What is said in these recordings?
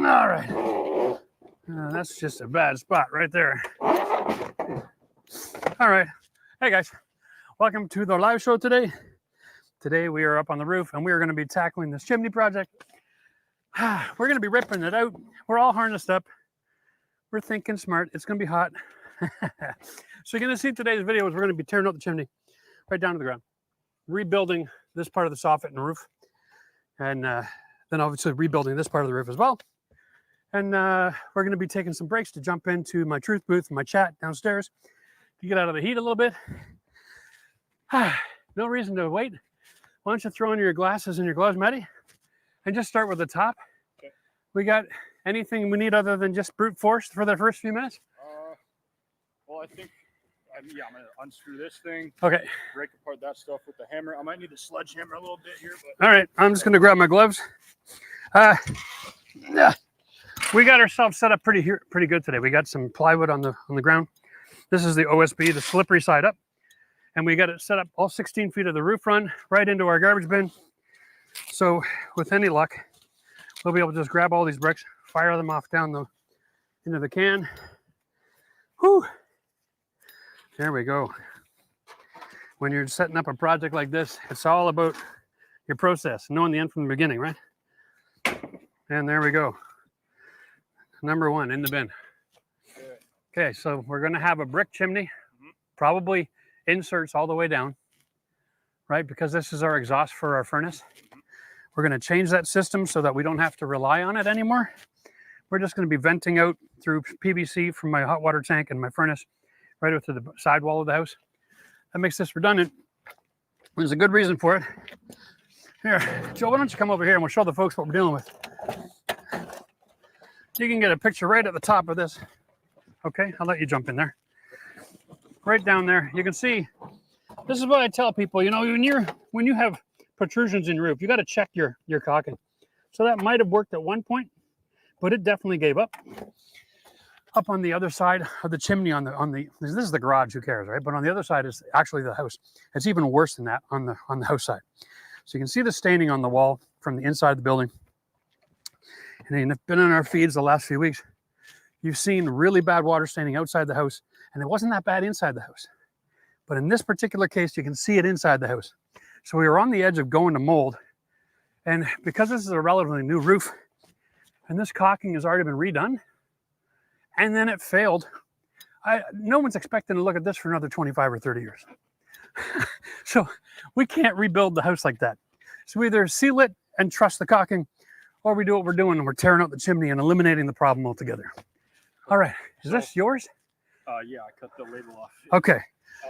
All right. That's just a bad spot right there. All right. Hey guys, welcome to the live show today. Today we are up on the roof and we are going to be tackling this chimney project. We're going to be ripping it out. We're all harnessed up. We're thinking smart. It's going to be hot. So you're going to see today's video is we're going to be tearing out the chimney right down to the ground, rebuilding this part of the soffit and roof, and then obviously rebuilding this part of the roof as well. And we're going to be taking some breaks to jump into my truth booth and my chat downstairs to get out of the heat a little bit. No reason to wait. Why don't you throw on your glasses and your gloves, Matty, and just start with the top. Okay. We got anything we need other than just brute force for the first few minutes? Well, I think, I'm going to unscrew this thing. Okay. Break apart that stuff with the hammer. I might need the sledgehammer a little bit here. But all right, I'm just going to grab my gloves. We got ourselves set up pretty good today. We got some plywood on the ground. This is the OSB, the slippery side up. And we got it set up all 16 feet of the roof run right into our garbage bin. So with any luck, we'll be able to just grab all these bricks, fire them off down into the can. Whew. There we go. When you're setting up a project like this, it's all about your process, knowing the end from the beginning, right? And there we go. Number one in the bin. Okay, so we're going to have a brick chimney, probably inserts all the way down, right? Because this is our exhaust for our furnace. We're going to change that system so that we don't have to rely on it anymore. We're just going to be venting out through PVC from my hot water tank and my furnace right up to the sidewall of the house. That makes this redundant. There's a good reason for it. Here, Joe, why don't you come over here and we'll show the folks what we're dealing with. You can get a picture right at the top of this. Okay, I'll let you jump in there. Right down there, you can see, this is what I tell people, you know, when you have protrusions in your roof, you got to check your caulking. So that might have worked at one point, but it definitely gave up. Up on the other side of the chimney this is the garage, who cares, right? But on the other side is actually the house. It's even worse than that on the house side. So you can see the staining on the wall from the inside of the building. And you've been on our feeds the last few weeks. You've seen really bad water staining outside the house, and it wasn't that bad inside the house. But in this particular case, you can see it inside the house. So we were on the edge of going to mold. And because this is a relatively new roof, and this caulking has already been redone, and then it failed, no one's expecting to look at this for another 25 or 30 years. So we can't rebuild the house like that. So we either seal it and trust the caulking, or we do what we're doing and we're tearing out the chimney and eliminating the problem altogether. All right, is this yours? Yeah, I cut the label off. Okay.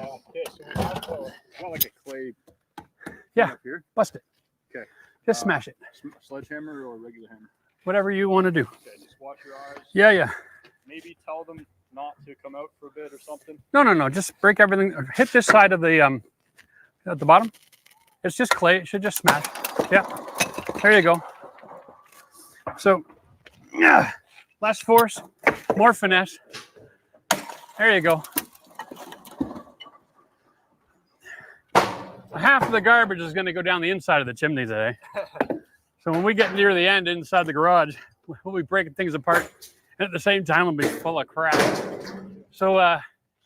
Okay, so we want like a clay. Yeah, up here. Bust it. Okay. Just smash it. Sledgehammer or a regular hammer? Whatever you want to do. Okay, just wash your eyes. Yeah. Maybe tell them not to come out for a bit or something. No. Just break everything. Hit this side of the at the bottom. It's just clay. It should just smash. Yeah. There you go. So, yeah, less force, more finesse. There you go. Half of the garbage is going to go down the inside of the chimney today. So when we get near the end inside the garage, we'll be breaking things apart. And at the same time, we'll be full of crap. So,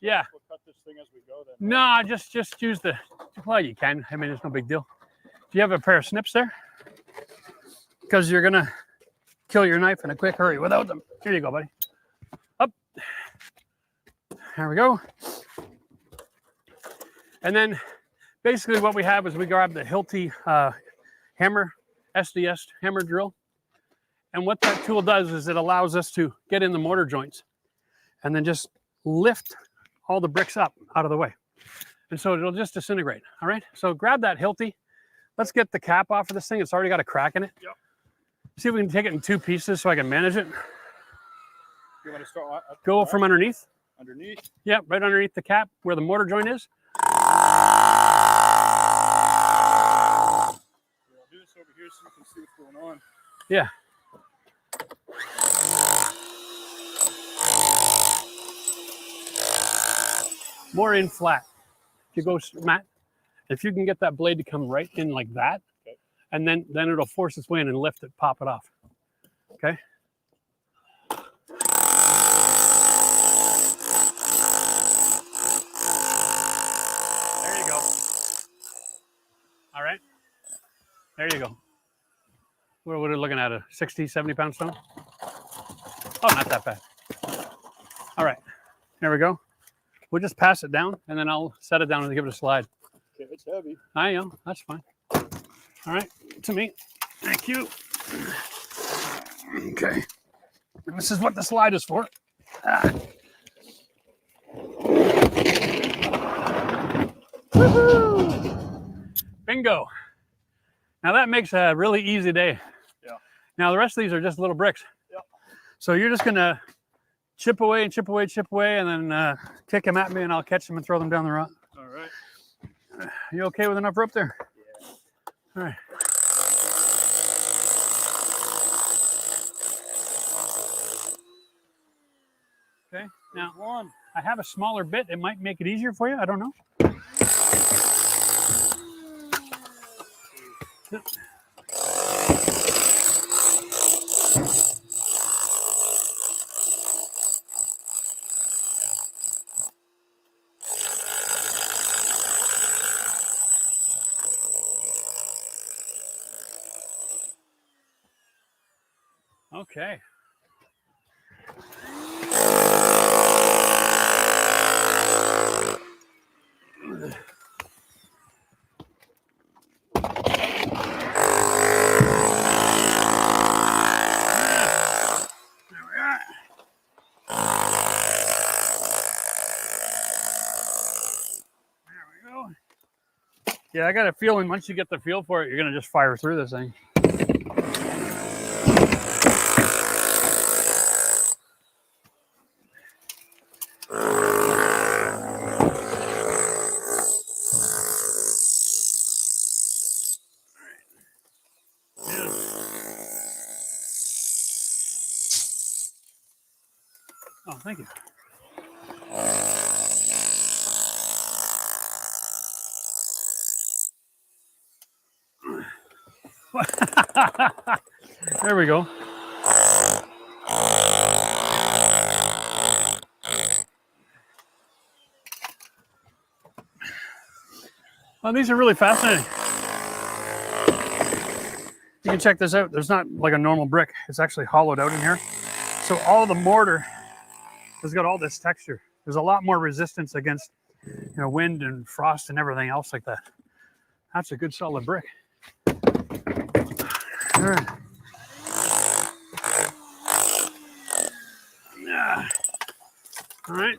yeah. We'll cut this thing as we go then. No, just use well, you can. I mean, it's no big deal. Do you have a pair of snips there? Because you're going to kill your knife in a quick hurry without them. Here you go, buddy. Up. There we go. And then basically what we have is we grab the Hilti hammer, SDS hammer drill. And what that tool does is it allows us to get in the mortar joints and then just lift all the bricks up out of the way. And so it'll just disintegrate. All right. So grab that Hilti. Let's get the cap off of this thing. It's already got a crack in it. Yep. See if we can take it in two pieces so I can manage it. You want to start Go from underneath. Underneath? Yeah, right underneath the cap where the mortar joint is. I'll do this over here so you can see what's going on. Yeah. More in flat. If you go, Matt, if you can get that blade to come right in like that, okay, and then it'll force its way in and lift it, pop it off. Okay. What are we looking at? A 60, 70-pound stone? Oh, not that bad. All right, there we go. We'll just pass it down, and then I'll set it down and give it a slide. Okay, it's heavy. I know, that's fine. All right, to me. Thank you. Okay. And this is what the slide is for. Woohoo! Bingo. Now that makes a really easy day. Yeah. Now the rest of these are just little bricks. Yeah. So you're just gonna chip away and chip away, chip away, and then kick them at me, and I'll catch them and throw them down the rock. All right. You okay with enough rope there? Yeah. All right. Okay. Now, One. I have a smaller bit. It might make it easier for you. I don't know. Okay. Yeah, I got a feeling once you get the feel for it, you're going to just fire through this thing. Oh, thank you. There we go. Oh, these are really fascinating. You can check this out. There's not like a normal brick. It's actually hollowed out in here. So all the mortar has got all this texture. There's a lot more resistance against, wind and frost and everything else like that. That's a good solid brick. All right. Yeah. All right.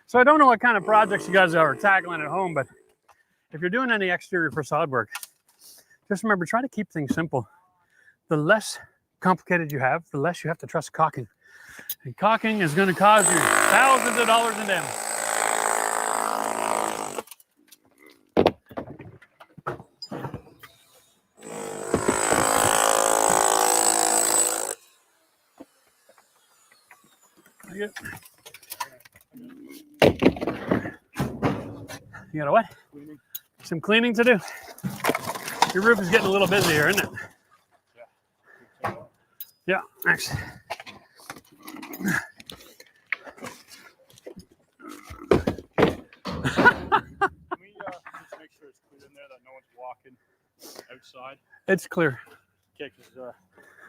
So I don't know what kind of projects you guys are tackling at home, but if you're doing any exterior facade work, just remember, try to keep things simple. The less complicated you have, the less you have to trust caulking. And caulking is going to cause you thousands of dollars in damage. You got a what? Cleaning. Some cleaning to do. Your roof is getting a little busy here, isn't it? Yeah. Yeah, thanks. Can we just make sure it's clear in there that no one's walking outside? It's clear. Okay, because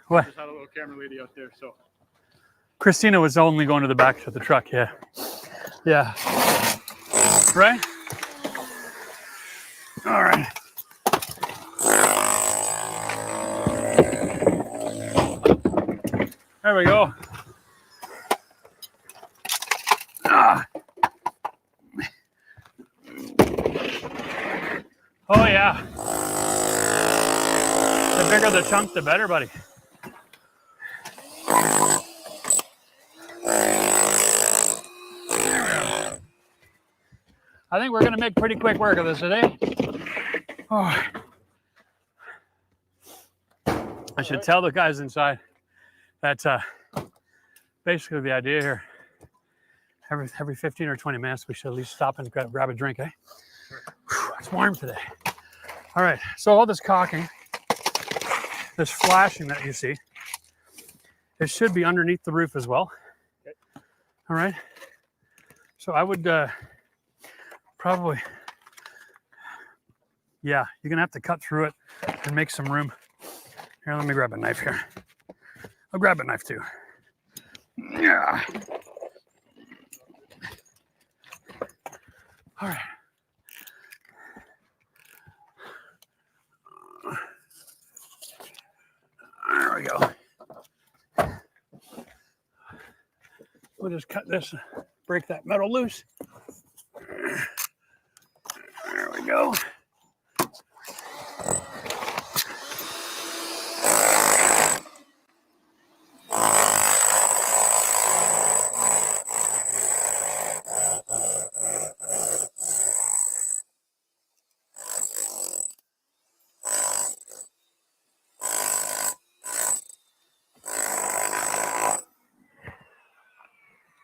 What? just had a little camera lady out there, so. Christina was only going to the back of the truck, yeah. Yeah. Right? All right. There we go. Ah. Oh, yeah. The bigger the chunk, the better, buddy. I think we're going to make pretty quick work of this today. Oh. I should tell the guys inside that basically the idea here every 15 or 20 minutes, we should at least stop and grab a drink, eh? Sure. Whew, it's warm today. All right, so all this caulking, this flashing that you see, it should be underneath the roof as well. Okay. All right. So I would probably, yeah, you're gonna have to cut through it and make some room. Here, let me grab a knife here. I'll grab a knife too. Yeah. All right. There we go. We'll just cut this, break that metal loose. There we go.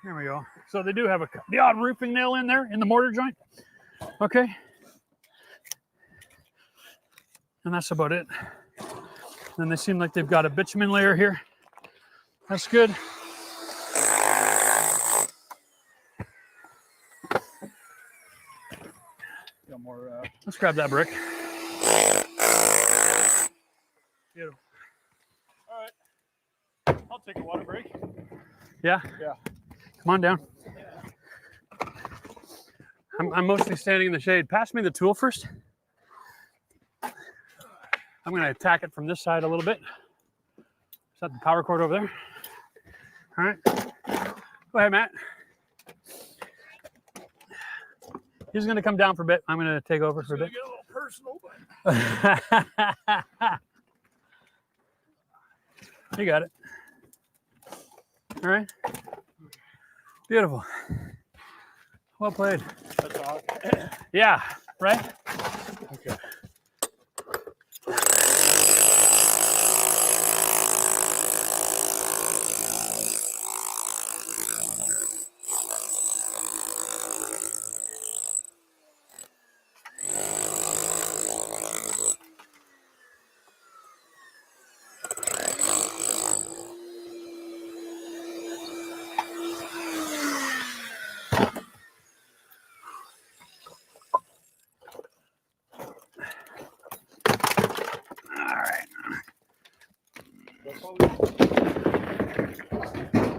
There we go. So they do have the odd roofing nail in there in the mortar joint. Okay. And that's about it. Then they seem like they've got a bitumen layer here. That's good. Got more. Let's grab that brick. Beautiful. All right. I'll take a water break. Yeah? Yeah. Come on down. I'm mostly standing in the shade. Pass me the tool first. I'm going to attack it from this side a little bit. Set the power cord over there. All right. Go ahead, Matt. He's going to come down for a bit. I'm going to take over for a bit. Get a little personal, but... You got it. All right. Beautiful. Well played. That's all. Yeah, right? Okay.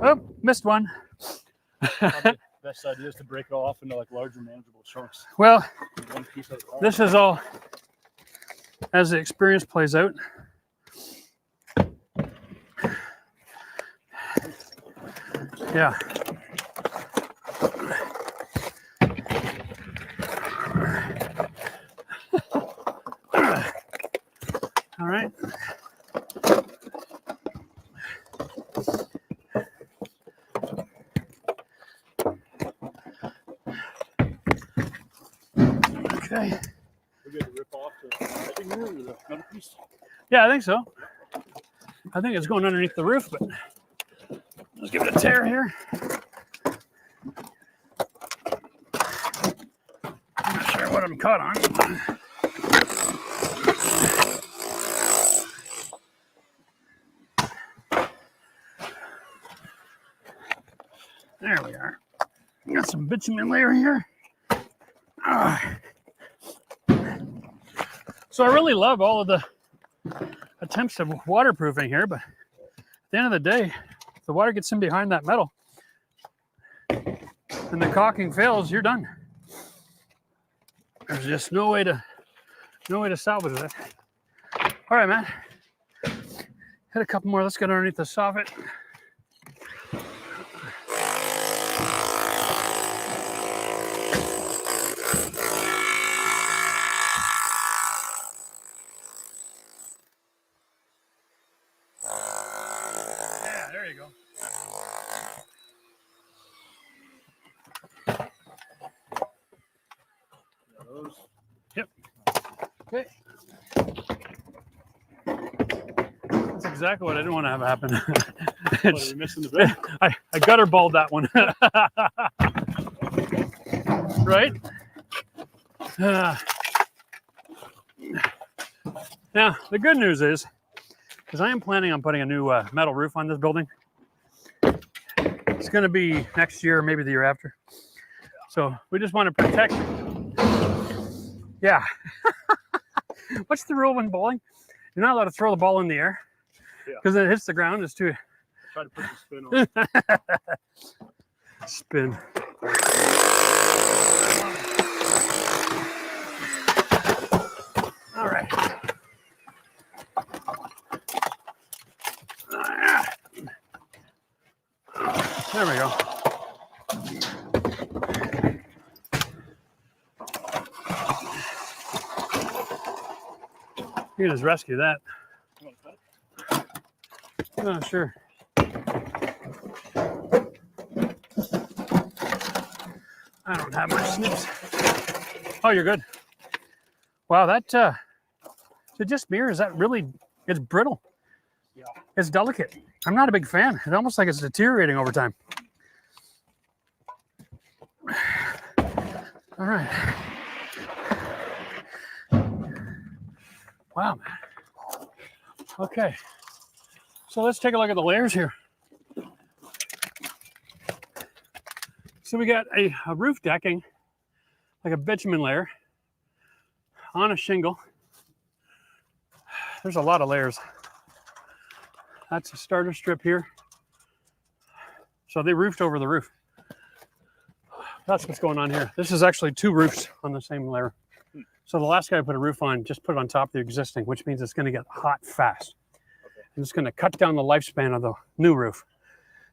Oh, missed one. Probably best idea is to break it all off into like larger manageable chunks. Well, One piece at a time. this is all as the experience plays out. Yeah. All right. Okay. We're going to rip off the edging here or the metal piece. Yeah, I think so. I think it's going underneath the roof, but let's give it a tear here. I'm not sure what I'm caught on. There we are. Got some bitumen layer here. So I really love all of the attempts of waterproofing here, but at the end of the day, if the water gets in behind that metal and the caulking fails, you're done. There's just no way to salvage that. All right, man. Hit a couple more. Let's get underneath the soffit. Yep. Okay. That's exactly what I didn't want to have happen. What, are we missing the bit? I gutter balled that one. right? Now, the good news is, because I am planning on putting a new metal roof on this building. It's going to be next year, maybe the year after. So we just want to protect. Yeah. What's the rule when bowling? You're not allowed to throw the ball in the air because it hits the ground. It's too. Try to put some spin on it. Spin. All right. There we go. You can just rescue that. Oh, sure. I don't have my snips. Oh, you're good. Wow, that is it just me or is that really? It's brittle. Yeah. It's delicate. I'm not a big fan. It's almost like it's deteriorating over time. All right. Wow, man. Okay. So let's take a look at the layers here. So we got a roof decking, like a bitumen layer on a shingle. There's a lot of layers. That's a starter strip here. So they roofed over the roof. That's what's going on here. This is actually two roofs on the same layer. So the last guy put a roof on, just put it on top of the existing, which means it's going to get hot fast. Okay. And it's going to cut down the lifespan of the new roof.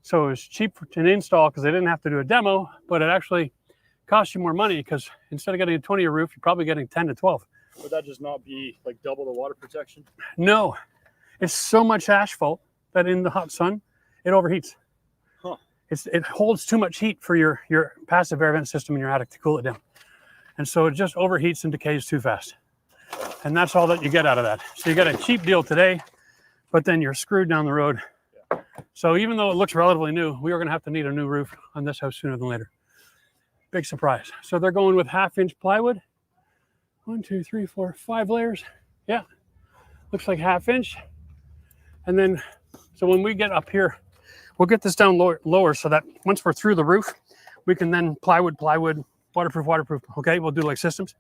So it was cheap to install because they didn't have to do a demo, but it actually costs you more money because instead of getting a 20-year roof, you're probably getting 10 to 12. Would that just not be like double the water protection? No. It's so much asphalt that in the hot sun, it overheats. Huh. It holds too much heat for your passive air vent system in your attic to cool it down. And so it just overheats and decays too fast. And that's all that you get out of that. So you get a cheap deal today, but then you're screwed down the road. Yeah. So even though it looks relatively new, we are going to have to need a new roof on this house sooner than later. Big surprise. So they're going with 1/2-inch plywood. 1, 2, 3, 4, 5 layers. Yeah, looks like 1/2 inch. And then, so when we get up here, we'll get this down lower so that once we're through the roof, we can then plywood, waterproof. Okay, we'll do like systems.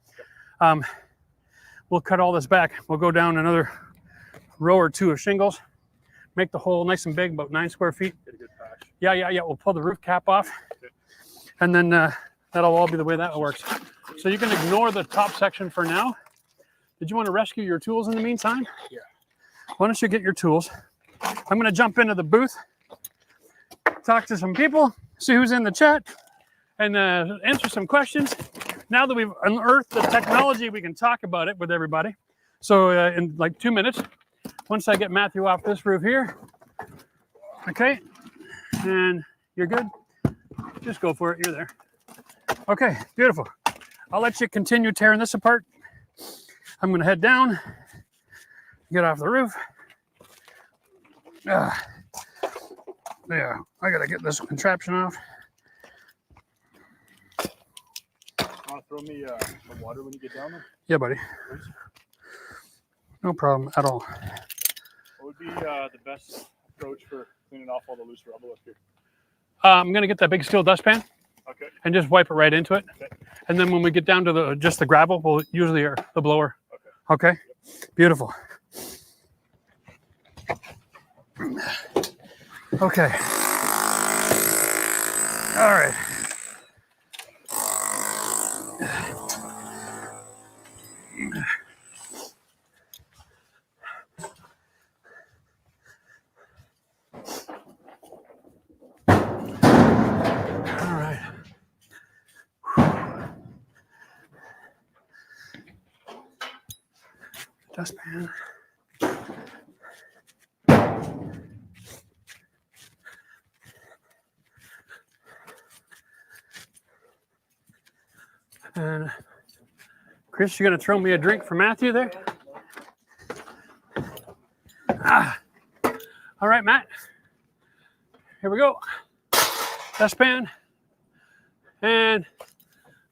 We'll cut all this back. We'll go down another row or two of shingles, make the hole nice and big, about 9 square feet. Get a good patch. Yeah. We'll pull the roof cap off. Okay. And then that'll all be the way that works. So you can ignore the top section for now. Did you want to rescue your tools in the meantime? Yeah. Why don't you get your tools? I'm going to jump into the booth, talk to some people, see who's in the chat, and answer some questions. Now that we've unearthed the technology, we can talk about it with everybody. So in like 2 minutes, once I get Matthew off this roof here, okay, and you're good, just go for it, you're there. Okay, beautiful. I'll let you continue tearing this apart. I'm going to head down, get off the roof. Yeah, I got to get this contraption off. Want to throw me the water when you get down there? Yeah, buddy. Please? No problem at all. What would be the best approach for cleaning off all the loose rubble up here? I'm going to get that big steel dustpan. Okay. And just wipe it right into it. Okay. And then when we get down to just the gravel, we'll usually the blower. Okay. Okay. Yep. Beautiful. Okay. All right. Dustpan. And Chris, you're going to throw me a drink for Matthew there? All right, Matt. Here we go. Dustpan and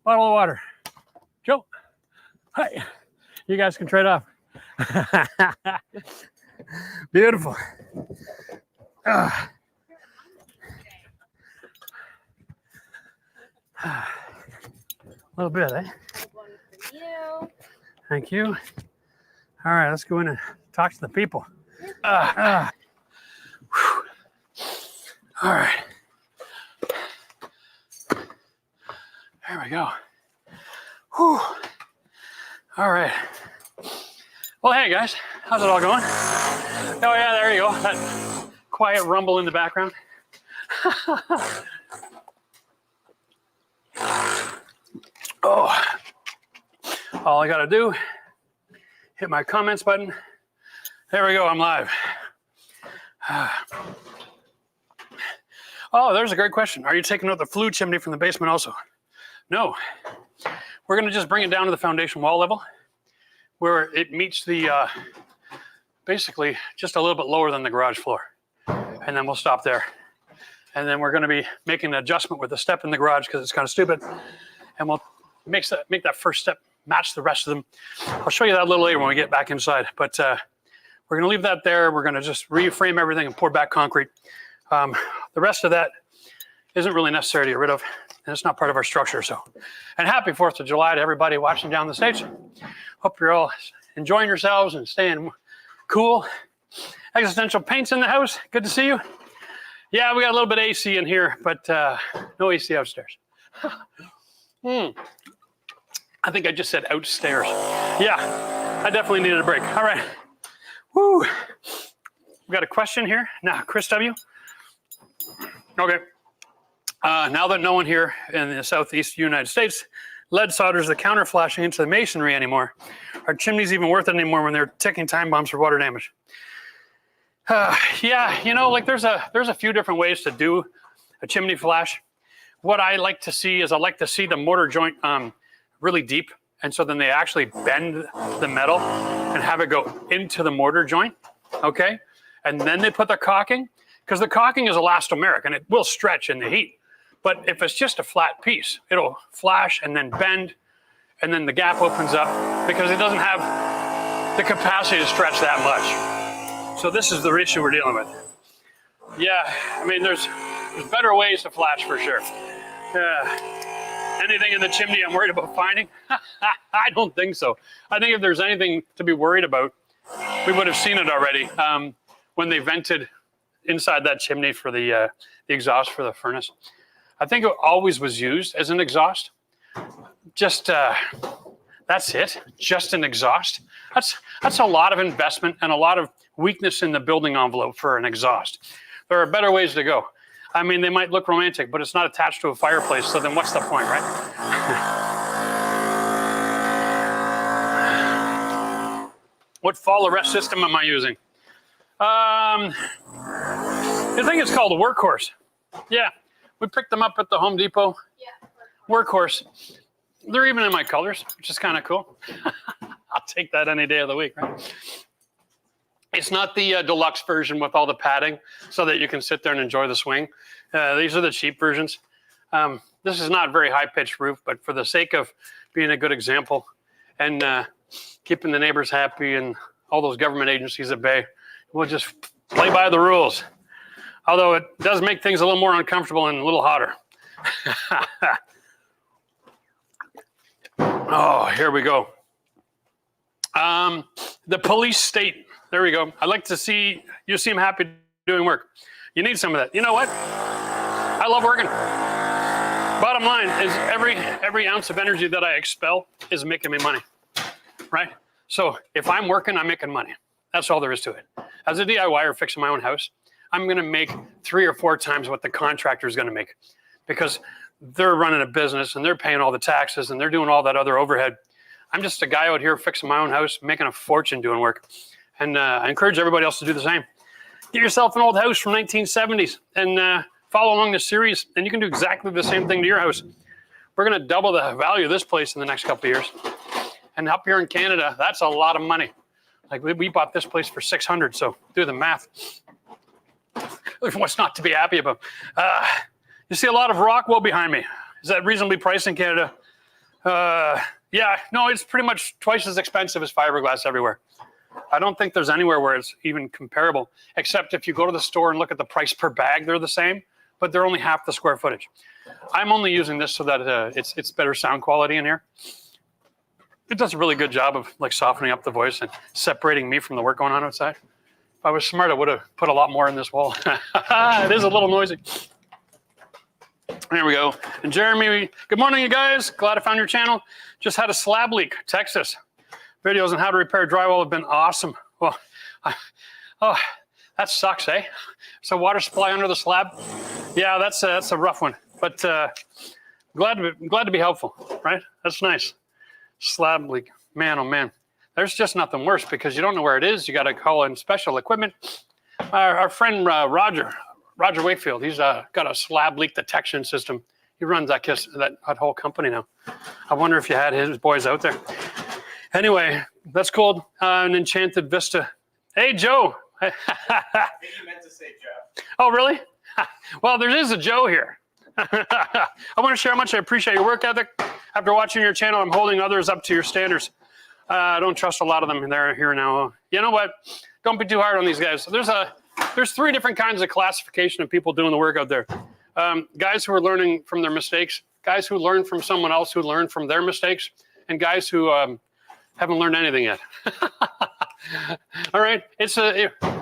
bottle of water. Joe, hi. You guys can trade off. Beautiful. A little bit, eh? One for you. Thank you. All right, let's go in and talk to the people. All right. There we go. Whew. All right. Well, hey guys, how's it all going? Oh yeah, there you go. That quiet rumble in the background. Oh, all I gotta do, hit my comments button. There we go, I'm live. Oh, there's a great question. Are you taking out the flue chimney from the basement also? No, we're gonna just bring it down to the foundation wall level where it meets the, basically just a little bit lower than the garage floor. And then we'll stop there. And then we're gonna be making an adjustment with the step in the garage because it's kind of stupid. And we'll make that first step match the rest of them. I'll show you that a little later when we get back inside. But we're gonna leave that there. We're gonna just reframe everything and pour back concrete. The rest of that isn't really necessary to get rid of, and it's not part of our structure. So, and happy 4th of July to everybody watching down the stage. Hope you're all enjoying yourselves and staying cool. Existential Paints in the house. Good to see you. Yeah, we got a little bit of AC in here, but no AC upstairs. I think I just said outstairs. Yeah, I definitely needed a break. All right. Woo. We got a question here. Now, Chris W. Okay. Now that no one here in the southeast United States lead solders the counter flashing into the masonry anymore, are chimneys even worth it anymore when they're ticking time bombs for water damage? Yeah, you know, like there's a few different ways to do a chimney flash. What I like to see is I like to see the mortar joint really deep, and so then they actually bend the metal and have it go into the mortar joint, okay? And then they put the caulking, because the caulking is elastomeric and it will stretch in the heat. But if it's just a flat piece, it'll flash and then bend, and then the gap opens up because it doesn't have the capacity to stretch that much. So this is the issue we're dealing with. Yeah, I mean, there's better ways to flash for sure. Anything in the chimney I'm worried about finding? I don't think so. I think if there's anything to be worried about, we would have seen it already when they vented inside that chimney for the exhaust for the furnace. I think it always was used as an exhaust. Just, that's it, just an exhaust. That's a lot of investment and a lot of weakness in the building envelope for an exhaust. There are better ways to go. I mean, they might look romantic, but it's not attached to a fireplace, so then what's the point, right? What fall arrest system am I using? I think it's called a Workhorse. Yeah, we picked them up at the Home Depot. Yeah. Workhorse. They're even in my colors, which is kind of cool. I'll take that any day of the week, right? It's not the deluxe version with all the padding so that you can sit there and enjoy the swing. These are the cheap versions. This is not a very high-pitched roof, but for the sake of being a good example and keeping the neighbors happy and all those government agencies at bay, we'll just play by the rules. Although it does make things a little more uncomfortable and a little hotter. Oh, here we go. The police state. There we go. I'd like to see, you seem happy doing work. You need some of that. You know what? I love working. Bottom line is every ounce of energy that I expel is making me money, right? So if I'm working, I'm making money. That's all there is to it. As a DIYer fixing my own house, I'm going to make 3 or 4 times what the contractor is going to make because they're running a business and they're paying all the taxes and they're doing all that other overhead. I'm just a guy out here fixing my own house, making a fortune doing work. And I encourage everybody else to do the same. Get yourself an old house from 1970s and follow along this series, and you can do exactly the same thing to your house. We're going to double the value of this place in the next couple of years. And up here in Canada, that's a lot of money. Like we bought this place for $600, so do the math. What's not to be happy about? You see a lot of rock wool behind me. Is that reasonably priced in Canada? Yeah, no, it's pretty much twice as expensive as fiberglass everywhere. I don't think there's anywhere where it's even comparable, except if you go to the store and look at the price per bag, they're the same, but they're only half the square footage. I'm only using this so that it's better sound quality in here. It does a really good job of like softening up the voice and separating me from the work going on outside. If I was smart, I would have put a lot more in this wall. It is a little noisy. There we go. And Jeremy, good morning, you guys. Glad I found your channel. Just had a slab leak, Texas. Videos on how to repair drywall have been awesome. Well, oh, that sucks, eh? So water supply under the slab. Yeah, that's a rough one. But glad to be helpful, right? That's nice. Slab leak, man, oh man. There's just nothing worse because you don't know where it is. You got to call in special equipment. Our friend Roger Wakefield, he's got a slab leak detection system. He runs that whole company now. I wonder if you had his boys out there. Anyway, that's called an Enchanted Vista. Hey, Joe. I think you meant to say Jeff. Oh, really? Well, there is a Joe here. I want to share how much I appreciate your work ethic. After watching your channel, I'm holding others up to your standards. I don't trust a lot of them, and they're here now. You know what? Don't be too hard on these guys. There's three different kinds of classification of people doing the work out there. Guys who are learning from their mistakes, guys who learn from someone else who learned from their mistakes, and guys who haven't learned anything yet. All right,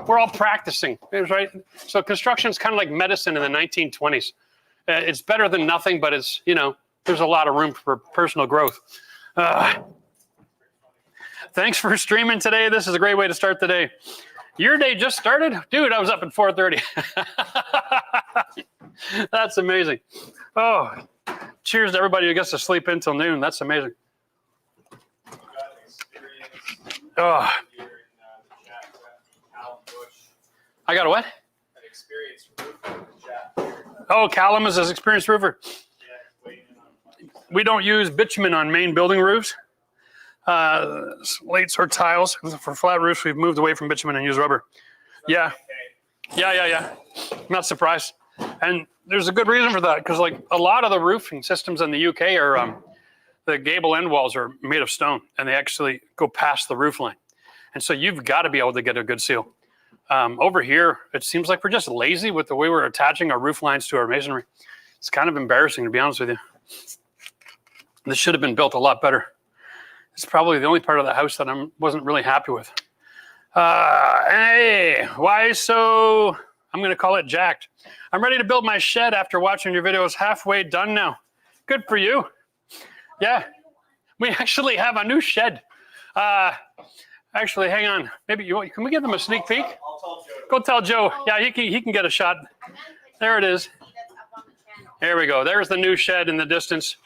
we're all practicing, right? So construction is kind of like medicine in the 1920s. It's better than nothing, but it's, there's a lot of room for personal growth. Thanks for streaming today. This is a great way to start the day. Your day just started? Dude, I was up at 4:30. That's amazing. Oh, cheers to everybody who gets to sleep until noon. That's amazing. Oh. I got a what? An experienced roofer. Oh, Callum is an experienced roofer. We don't use bitumen on main building roofs, slates or tiles. For flat roofs, we've moved away from bitumen and use rubber. Yeah. I'm not surprised. And there's a good reason for that, because like a lot of the roofing systems in the UK are the gable end walls are made of stone, and they actually go past the roof line. And so you've got to be able to get a good seal. Over here, it seems like we're just lazy with the way we're attaching our roof lines to our masonry. It's kind of embarrassing, to be honest with you. This should have been built a lot better. It's probably the only part of the house that I wasn't really happy with. Hey, why so, I'm going to call it jacked. I'm ready to build my shed after watching your videos. Halfway done now. Good for you. Yeah, we actually have a new shed. Actually, hang on. Maybe can we give them a sneak peek? I'll tell Joe. Go tell Joe. Yeah, he can get a shot. There it is. There we go. There's the new shed in the distance.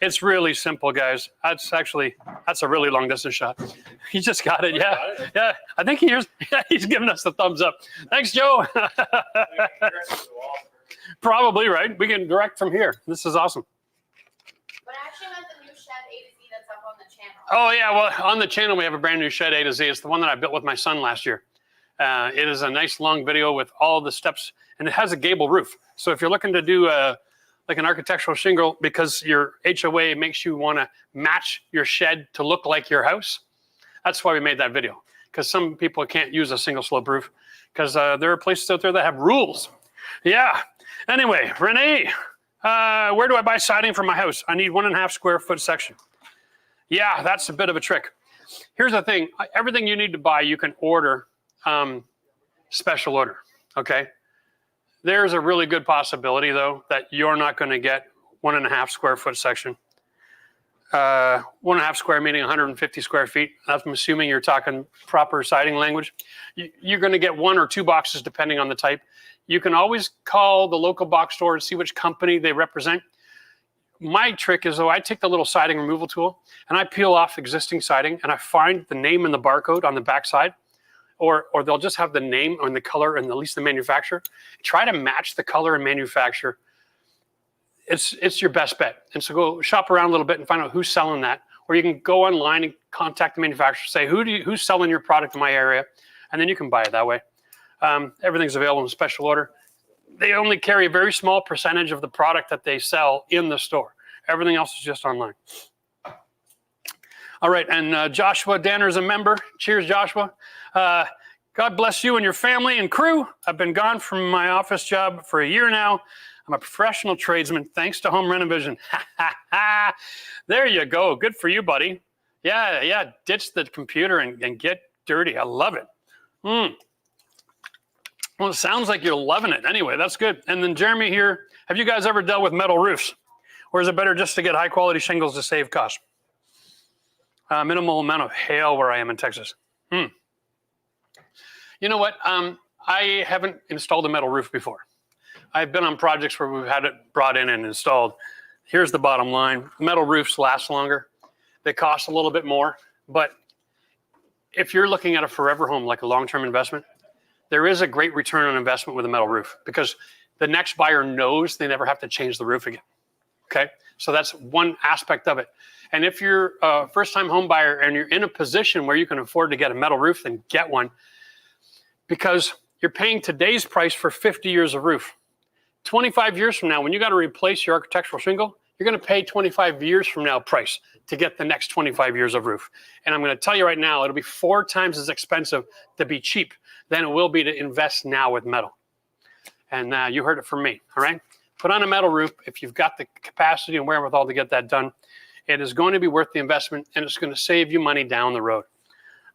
It's really simple, guys. That's a really long distance shot. He just got it. Yeah. Yeah. I think he's giving us the thumbs up. Thanks, Joe. Probably, right? We can direct from here. This is awesome. But I actually meant the new shed A to Z that's up on the channel. Oh, yeah. Well, on the channel, we have a brand new shed A to Z. It's the one that I built with my son last year. It is a nice long video with all the steps, and it has a gable roof. So if you're looking to do like an architectural shingle because your HOA makes you want to match your shed to look like your house, that's why we made that video. Because some people can't use a single slope roof because there are places out there that have rules. Yeah. Anyway, Renee, where do I buy siding for my house? I need 1.5 square foot section. Yeah, that's a bit of a trick. Here's the thing. Everything you need to buy, you can order special order, okay? There's a really good possibility, though, that you're not going to get 1.5 square foot section. 1.5 square meaning 150 square feet. I'm assuming you're talking proper siding language. You're going to get 1 or 2 boxes depending on the type. You can always call the local box store and see which company they represent. My trick is, though, I take the little siding removal tool and I peel off existing siding and I find the name and the barcode on the backside. Or they'll just have the name and the color and at least the manufacturer. Try to match the color and manufacturer. It's your best bet. And so go shop around a little bit and find out who's selling that. Or you can go online and contact the manufacturer. Say, who's selling your product in my area? And then you can buy it that way. Everything's available in special order. They only carry a very small percentage of the product that they sell in the store. Everything else is just online. All right, and Joshua Danner's a member. Cheers, Joshua. God bless you and your family and crew. I've been gone from my office job for a year now. I'm a professional tradesman thanks to home renovation. There you go. Good for you, buddy. Yeah. Ditch the computer and get dirty. I love it. Well, it sounds like you're loving it. Anyway, that's good. And then Jeremy here, have you guys ever dealt with metal roofs? Or is it better just to get high quality shingles to save costs? Minimal amount of hail where I am in Texas. You know what? I haven't installed a metal roof before. I've been on projects where we've had it brought in and installed. Here's the bottom line. Metal roofs last longer. They cost a little bit more. But if you're looking at a forever home, like a long-term investment, there is a great return on investment with a metal roof because the next buyer knows they never have to change the roof again. Okay? So that's one aspect of it. And if you're a first-time home buyer and you're in a position where you can afford to get a metal roof, then get one. Because you're paying today's price for 50 years of roof. 25 years from now, when you got to replace your architectural shingle, you're going to pay 25 years from now price to get the next 25 years of roof. And I'm going to tell you right now, it'll be 4 times as expensive to be cheap than it will be to invest now with metal. And you heard it from me, all right? Put on a metal roof if you've got the capacity and wherewithal to get that done. It is going to be worth the investment, and it's going to save you money down the road,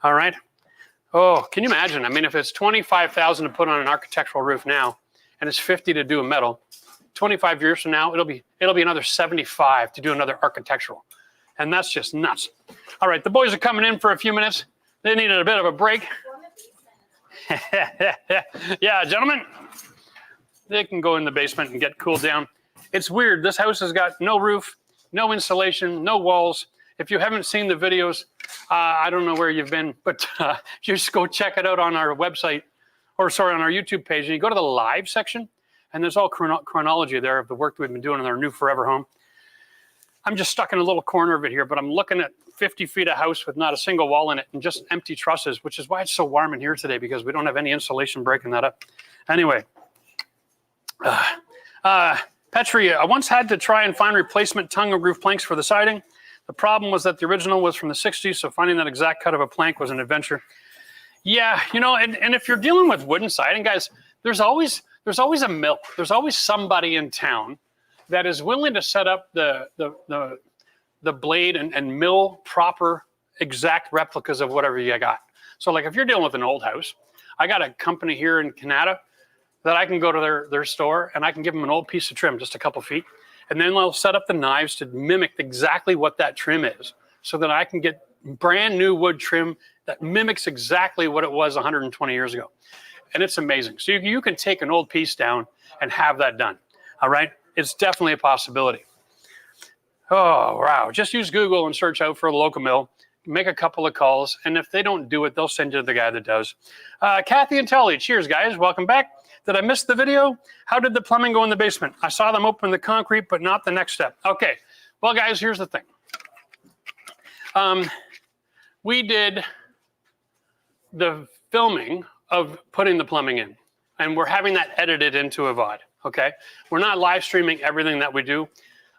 all right? Oh, can you imagine? I mean, if it's $25,000 to put on an architectural roof now, and it's $50 to do a metal, 25 years from now, it'll be another $75 to do another architectural. And that's just nuts. All right, the boys are coming in for a few minutes. They needed a bit of a break. Yeah, gentlemen, they can go in the basement and get cooled down. It's weird. This house has got no roof, no insulation, no walls. If you haven't seen the videos, I don't know where you've been, but just go check it out on our website, or sorry, on our YouTube page. And you go to the live section, and there's all chronology there of the work that we've been doing in our new forever home. I'm just stuck in a little corner of it here, but I'm looking at 50 feet of house with not a single wall in it and just empty trusses, which is why it's so warm in here today, because we don't have any insulation breaking that up. Anyway, Petri, I once had to try and find replacement tongue and roof planks for the siding. The problem was that the original was from the 60s, so finding that exact cut of a plank was an adventure. Yeah, you know, and if you're dealing with wooden siding, guys, there's always a mill. There's always somebody in town that is willing to set up the blade and mill proper exact replicas of whatever you got. So like if you're dealing with an old house, I got a company here in Canada that I can go to their store and I can give them an old piece of trim, just a couple feet. And then they'll set up the knives to mimic exactly what that trim is so that I can get brand new wood trim that mimics exactly what it was 120 years ago. And it's amazing. So you can take an old piece down and have that done. All right. It's definitely a possibility. Oh, wow. Just use Google and search out for a local mill. Make a couple of calls. And if they don't do it, they'll send you to the guy that does. Kathy and Tully, cheers, guys. Welcome back. Did I miss the video? How did the plumbing go in the basement? I saw them open the concrete, but not the next step. Okay. Well, guys, here's the thing. We did the filming of putting the plumbing in, and we're having that edited into a VOD, okay? We're not live streaming everything that we do.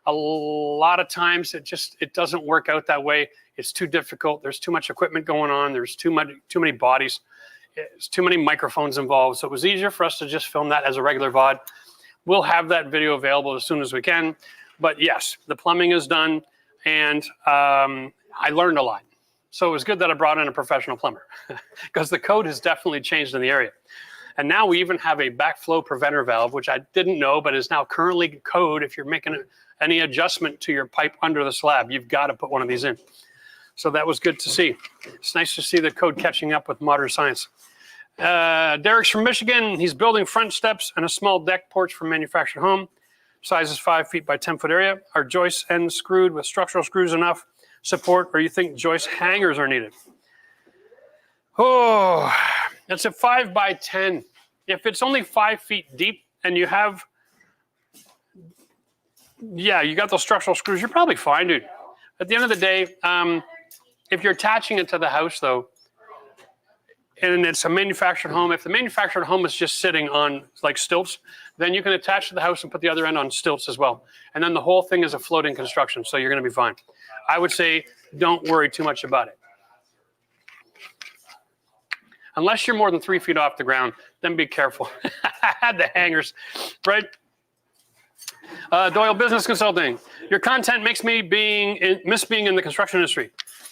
A lot of times it doesn't work out that way. It's too difficult. There's too much equipment going on. There's too many bodies. There's too many microphones involved. So it was easier for us to just film that as a regular VOD. We'll have that video available as soon as we can. But yes, the plumbing is done, and I learned a lot. So it was good that I brought in a professional plumber because the code has definitely changed in the area. And now we even have a backflow preventer valve, which I didn't know, but is now currently code. If you're making any adjustment to your pipe under the slab, you've got to put one of these in. So that was good to see. It's nice to see the code catching up with modern science. Derek's from Michigan. He's building front steps and a small deck porch for manufactured home. Size is 5 feet by 10 foot area. Are joist ends screwed with structural screws enough support, or you think joist hangers are needed? Oh, it's a 5 by 10. If it's only 5 feet deep and you have, yeah, you got those structural screws, you're probably fine, dude. At the end of the day, if you're attaching it to the house, though, and it's a manufactured home, if the manufactured home is just sitting on like stilts, then you can attach to the house and put the other end on stilts as well. And then the whole thing is a floating construction, so you're going to be fine. I would say don't worry too much about it. Unless you're more than 3 feet off the ground, then be careful. I had the hangers, right? Doyle Business Consulting. Your content makes me miss being in the construction industry.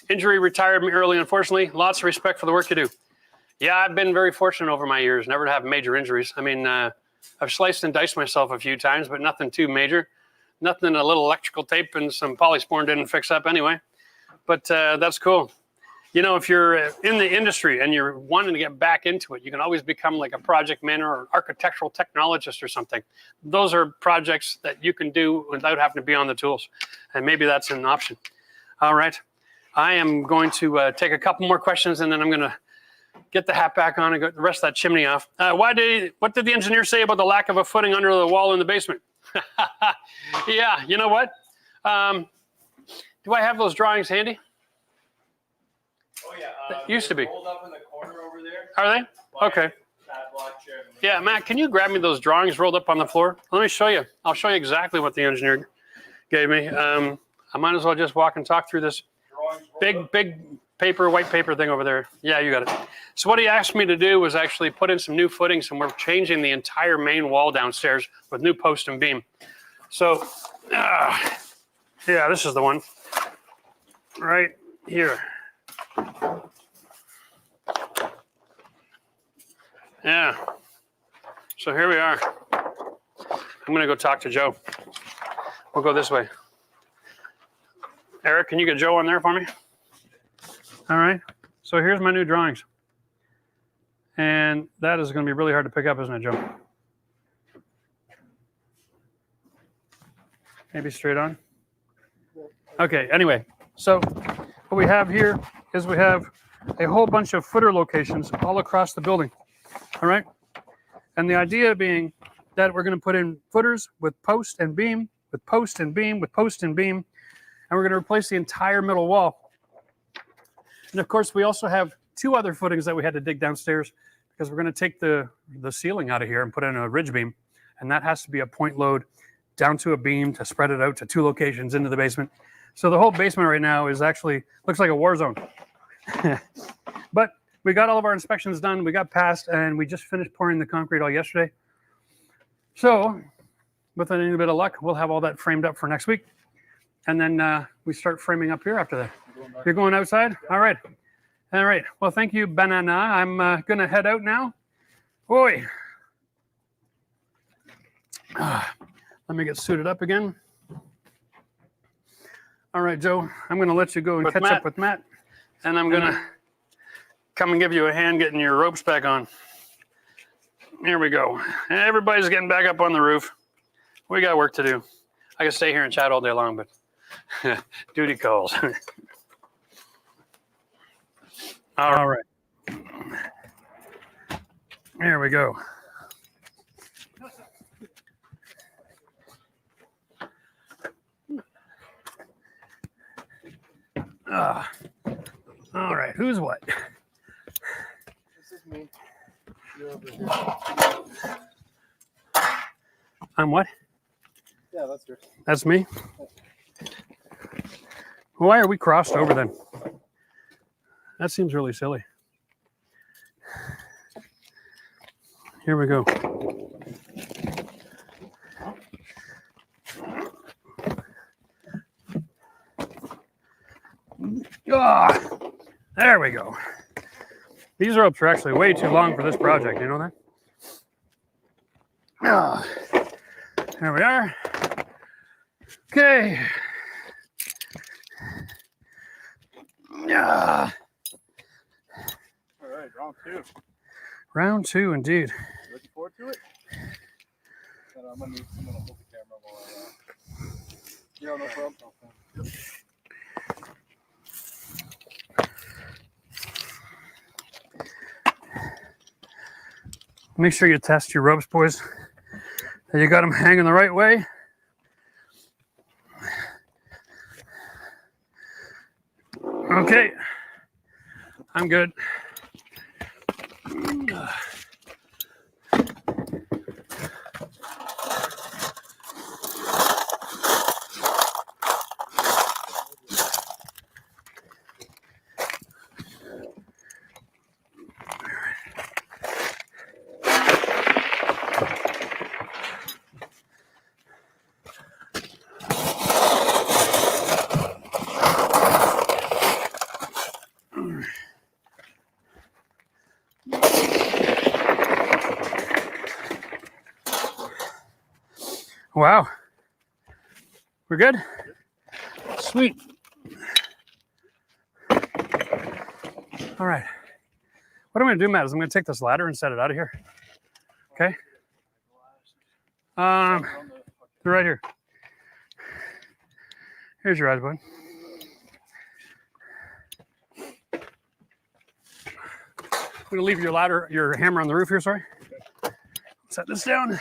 Injury retired me early, unfortunately. Lots of respect for the work you do. Yeah, I've been very fortunate over my years, never to have major injuries. I mean, I've sliced and diced myself a few times, but nothing too major. Nothing a little electrical tape and some polysporin didn't fix up anyway. But that's cool. You know, if you're in the industry and you're wanting to get back into it, you can always become like a project manager or architectural technologist or something. Those are projects that you can do without having to be on the tools. And maybe that's an option. All right. I am going to take a couple more questions and then I'm going to get the hat back on and get the rest of that chimney off. What did the engineer say about the lack of a footing under the wall in the basement? Yeah, you know what? Do I have those drawings handy? Oh yeah. Used to be. Rolled up in the corner over there. Are they? Okay. That block chair. Yeah, Matt, can you grab me those drawings rolled up on the floor? Let me show you. I'll show you exactly what the engineer gave me. I might as well just walk and talk through this big paper, white paper thing over there. Yeah, you got it. So what he asked me to do was actually put in some new footings, and we're changing the entire main wall downstairs with new post and beam. So, yeah, this is the one right here. Yeah. So here we are. I'm going to go talk to Joe. We'll go this way. Eric, can you get Joe on there for me? All right. So here's my new drawings. And that is going to be really hard to pick up, isn't it, Joe? Maybe straight on. Okay. Anyway, so what we have here is we have a whole bunch of footer locations all across the building. All right. And the idea being that we're going to put in footers with post and beam, with post and beam, with post and beam. And we're going to replace the entire middle wall. And of course, we also have two other footings that we had to dig downstairs because we're going to take the ceiling out of here and put in a ridge beam. And that has to be a point load down to a beam to spread it out to two locations into the basement. So the whole basement right now is actually, looks like a war zone. But we got all of our inspections done. We got passed and we just finished pouring the concrete all yesterday. So with a little bit of luck, we'll have all that framed up for next week. And then we start framing up here after that. You're going outside? All right. All right. Well, thank you, Banana. I'm going to head out now. Boy. Let me get suited up again. All right, Joe. I'm going to let you go and catch up with Matt. And I'm going to come and give you a hand getting your ropes back on. Here we go. Everybody's getting back up on the roof. We got work to do. I can stay here and chat all day long, but duty calls. All right. There we go. All right. Who's what? This is me. You're over here. I'm what? Yeah, that's yours. That's me? Why are we crossed over then? That seems really silly. Here we go. There we go. These ropes are actually way too long for this project. You know that? There we are. Okay. All right, round two. Round two, indeed. Looking forward to it? I'm going to need someone to hold the camera while no problem. Yep. Make sure you test your ropes, boys. That you got them hanging the right way. Okay, I'm good. Wow. We're good? Sweet. All right. What I'm going to do, Matt, is I'm going to take this ladder and set it out of here. Okay? They're right here. Here's your eyes, bud. I'm going to leave your hammer on the roof here, sorry. Set this down.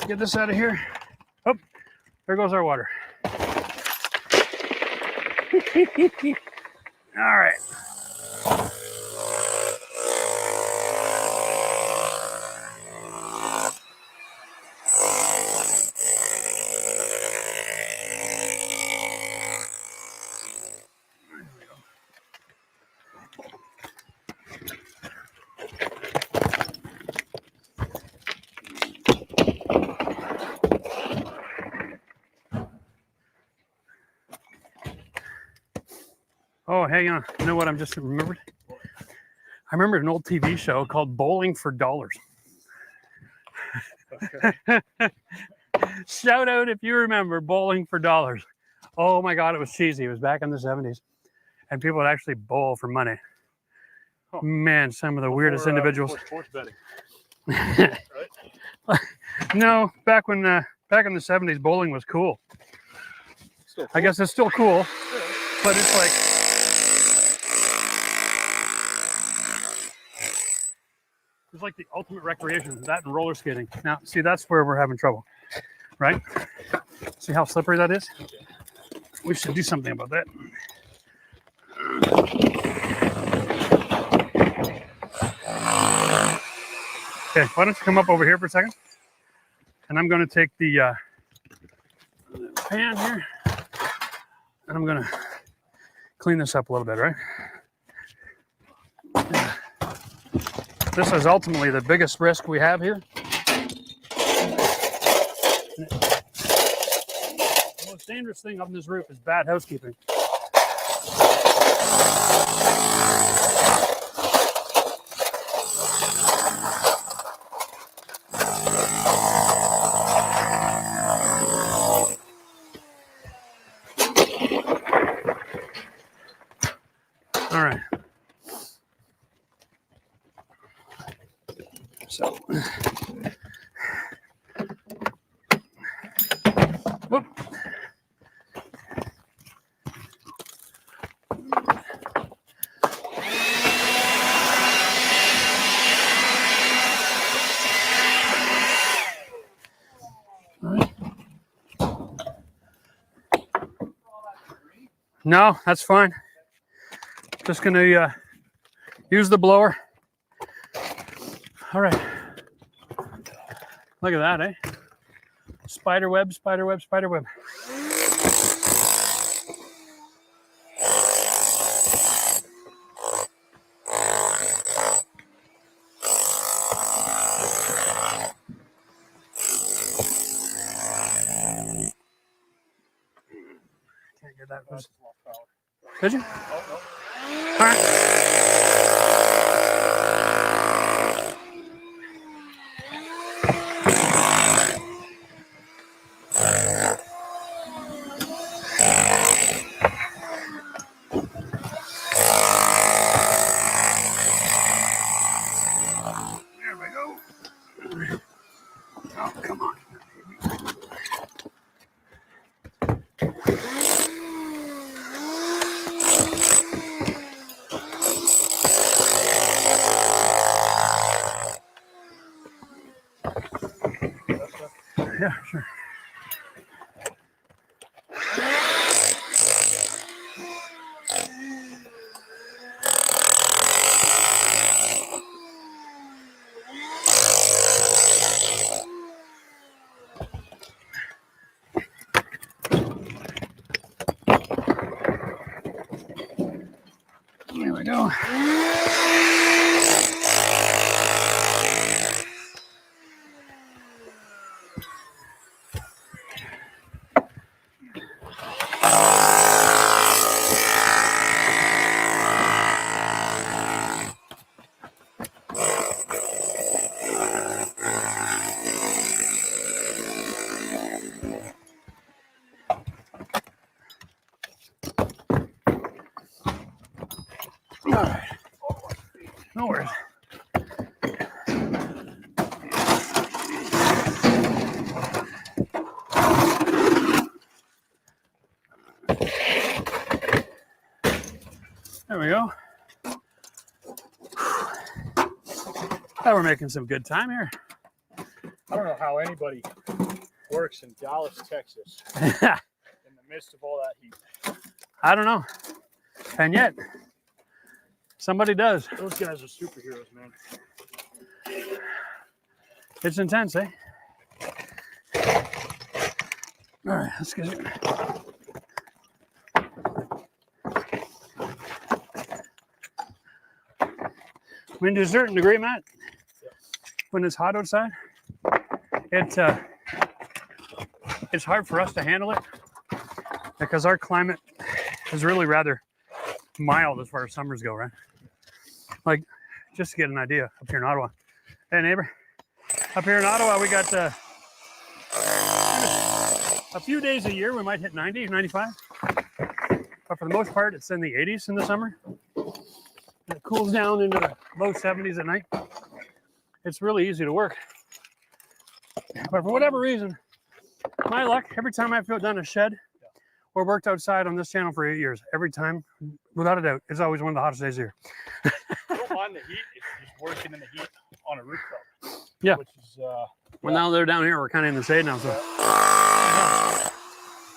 Get this out of here. Oh, there goes our water. All right. Oh, hang on. You know what I'm just remembered? I remembered an old TV show called Bowling for Dollars. Okay. Shout out if you remember Bowling for Dollars. Oh my God, it was cheesy. It was back in the 70s. And people would actually bowl for money. Huh. Man, some of the weirdest individuals. Sports betting. No, back in the 70s, bowling was cool. Still cool. I guess it's still cool, Yeah. but it's like it's like the ultimate recreation, that and roller skating. Now, see, that's where we're having trouble, right? See how slippery that is? We should do something about that. Okay, why don't you come up over here for a second? And I'm going to take the pan here, and I'm going to clean this up a little bit, right? This is ultimately the biggest risk we have here. The most dangerous thing on this roof is bad housekeeping. All right. So, whoop. All right. No, that's fine. Just gonna use the blower. All right. Look at that, eh? Spider web, spider web, spider web. Can't get that. Did you? All right. There we go. Oh, come on. Yeah, sure. There we go. No worries. There we go. Now we're making some good time here. I don't know how anybody works in Dallas, Texas, in the midst of all that heat. I don't know. And yet, somebody does. Those guys are superheroes, man. It's intense, eh? All right, let's get it. I mean, to a certain degree, Matt, when it's hot outside, it's hard for us to handle it because our climate is really rather mild as far as summers go, right? Like, just to get an idea, up here in Ottawa. Hey, neighbor. Up here in Ottawa, we got a few days a year we might hit 90, 95. But for the most part, it's in the 80s in the summer. And it cools down into the low 70s at night. It's really easy to work. But for whatever reason, my luck, every time I've done a shed or worked outside on this channel for 8 years, every time, without a doubt, it's always one of the hottest days of the year. I don't mind the heat. It's just working in the heat on a rooftop. Yeah. Which is, Well, now they're down here, we're kind of in the shade now, so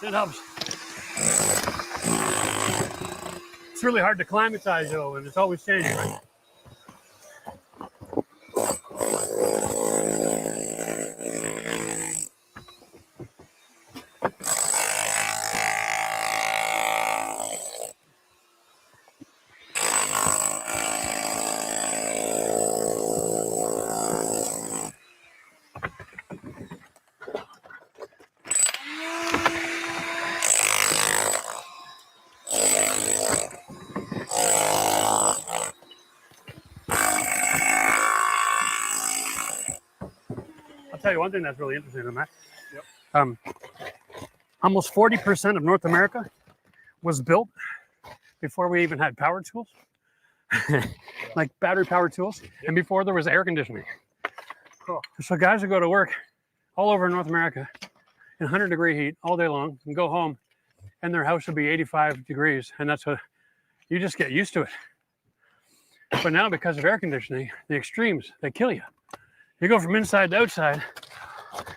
it helps. It's really hard to climatize, though, and it's always changing, right? I'll tell you one thing that's really interesting, Matt. Yep. Almost 40% of North America was built before we even had power tools, like battery power tools, and before there was air conditioning. Cool. So guys would go to work all over North America in 100-degree heat all day long and go home, and their house would be 85 degrees, and that's what you just get used to it. But now, because of air conditioning, the extremes, they kill you. You go from inside to outside,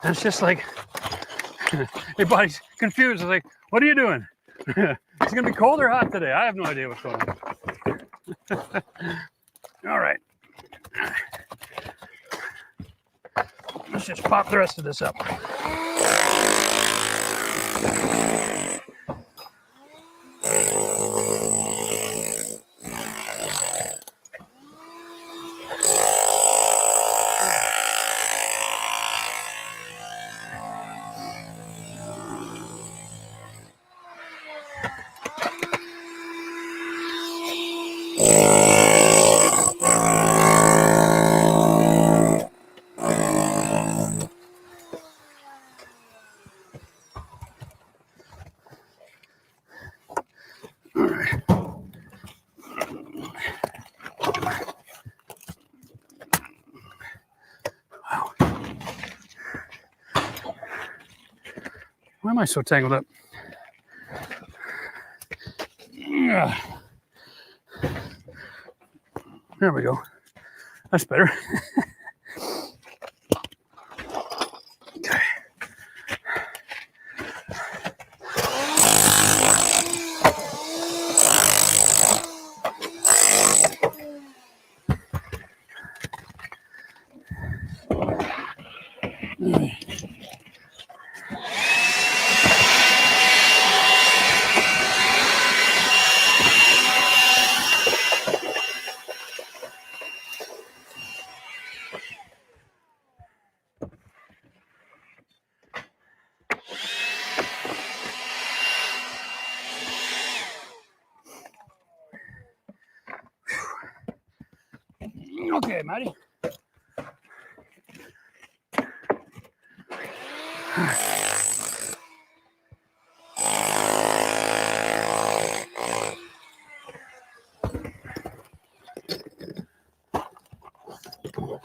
and it's just like your body's confused. It's like, what are you doing? It's gonna be cold or hot today. I have no idea what's going on. All right. Let's just pop the rest of this up. Why am I so tangled up? There we go. That's better. Okay. Okay, Matty. Yeah.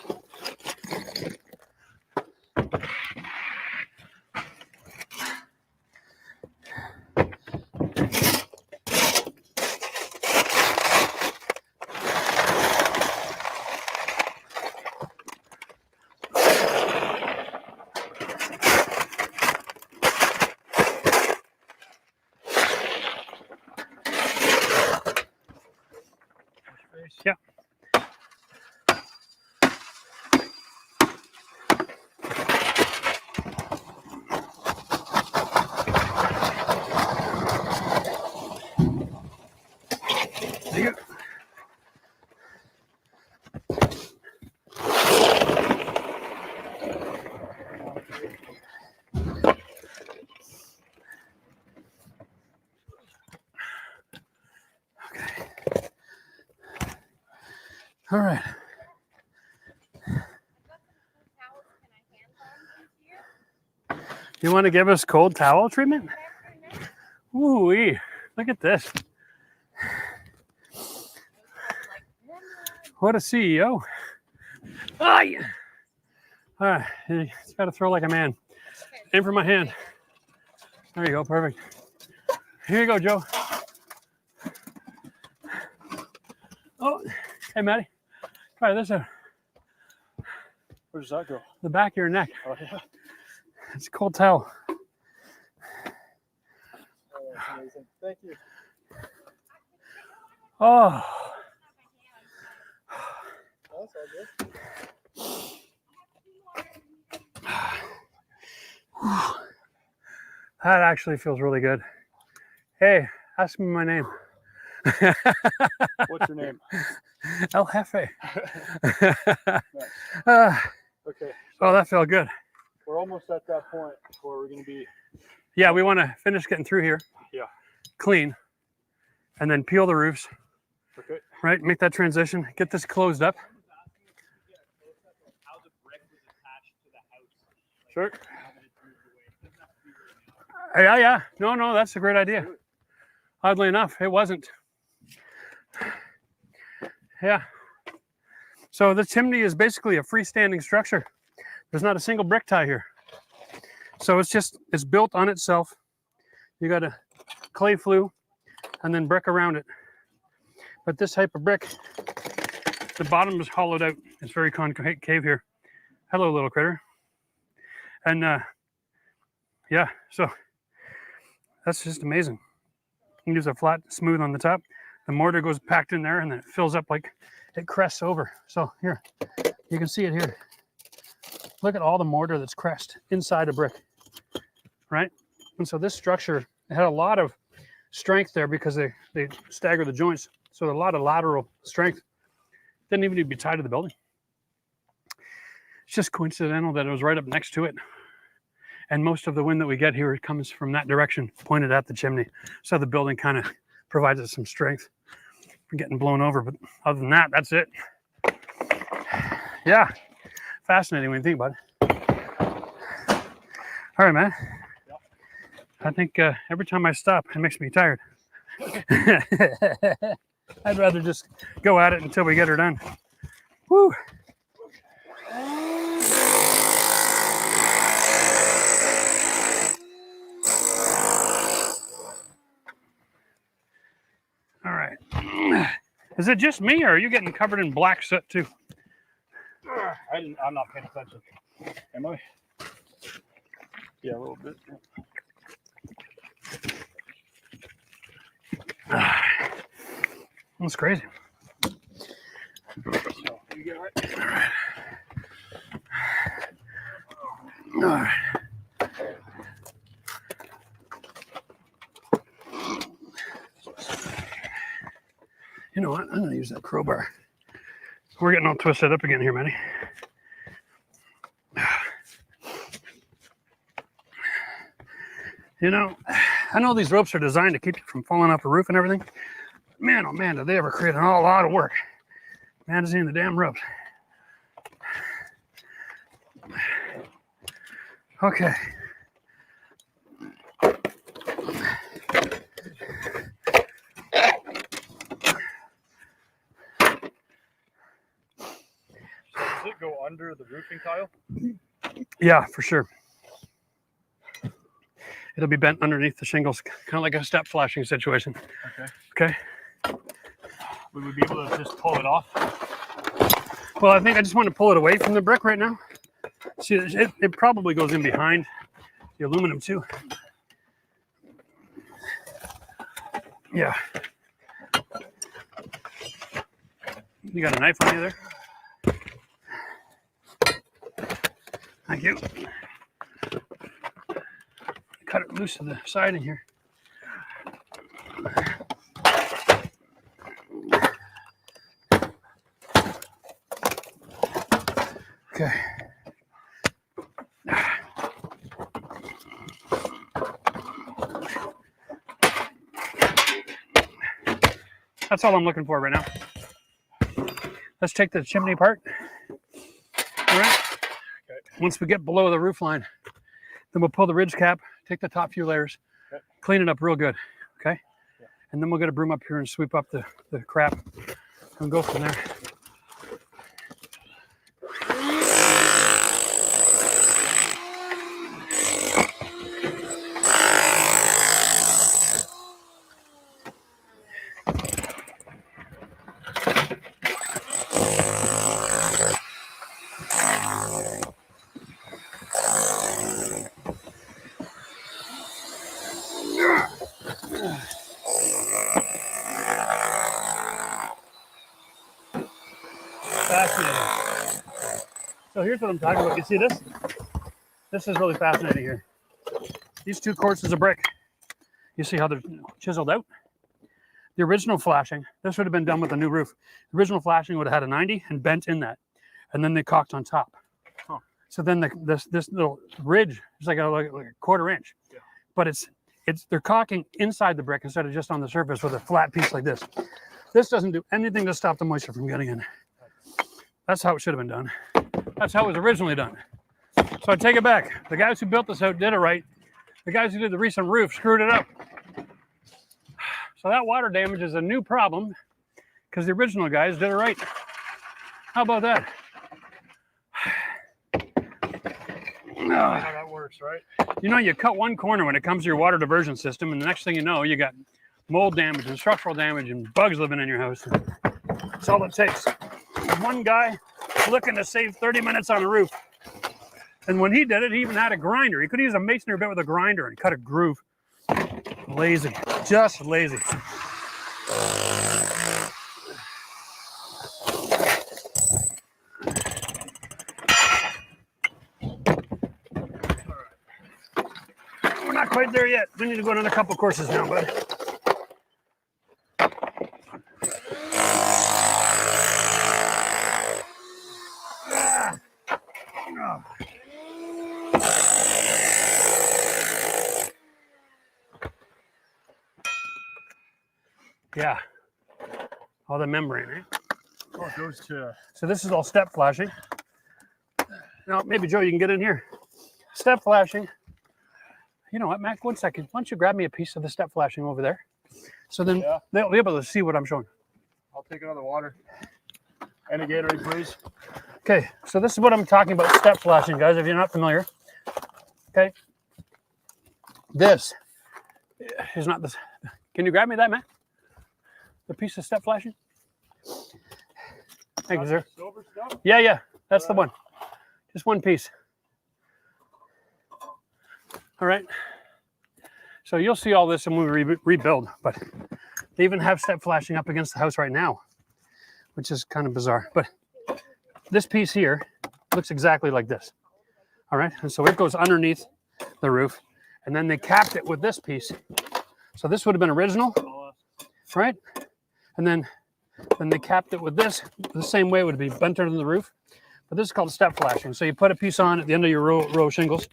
There you go. All right. You want to give us cold towel treatment? Ooh-wee. Look at this. What a CEO. Aye. All right. It's got to throw like a man. Aim for my hand. There you go. Perfect. Here you go, Joe. Oh, hey, Maddie. Try this out. Where does that go? The back of your neck. Oh, yeah. It's a cold towel. Oh, that's amazing. Thank you. Oh. That's all good. That actually feels really good. Hey, ask me my name. What's your name? El Jefe. Okay. Oh, that felt good. We're almost at that point where we're going to be. Yeah, we want to finish getting through here. Yeah. Clean. And then peel the roofs. Okay. Right? Make that transition. Get this closed up. Sure. Yeah. No, that's a great idea. Oddly enough, it wasn't. Yeah. So the chimney is basically a freestanding structure. There's not a single brick tie here. So it's built on itself. You got a clay flue and then brick around it. But this type of brick, the bottom is hollowed out. It's very concave here. Hello, little critter. And yeah, so that's just amazing. You can use a flat, smooth on the top. The mortar goes packed in there and then it fills up like it crests over. So here, you can see it here. Look at all the mortar that's crest inside a brick, right? And so this structure had a lot of strength there because they stagger the joints. So a lot of lateral strength. Didn't even need to be tied to the building. It's just coincidental that it was right up next to it. And most of the wind that we get here comes from that direction, pointed at the chimney. So the building kind of provides us some strength for getting blown over. But other than that, that's it. Yeah. Fascinating when you think about it. All right, man. Yep. I think every time I stop, it makes me tired. I'd rather just go at it until we get her done. Woo. All right. Is it just me, or are you getting covered in black soot too? I'm not paying attention. Am I? Yeah, a little bit. That's crazy. So, you get right. All right. You know what? I'm going to use that crowbar. We're getting all twisted up again here, Manny. You know, I know these ropes are designed to keep you from falling off the roof and everything. Man, oh man, did they ever create a lot of work. Managing the damn ropes. Okay. Does it go under the roofing tile? Yeah, for sure. It'll be bent underneath the shingles, kind of like a step flashing situation. Okay. Okay. We would be able to just pull it off. Well, I think I just want to pull it away from the brick right now. See, it probably goes in behind the aluminum too. Yeah. You got a knife on you there? Thank you. Cut it loose to the side in here. Okay. That's all I'm looking for right now. Let's take the chimney apart. All right. Okay. Once we get below the roof line, then we'll pull the ridge cap, take the top few layers, clean it up real good. Okay. Yeah. And then we'll get a broom up here and sweep up the crap and go from there. Fascinating. So here's what I'm talking about. You see this? This is really fascinating here. These two courses of brick. You see how they're chiseled out? The original flashing, this would have been done with a new roof. The original flashing would have had a 90 and bent in that. And then they caulked on top. Huh. So then this little ridge is like a quarter inch. Yeah. But they're caulking inside the brick instead of just on the surface with a flat piece like this. This doesn't do anything to stop the moisture from getting in. That's how it should have been done. That's how it was originally done. So I take it back. The guys who built this out did it right. The guys who did the recent roof screwed it up. So that water damage is a new problem because the original guys did it right. How about that? How that works, right? You know, you cut one corner when it comes to your water diversion system, and the next thing you know, you got mold damage and structural damage and bugs living in your house. That's all it takes. One guy looking to save 30 minutes on a roof. And when he did it, he even had a grinder. He could use a masonry bit with a grinder and cut a groove. Lazy, just lazy. We're not quite there yet. We need to go another couple courses now, bud. Yeah, all the membrane, right? Oh, it goes to. So this is all step flashing. Now, maybe Joe, you can get in here. Step flashing. You know what, Mac? 1 second. Why don't you grab me a piece of the step flashing over there? So then they'll be able to see what I'm showing. I'll take another water. And a Gatorade, please. Okay, so this is what I'm talking about, step flashing, guys, if you're not familiar. Okay. This is not this. Can you grab me that, Mac? The piece of step flashing? Thank you, sir. Silver stuff? Yeah, that's the one. Just one piece. All right. So you'll see all this when we rebuild, but they even have step flashing up against the house right now, which is kind of bizarre. But this piece here looks exactly like this. All right. And so it goes underneath the roof, and then they capped it with this piece. So this would have been original, right? And then they capped it with this. The same way it would be bent under the roof. But this is called step flashing. So you put a piece on at the end of your row of shingles,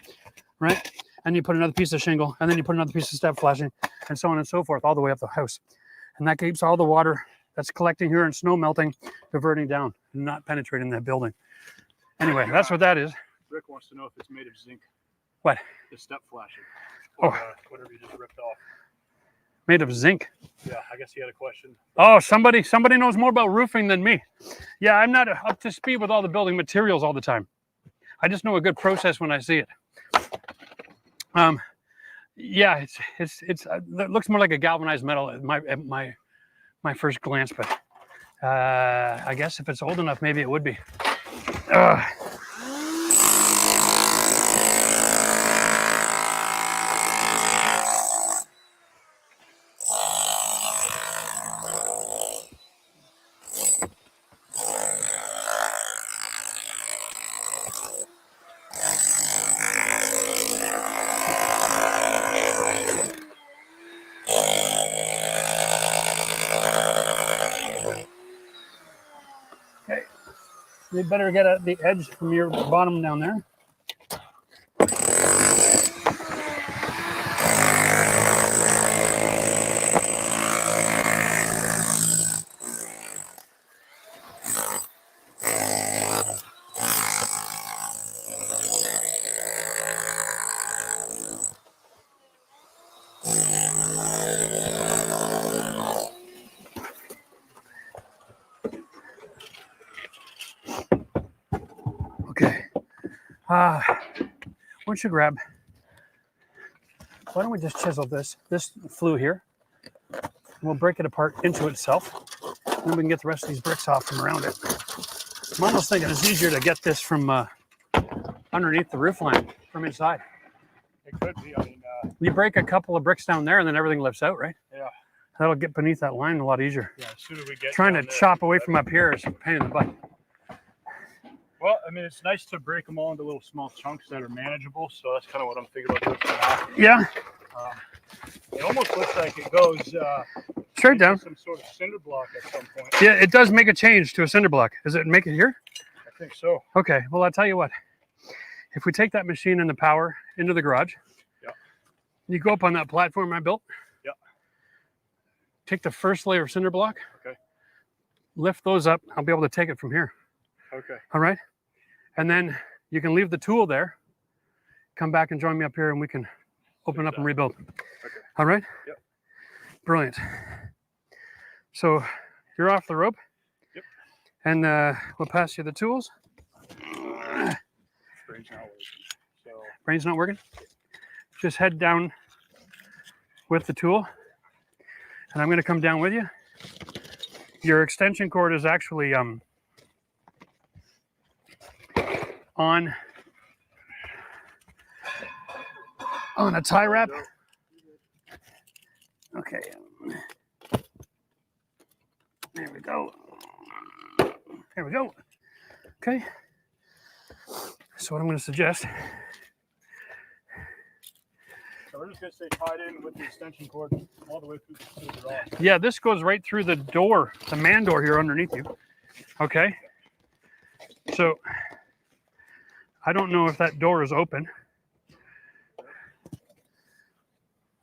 right? And you put another piece of shingle, and then you put another piece of step flashing, and so on and so forth, all the way up the house. And that keeps all the water that's collecting here and snow melting, diverting down and not penetrating that building. Anyway, that's what that is. Rick wants to know if it's made of zinc. What? The step flashing. Oh. Whatever you just ripped off. made of zinc. Yeah, I guess he had a question. Oh, somebody knows more about roofing than me. Yeah, I'm not up to speed with all the building materials all the time. I just know a good process when I see it. Yeah, it looks more like a galvanized metal at my first glance, but I guess if it's old enough, maybe it would be. Okay, you better get at the edge from your bottom down there. Okay. Why don't you grab? Why don't we just chisel this flue here? We'll break it apart into itself. Then we can get the rest of these bricks off from around it. I'm almost thinking it's easier to get this from underneath the roof line from inside. It could be. I mean, You break a couple of bricks down there, and then everything lifts out, right? yeah. That'll get beneath that line a lot easier. Yeah. As soon as we get Trying to down there, chop away from up here is a pain in the butt. Well, I mean, it's nice to break them all into little small chunks that are manageable. So that's kind of what I'm thinking about doing for now. Yeah, It almost looks like it goes straight into down. some sort of cinder block at some point. Yeah, it does make a change to a cinder block. Does it make it here? I think so. Okay, well, I'll tell you what. If we take that machine and the power into the garage, yeah, you go up on that platform I built, yeah, take the first layer of cinder block, okay, lift those up. I'll be able to take it from here. okay, All right? And then you can leave the tool there, come back and join me up here, and we can open up and rebuild. okay. All right? Yep. Brilliant. So you're off the rope. Yep. And we'll pass you the tools. Brain's not working. So Brain's not working? Just head down with the tool. And I'm going to come down with you. Your extension cord is actually on a tie wrap. Okay. There we go. There we go. Okay. So what I'm going to suggest. So we're just going to stay tied in with the extension cord all the way through the garage. Yeah, this goes right through the door, the man door here underneath you. Okay. So I don't know if that door is open.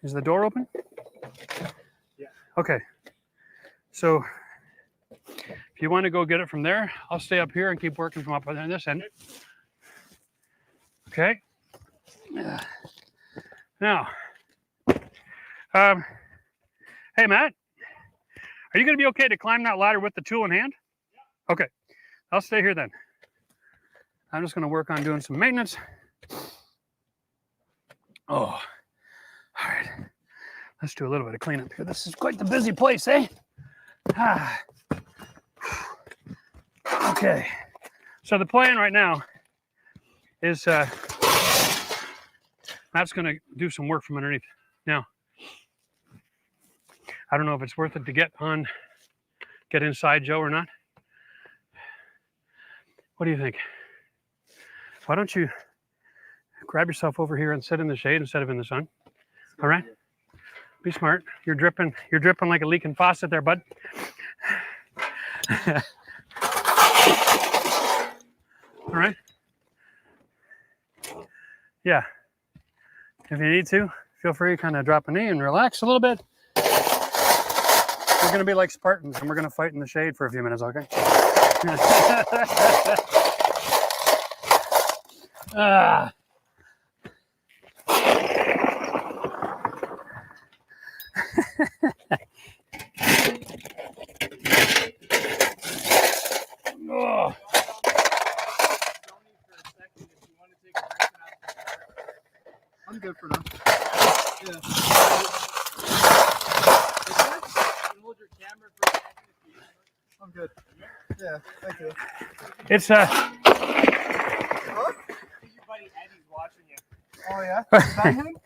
Is the door open? Yeah. Okay. So if you want to go get it from there, I'll stay up here and keep working from up on this end. Okay. Now, hey, Matt, are you going to be okay to climb that ladder with the tool in hand? Okay. I'll stay here then. I'm just going to work on doing some maintenance. Oh, all right. Let's do a little bit of cleanup here. This is quite the busy place, eh? Ah. Okay. So the plan right now is Matt's going to do some work from underneath. Now, I don't know if it's worth it to get inside Joe or not. What do you think? Why don't you grab yourself over here and sit in the shade instead of in the sun? All right? Be smart. You're dripping like a leaking faucet there, bud. All right? Yeah. If you need to, feel free to kind of drop a knee and relax a little bit. We're going to be like Spartans, and we're going to fight in the shade for a few minutes, okay? I'm good for now. Yeah. Hold your camera for a second if you want. I'm good. Yeah, thank you. It's Your buddy Eddie's watching you. Oh yeah? Is that him?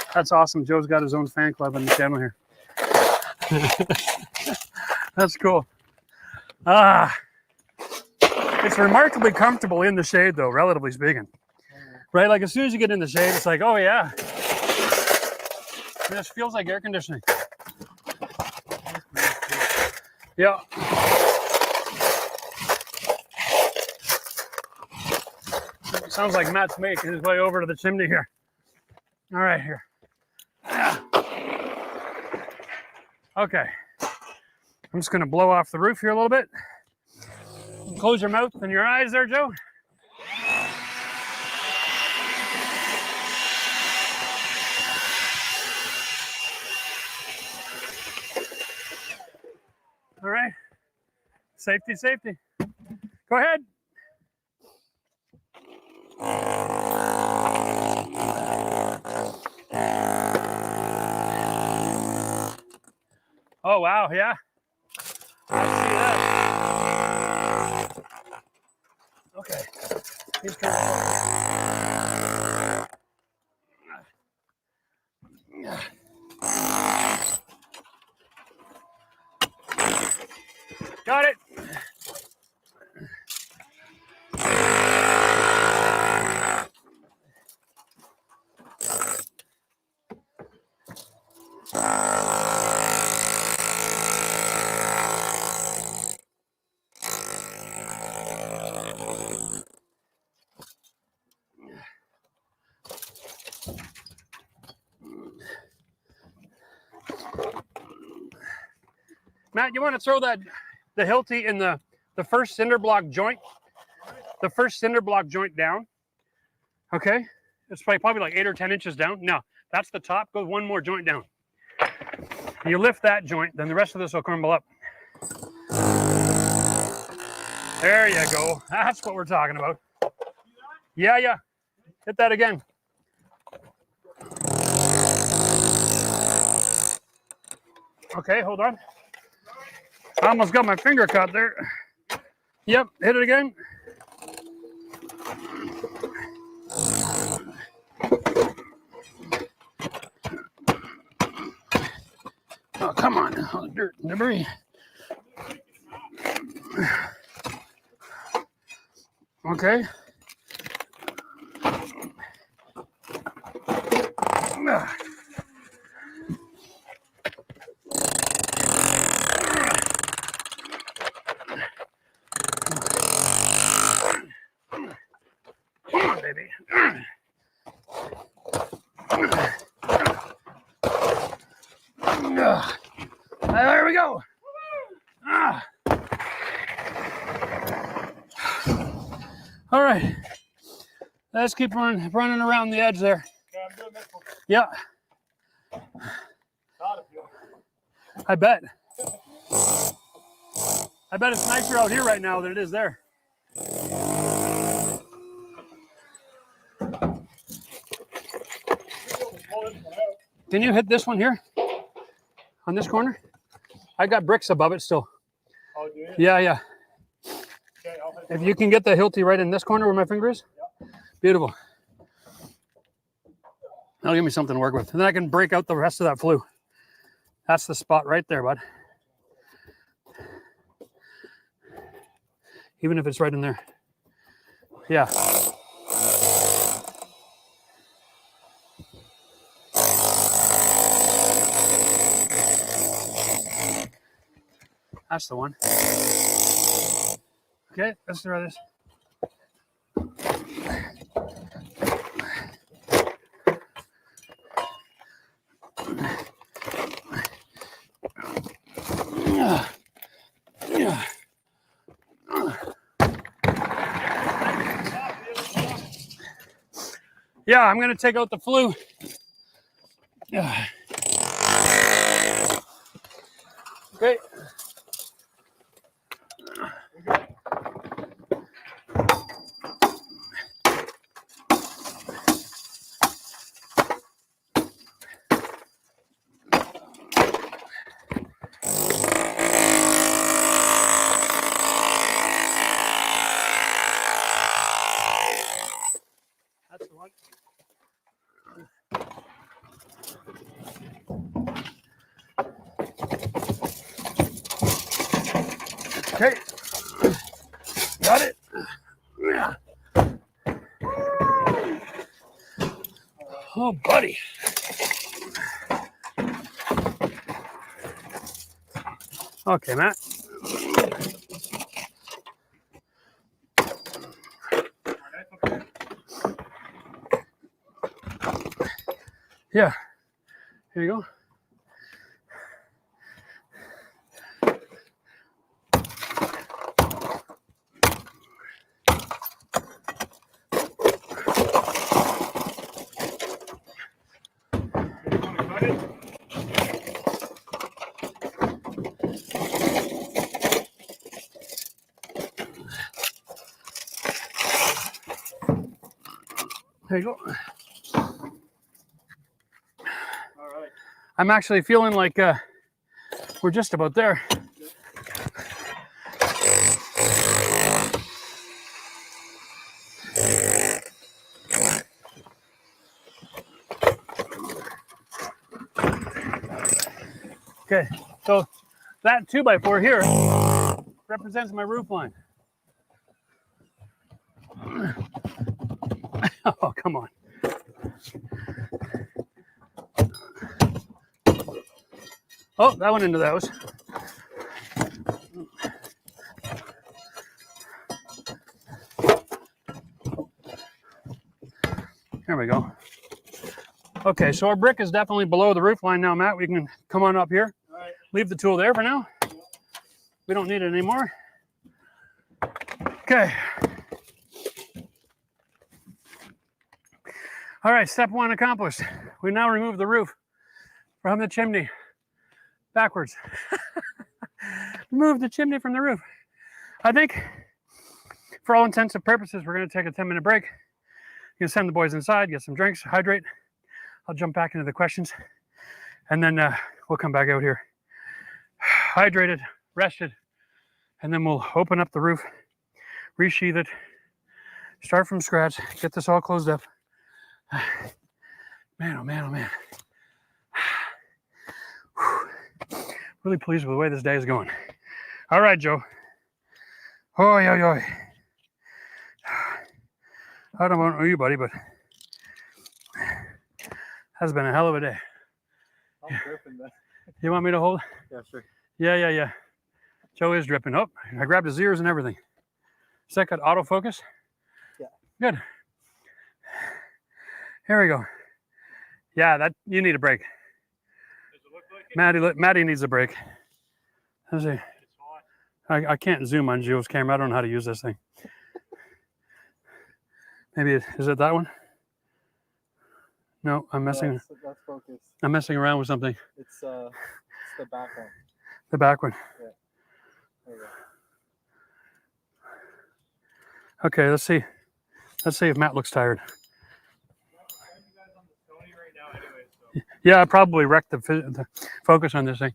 Yeah. That's awesome. Joe's got his own fan club on the channel here. That's cool. It's remarkably comfortable in the shade, though, relatively speaking. Right? Like as soon as you get in the shade, it's like, oh yeah. It just feels like air conditioning. Yeah. Sounds like Matt's making his way over to the chimney here. All right, here. Okay. I'm just going to blow off the roof here a little bit. Close your mouth and your eyes there, Joe. All right. Safety, safety. Go ahead. Oh, wow, yeah. I see that. Okay. He's got it. Matt, you want to throw the Hilti in the first cinder block joint? The first cinder block joint down. Okay. It's probably like 8 or 10 inches down. No, that's the top. Go one more joint down. You lift that joint, then the rest of this will crumble up. There you go. That's what we're talking about. Yeah. Hit that again. Okay, hold on. I almost got my finger caught there. Yep, hit it again. Oh, come on. Oh, dirt and debris. Okay. Come on, baby. There we go. All right. Let's keep running around the edge there. Yeah, I'm doing this one. Yeah, Not a few. I bet. I bet it's nicer out here right now than it is there. Can you hit this one here? On this corner? I got bricks above it still. Oh, do you? Yeah. Okay, I'll hit If you can get the Hilti right in this corner where my finger is. Yep. Beautiful. That'll give me something to work with. And then I can break out the rest of that flue. That's the spot right there, bud. Even if it's right in there. Yeah. That's the one. Okay, let's try this. Yeah, I'm going to take out the flue. Yeah. Okay. Okay. Got it. Yeah. Oh, buddy. Okay, Matt. Yeah. Here you go. There you go. All right. I'm actually feeling like we're just about there. Okay, so that 2x4 here represents my roof line. Oh, come on. Oh, that went into those. There we go. Okay, so our brick is definitely below the roof line now, Matt. We can come on up here. All right. Leave the tool there for now. We don't need it anymore. Okay. All right, step one accomplished. We now remove the roof from the chimney backwards. Remove the chimney from the roof. I think for all intents and purposes, we're going to take a 10-minute break. You can send the boys inside, get some drinks, hydrate. I'll jump back into the questions, and then we'll come back out here hydrated, rested, and then we'll open up the roof, resheath it, start from scratch, get this all closed up. Man, oh man, oh man. Really pleased with the way this day is going. All right, Joe. Oi, oi, oi. I don't know you, buddy, but has been a hell of a day. I'm dripping, man. You want me to hold? Yeah, sure. Yeah. Joe is dripping. Oh, I grabbed his ears and everything. Is that got autofocus? Yeah. Good. Here we go. Yeah, that you need a break. Does it look like it? Maddie needs a break. Let's see. I can't zoom on Joe's camera. I don't know how to use this thing. Maybe is it that one? No, I'm messing. That's focus. I'm messing around with something. It's the back one. The back one. Yeah. There you go. Okay, let's see. Let's see if Matt looks tired. Yeah, I probably wrecked the focus on this thing.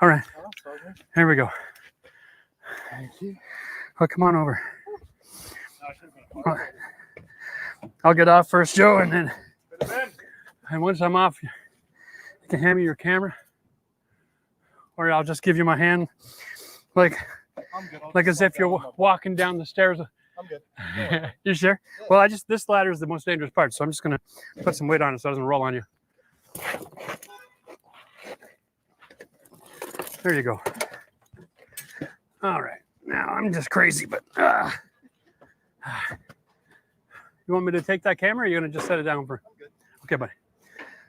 All right, Oh, okay. here we go. Thank you. Oh, come on over. I'll get off first, Joe, and then once I'm off, you can hand me your camera, or I'll just give you my hand, like I'm good. like as if you're walking down the stairs. I'm good. You sure? Well, this ladder is the most dangerous part, so I'm just gonna put some weight on it so it doesn't roll on you. There you go. All right. Now I'm just crazy, but you want me to take that camera, or are you gonna just set it down for? I'm good. Okay, buddy.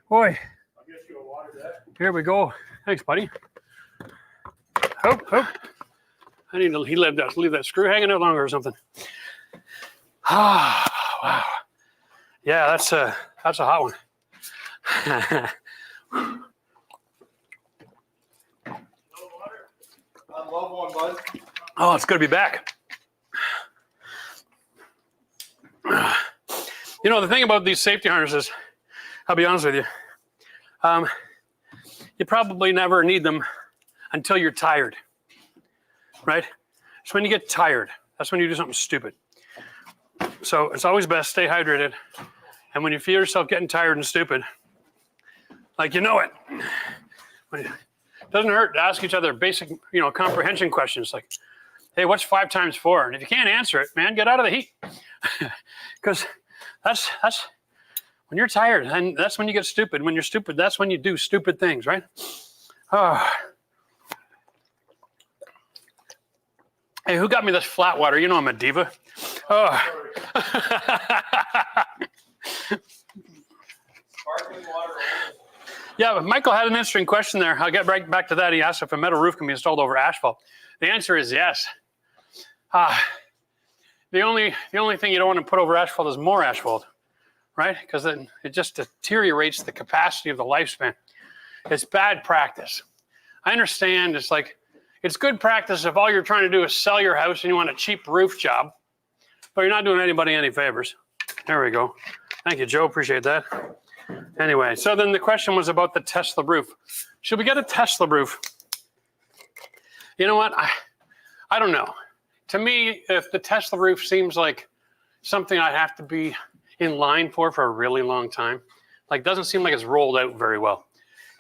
Boy, I'll get you a water there. here we go. Thanks, buddy. Hope. I need to leave that screw hanging out longer or something. Ah, wow. Yeah, that's a hot one. I love one, bud. Oh, it's good to be back. You know, the thing about these safety harnesses, I'll be honest with you, you probably never need them until you're tired, right? It's when you get tired. That's when you do something stupid. So it's always best stay hydrated. And when you feel yourself getting tired and stupid, like you know it, it doesn't hurt to ask each other basic, comprehension questions like, Hey, what's 5 times 4? And if you can't answer it, man, get out of the heat. Because that's when you're tired, and that's when you get stupid. When you're stupid, that's when you do stupid things, right? Oh. Hey, who got me this flat water? You know I'm a diva. Oh. Sparkling water. Yeah, but Michael had an interesting question there. I'll get right back to that. He asked if a metal roof can be installed over asphalt. The answer is yes. The only thing you don't want to put over asphalt is more asphalt, right? Because then it just deteriorates the capacity of the lifespan. It's bad practice. I understand it's good practice if all you're trying to do is sell your house and you want a cheap roof job, but you're not doing anybody any favors. There we go. Thank you, Joe. Appreciate that. Anyway, so then the question was about the Tesla roof. Should we get a Tesla roof? You know what? I don't know. To me, if the Tesla roof seems like something I'd have to be in line for a really long time. Doesn't seem like it's rolled out very well.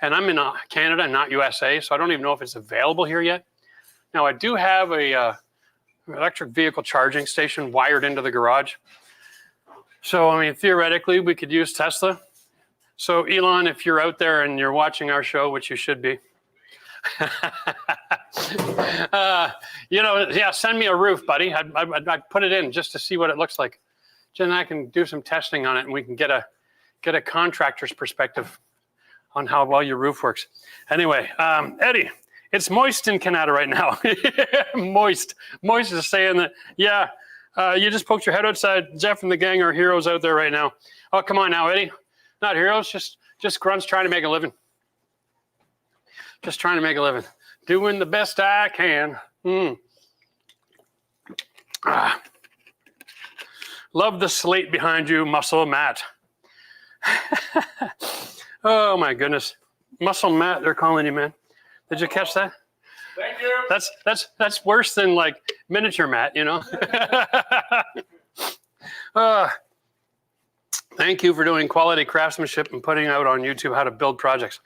And I'm in Canada, not USA, so I don't even know if it's available here yet. Now, I do have a electric vehicle charging station wired into the garage. So, I mean, theoretically, we could use Tesla. So, Elon, if you're out there and you're watching our show, which you should be, send me a roof, buddy. I'd put it in just to see what it looks like. Jen and I can do some testing on it, and we can get a contractor's perspective on how well your roof works. Anyway, Eddie, it's moist in Canada right now. Moist is saying that, yeah, you just poked your head outside. Jeff and the gang are heroes out there right now. Oh, come on now, Eddie. Not heroes, just grunts trying to make a living. Just trying to make a living. Doing the best I can. Love the slate behind you, Muscle Matt. Oh my goodness. Muscle Matt, they're calling you, man. Did you catch that? Thank you. That's worse than miniature Matt, you know? Thank you for doing quality craftsmanship and putting out on YouTube how to build projects.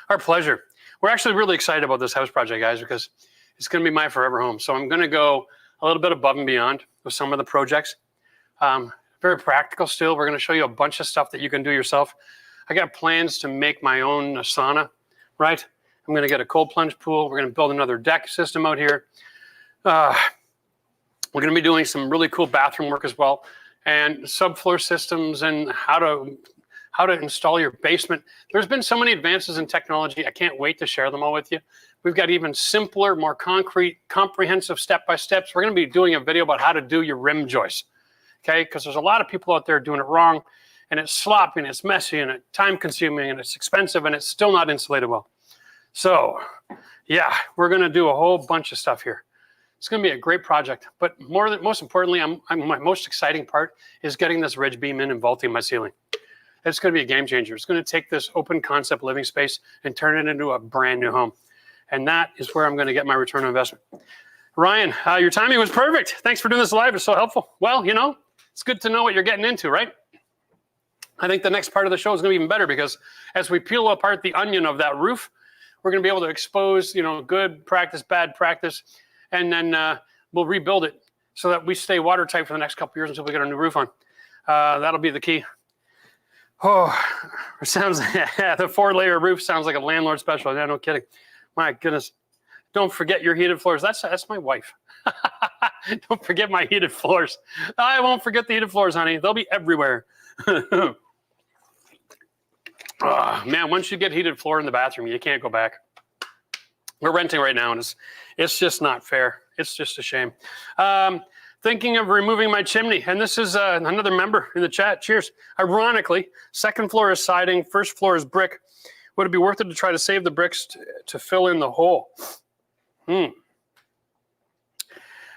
Our pleasure. We're actually really excited about this house project, guys, because it's going to be my forever home. So I'm going to go a little bit above and beyond with some of the projects. Very practical still. We're going to show you a bunch of stuff that you can do yourself. I got plans to make my own sauna, right? I'm going to get a cold plunge pool. We're going to build another deck system out here. We're going to be doing some really cool bathroom work as well, and subfloor systems and how to install your basement. There's been so many advances in technology. I can't wait to share them all with you. We've got even simpler, more concrete, comprehensive step-by-steps. We're going to be doing a video about how to do your rim joists, okay? Because there's a lot of people out there doing it wrong, and it's sloppy, and it's messy, and it's time-consuming, and it's expensive, and it's still not insulated well. So, yeah, we're going to do a whole bunch of stuff here. It's going to be a great project, but most importantly, my most exciting part is getting this ridge beam in and vaulting my ceiling. It's going to be a game changer. It's going to take this open concept living space and turn it into a brand new home. And that is where I'm going to get my return on investment. Ryan, your timing was perfect. Thanks for doing this live. It's so helpful. Well, you know, it's good to know what you're getting into, right? I think the next part of the show is going to be even better because as we peel apart the onion of that roof, we're going to be able to expose, good practice, bad practice, and then we'll rebuild it so that we stay watertight for the next couple of years until we get a new roof on. That'll be the key. Oh, it sounds, the 4-layer roof sounds like a landlord special. Yeah, no kidding. My goodness. Don't forget your heated floors. That's my wife. Don't forget my heated floors. I won't forget the heated floors, honey. They'll be everywhere. Oh, man, once you get heated floor in the bathroom, you can't go back. We're renting right now, and it's just not fair. It's just a shame. Thinking of removing my chimney, and this is another member in the chat. Cheers. Ironically, second floor is siding, first floor is brick. Would it be worth it to try to save the bricks to fill in the hole?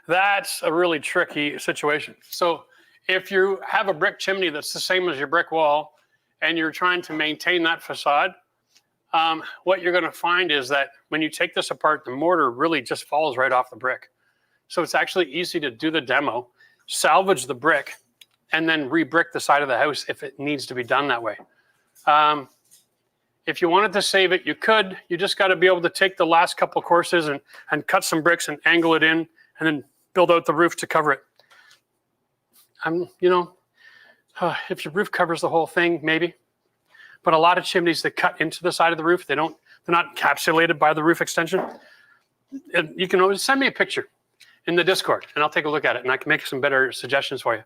That's a really tricky situation. So if you have a brick chimney that's the same as your brick wall, and you're trying to maintain that facade, what you're going to find is that when you take this apart, the mortar really just falls right off the brick. So it's actually easy to do the demo, salvage the brick, and then re-brick the side of the house if it needs to be done that way. If you wanted to save it, you could. You just got to be able to take the last couple courses and cut some bricks and angle it in, and then build out the roof to cover it. You know, if your roof covers the whole thing, maybe. But a lot of chimneys that cut into the side of the roof, they're not encapsulated by the roof extension. And you can always send me a picture in the Discord, and I'll take a look at it, and I can make some better suggestions for you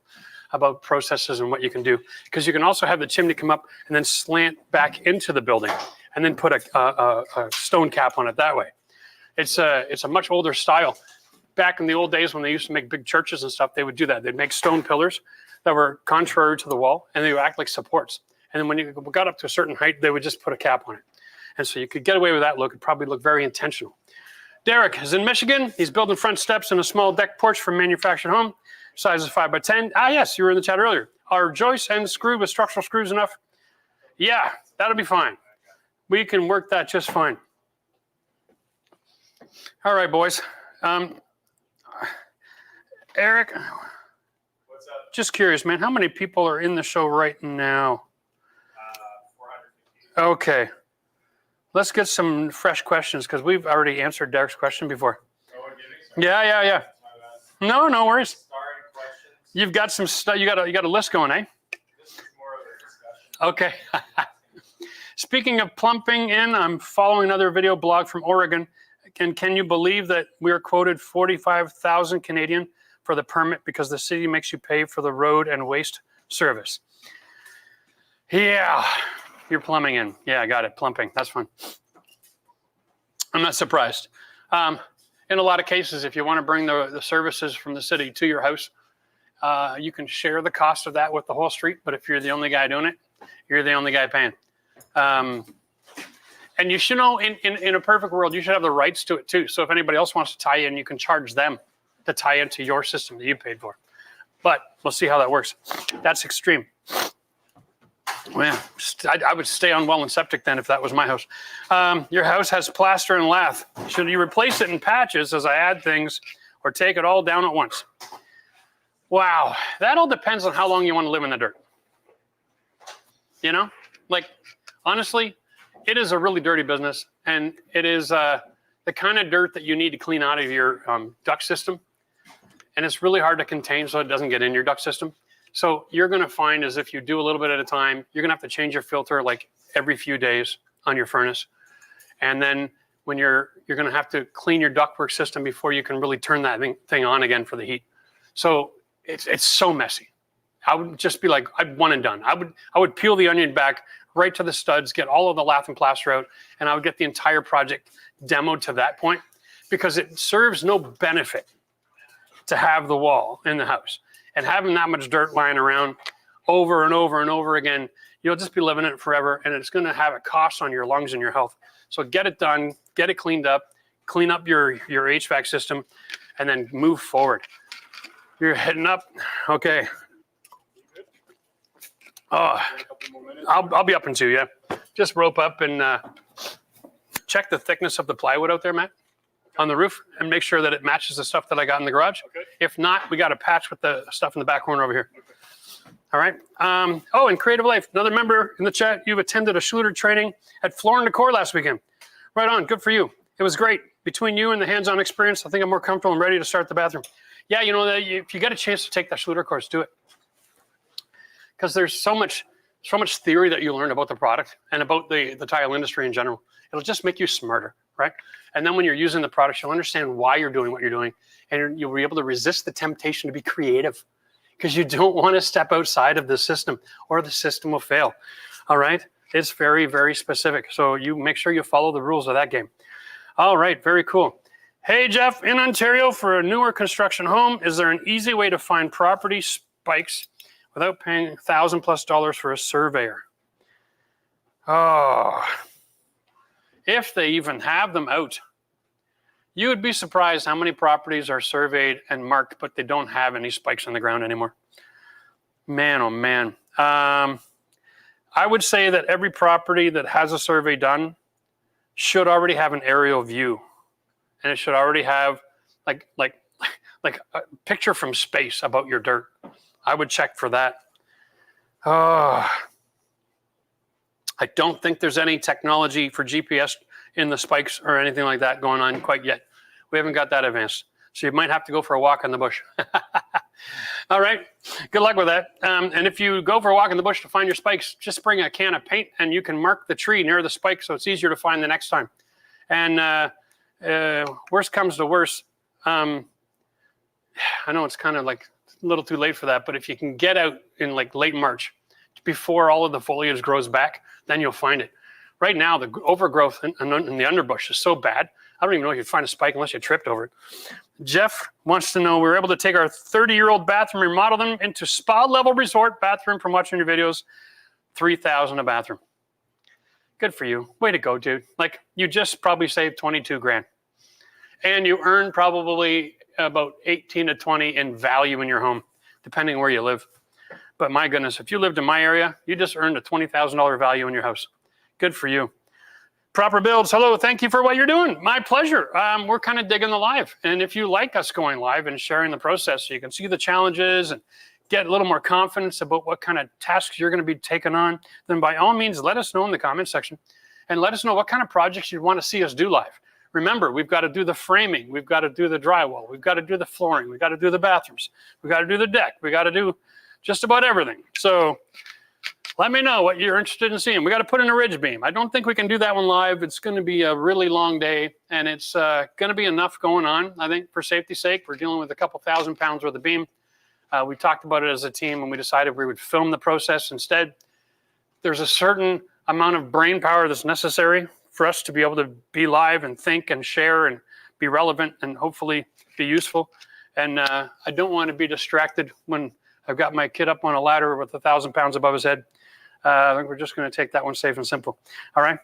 about processes and what you can do. Because you can also have the chimney come up and then slant back into the building, and then put a stone cap on it that way. It's a much older style. Back in the old days when they used to make big churches and stuff, they would do that. They'd make stone pillars that were contrary to the wall, and they would act like supports. And then when you got up to a certain height, they would just put a cap on it. And so you could get away with that look. It'd probably look very intentional. Derek is in Michigan. He's building front steps and a small deck porch for a manufactured home. Size is 5 by 10. Ah, yes, you were in the chat earlier. Are joists and screw with structural screws enough? Yeah, that'll be fine. We can work that just fine. All right, boys. Eric, What's up? just curious, man, how many people are in the show right now? 450. Okay. Let's get some fresh questions because we've already answered Derek's question before. Oh, we're giving some. Yeah. My bad. No worries. Starring questions. You've got some stuff. You got a list going, eh? This is more of a discussion. Okay. Speaking of plumping in, I'm following another video blog from Oregon. And can you believe that we are quoted 45,000 Canadian for the permit because the city makes you pay for the road and waste service? Yeah, you're plumbing in. Yeah, I got it. Plumping. That's fine. I'm not surprised. In a lot of cases, if you want to bring the services from the city to your house, you can share the cost of that with the whole street. But if you're the only guy doing it, you're the only guy paying. And you should know, in a perfect world, you should have the rights to it too. So if anybody else wants to tie in, you can charge them to tie into your system that you paid for. But we'll see how that works. That's extreme. Well, I would stay on well and septic then if that was my house. Your house has plaster and lath. Should you replace it in patches as I add things or take it all down at once? Wow, that all depends on how long you want to live in the dirt. You know, like honestly, it is a really dirty business, and it is the kind of dirt that you need to clean out of your duct system, and it's really hard to contain so it doesn't get in your duct system. So you're going to find is if you do a little bit at a time, you're going to have to change your filter like every few days on your furnace, and then when you're going to have to clean your ductwork system before you can really turn that thing on again for the heat. So it's so messy. I would just be like, I'd one and done. I would peel the onion back right to the studs, get all of the lath and plaster out, and I would get the entire project demoed to that point because it serves no benefit to have the wall in the house. And having that much dirt lying around over and over and over again, you'll just be living in it forever, and it's going to have a cost on your lungs and your health. So get it done, get it cleaned up, clean up your HVAC system, and then move forward. You're heading up. Okay. Oh, I'll be up in 2, yeah. Just rope up and check the thickness of the plywood out there, Matt, on the roof, and make sure that it matches the stuff that I got in the garage. Okay. If not, we got a patch with the stuff in the back corner over here. Okay. All right. Oh, and Creative Life, another member in the chat, you've attended a Schluter training at Floor and Decor last weekend. Right on. Good for you. It was great. Between you and the hands-on experience, I think I'm more comfortable and ready to start the bathroom. Yeah, you know, if you get a chance to take that Schluter course, do it. Because there's so much theory that you learn about the product and about the tile industry in general. It'll just make you smarter, right? And then when you're using the product, you'll understand why you're doing what you're doing, and you'll be able to resist the temptation to be creative because you don't want to step outside of the system or the system will fail, all right? It's very, very specific. So you make sure you follow the rules of that game. All right, very cool. Hey, Jeff, in Ontario for a newer construction home, is there an easy way to find property spikes without paying $1,000+ for a surveyor? Oh, if they even have them out. You would be surprised how many properties are surveyed and marked, but they don't have any spikes on the ground anymore. Man, oh man. I would say that every property that has a survey done should already have an aerial view. And it should already have like a picture from space about your dirt. I would check for that. Oh, I don't think there's any technology for GPS in the spikes or anything like that going on quite yet. We haven't got that advanced. So you might have to go for a walk in the bush. All right. Good luck with that. And if you go for a walk in the bush to find your spikes, just bring a can of paint and you can mark the tree near the spike so it's easier to find the next time. And worst comes to worst, I know it's kind of like a little too late for that, but if you can get out in like late March before all of the foliage grows back, then you'll find it. Right now, the overgrowth in the underbush is so bad, I don't even know if you'd find a spike unless you tripped over it. Jeff wants to know, we were able to take our 30-year-old bathroom and remodel them into spa-level resort bathroom from watching your videos. $3,000 a bathroom. Good for you. Way to go, dude. Like, you just probably saved 22 grand. And you earned probably about 18 to 20 in value in your home, depending where you live. But my goodness, if you lived in my area, you just earned a $20,000 value in your house. Good for you. Proper Builds, hello, thank you for what you're doing. My pleasure. We're kind of digging the live. And if you like us going live and sharing the process so you can see the challenges and get a little more confidence about what kind of tasks you're going to be taking on, then by all means, let us know in the comment section and let us know what kind of projects you'd want to see us do live. Remember, we've got to do the framing. We've got to do the drywall. We've got to do the flooring. We've got to do the bathrooms. We've got to do the deck. We've got to do just about everything. So let me know what you're interested in seeing. We got to put in a ridge beam. I don't think we can do that one live. It's going to be a really long day, and it's going to be enough going on, I think, for safety's sake. We're dealing with a couple 1,000 pounds worth of beam. We talked about it as a team, and we decided we would film the process instead. There's a certain amount of brain power that's necessary for us to be able to be live and think and share and be relevant and hopefully be useful. And I don't want to be distracted when I've got my kid up on a ladder with 1,000 pounds above his head. I think we're just going to take that one safe and simple. All right.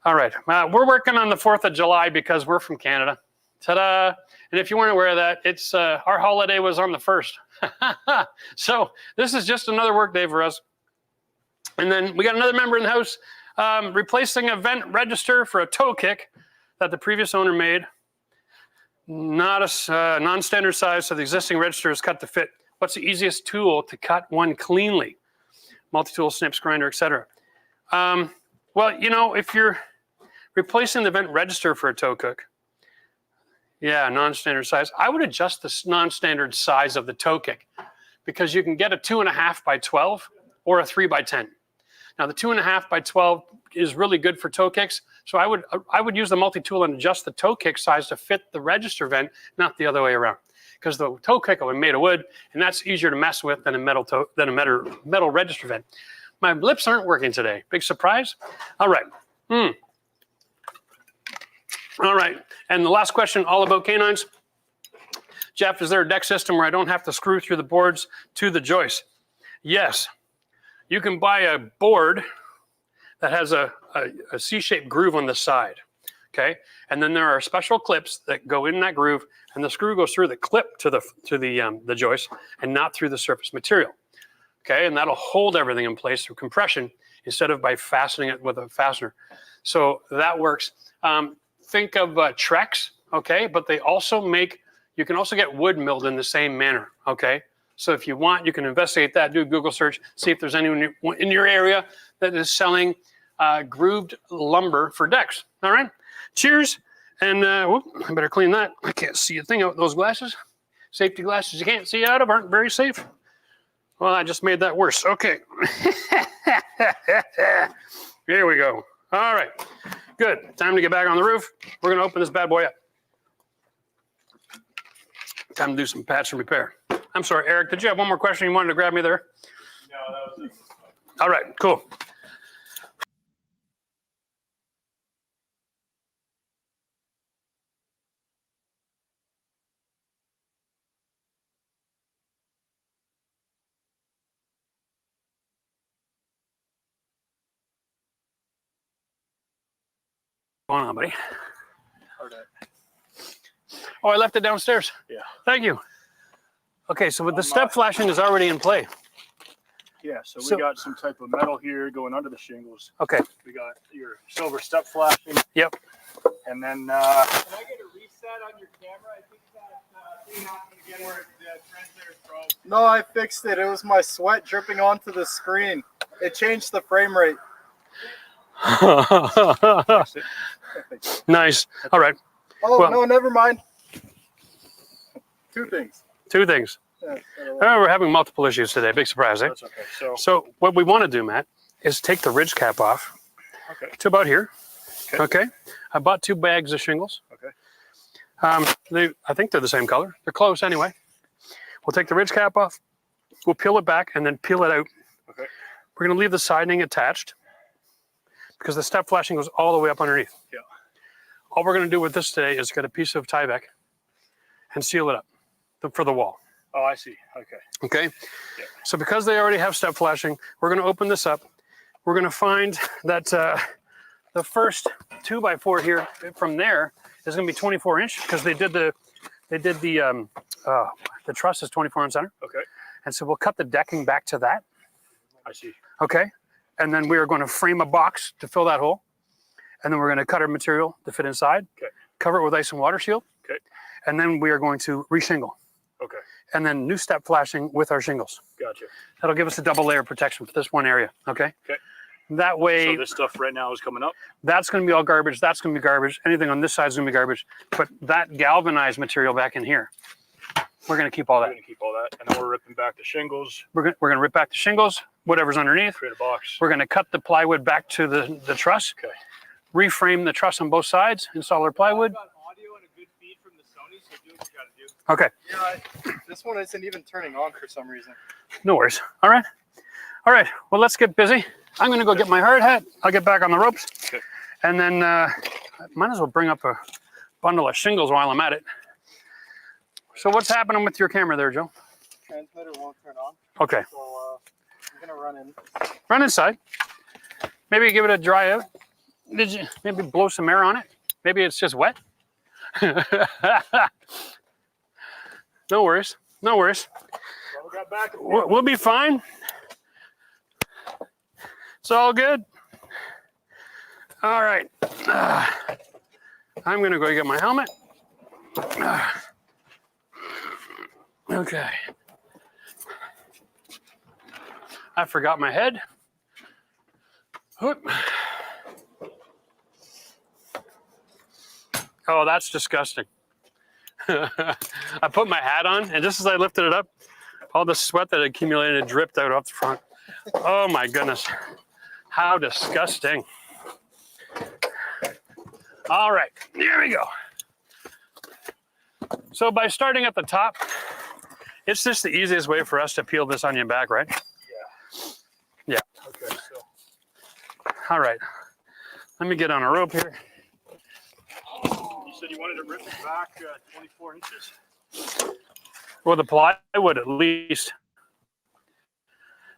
All right. We're working on the 4th of July because we're from Canada. Ta-da. And if you weren't aware of that, it's our holiday was on the 1st. So this is just another work day for us. And then we got another member in the house replacing a vent register for a toe kick that the previous owner made. Not a non-standard size, so the existing register is cut to fit. What's the easiest tool to cut one cleanly? Multi-tool, snips, grinder, etc. Well, you know, if you're replacing the vent register for a toe cook, yeah, non-standard size, I would adjust the non-standard size of the toe kick because you can get a 2.5 by 12 or a 3 by 10. Now, the 2.5 by 12 is really good for toe kicks, so I would use the multi-tool and adjust the toe kick size to fit the register vent, not the other way around. Because the toe kick will be made of wood, and that's easier to mess with than a metal register vent. My lips aren't working today. Big surprise? All right. All right. And the last question, all about canines. Jeff, is there a deck system where I don't have to screw through the boards to the joist? Yes. You can buy a board that has a C-shaped groove on the side. Okay, and then there are special clips that go in that groove, and the screw goes through the clip to the joist, and not through the surface material. Okay, and that'll hold everything in place through compression instead of by fastening it with a fastener. So that works. Think of Trex, okay, but they also make. You can also get wood milled in the same manner. Okay, so if you want, you can investigate that. Do a Google search, see if there's anyone in your area that is selling grooved lumber for decks. All right. Cheers, and I better clean that. I can't see a thing out with those glasses. Safety glasses you can't see out of aren't very safe. Well, I just made that worse. Okay. Here we go. All right, good. Time to get back on the roof. We're going to open this bad boy up. Time to do some patch and repair. I'm sorry, Eric, did you have one more question you wanted to grab me there? No, that was it. All right, cool. What's going on, buddy? Oh, I left it downstairs. Yeah. Thank you. Okay, so with the step flashing is already in play. Yeah, so we got some type of metal here going under the shingles. Okay. We got your silver step flashing. Yep. And then Can I get a reset on your camera? I think that thing happened again where the translator froze. No, I fixed it. It was my sweat dripping onto the screen. It changed the frame rate. Nice. All right. Oh, Well, no, never mind. Two things. Two things. Yeah, Oh, we're having multiple issues today. Big surprise, eh? That's okay. So what we want to do, Matt, is take the ridge cap off to about here. Okay. I bought 2 bags of shingles. Okay. I think they're the same color. They're close anyway. We'll take the ridge cap off. We'll peel it back and then peel it out. Okay. We're going to leave the siding attached because the step flashing goes all the way up underneath. Yeah. All we're going to do with this today is get a piece of Tyvek and seal it up for the wall. Oh, I see. Okay. Okay. Yeah. So because they already have step flashing, we're going to open this up. We're going to find that the first 2x4 here from there is going to be 24 inch because they did the truss is 24 in center. Okay. And so we'll cut the decking back to that. I see. Okay. And then we are going to frame a box to fill that hole. And then we're going to cut our material to fit inside. Okay. Cover it with ice and water shield. Okay. And then we are going to reshingle. Okay. And then new step flashing with our shingles. Gotcha. That'll give us a double layer of protection for this one area. Okay. Okay. That way, So this stuff right now is coming up. that's going to be all garbage. That's going to be garbage. Anything on this side is going to be garbage. But that galvanized material back in here, we're going to keep all We're that. going to keep all that, and then we're ripping back the shingles, We're going to rip back the shingles, whatever's underneath. create a box. We're going to cut the plywood back to the truss. Okay. Reframe the truss on both sides. Install our plywood. I've got audio and a good feed from the Sony, so do what you got to do. Okay. Yeah, this one isn't even turning on for some reason. No worries. All right. All right. Well, let's get busy. I'm going to go get my hard hat. I'll get back on the ropes. Okay. And then might as well bring up a bundle of shingles while I'm at it. So what's happening with your camera there, Joe? Transmitter won't turn on. Okay. So I'm gonna run in. Run inside. Maybe give it a dry out. Did you maybe blow some air on it? Maybe it's just wet. No worries. No worries. Well, we got back and We'll be fine. It's all good. All right. I'm going to go get my helmet. Okay. I forgot my head. Whoop. Oh, that's disgusting. I put my hat on, and just as I lifted it up, all the sweat that accumulated dripped out off the front. Oh my goodness. How disgusting. All right, here we go. So by starting at the top, it's just the easiest way for us to peel this onion back, right? yeah. Yeah. Okay. So All right. Let me get on a rope here. you said you wanted to rip it back 24 inches. Well, the plywood at least.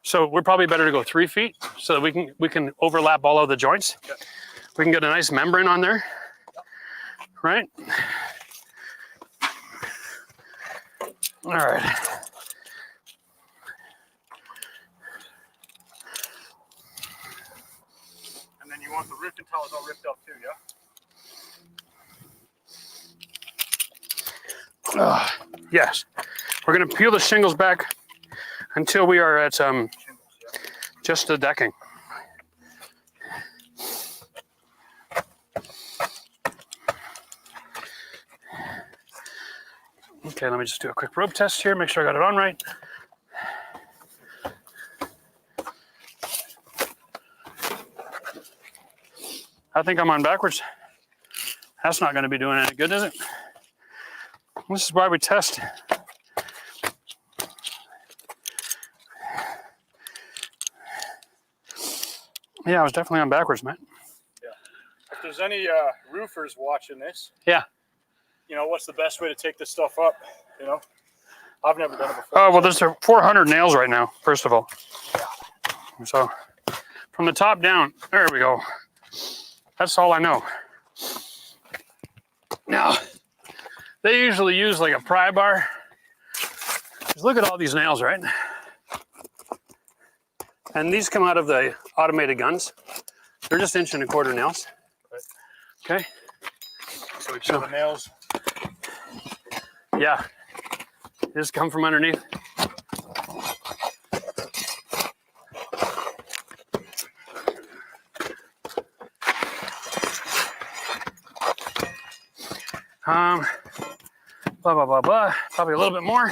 So we're probably better to go 3 feet so that we can overlap all of the joints. Okay. We can get a nice membrane on there, right? All right. And then you want the ripping towels all ripped up too, yeah? Yes. We're going to peel the shingles back until we are at Shingles, yeah. just the decking. Okay, let me just do a quick rope test here, make sure I got it on right. I think I'm on backwards. That's not going to be doing any good, is it? This is why we test. Yeah, I was definitely on backwards, man. If there's any roofers watching this, Yeah. you know, what's the best way to take this stuff up? You know, I've never done it before. Oh, well, there's 400 nails right now, first of all. So from the top down, there we go. That's all I know. Now, they usually use like a pry bar. Just look at all these nails, right? And these come out of the automated guns. They're just 1.25 inch nails. Okay. So we peel the nails. Yeah. Just come from underneath. Blah, blah, blah, blah. Probably a little bit more.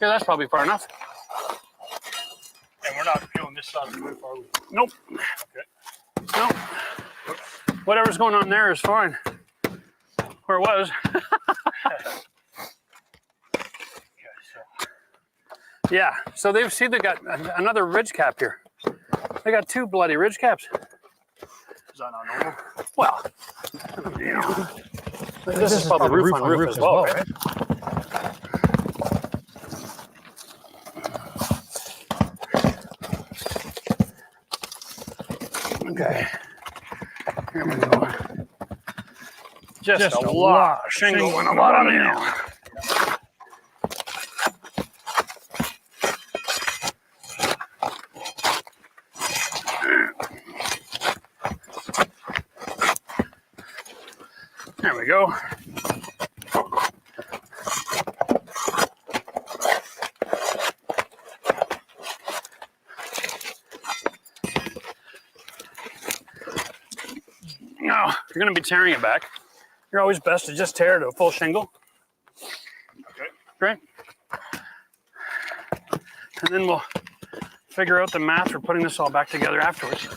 Yeah, that's probably far enough. And we're not doing this side of the roof, are we? Nope. Okay. Nope. Whatever's going on there is fine. Or it was. Yeah, so they've seen they got another ridge cap here. They got 2 bloody ridge caps. Is that not normal? Well, you know, this is probably roof on roof as well, right? Okay, here we go. Just a lot of shingle and a lot of nail. There we go. Now, if you're going to be tearing it back, you're always best to just tear it to a full shingle. Okay. Great. And then we'll figure out the math for putting this all back together afterwards.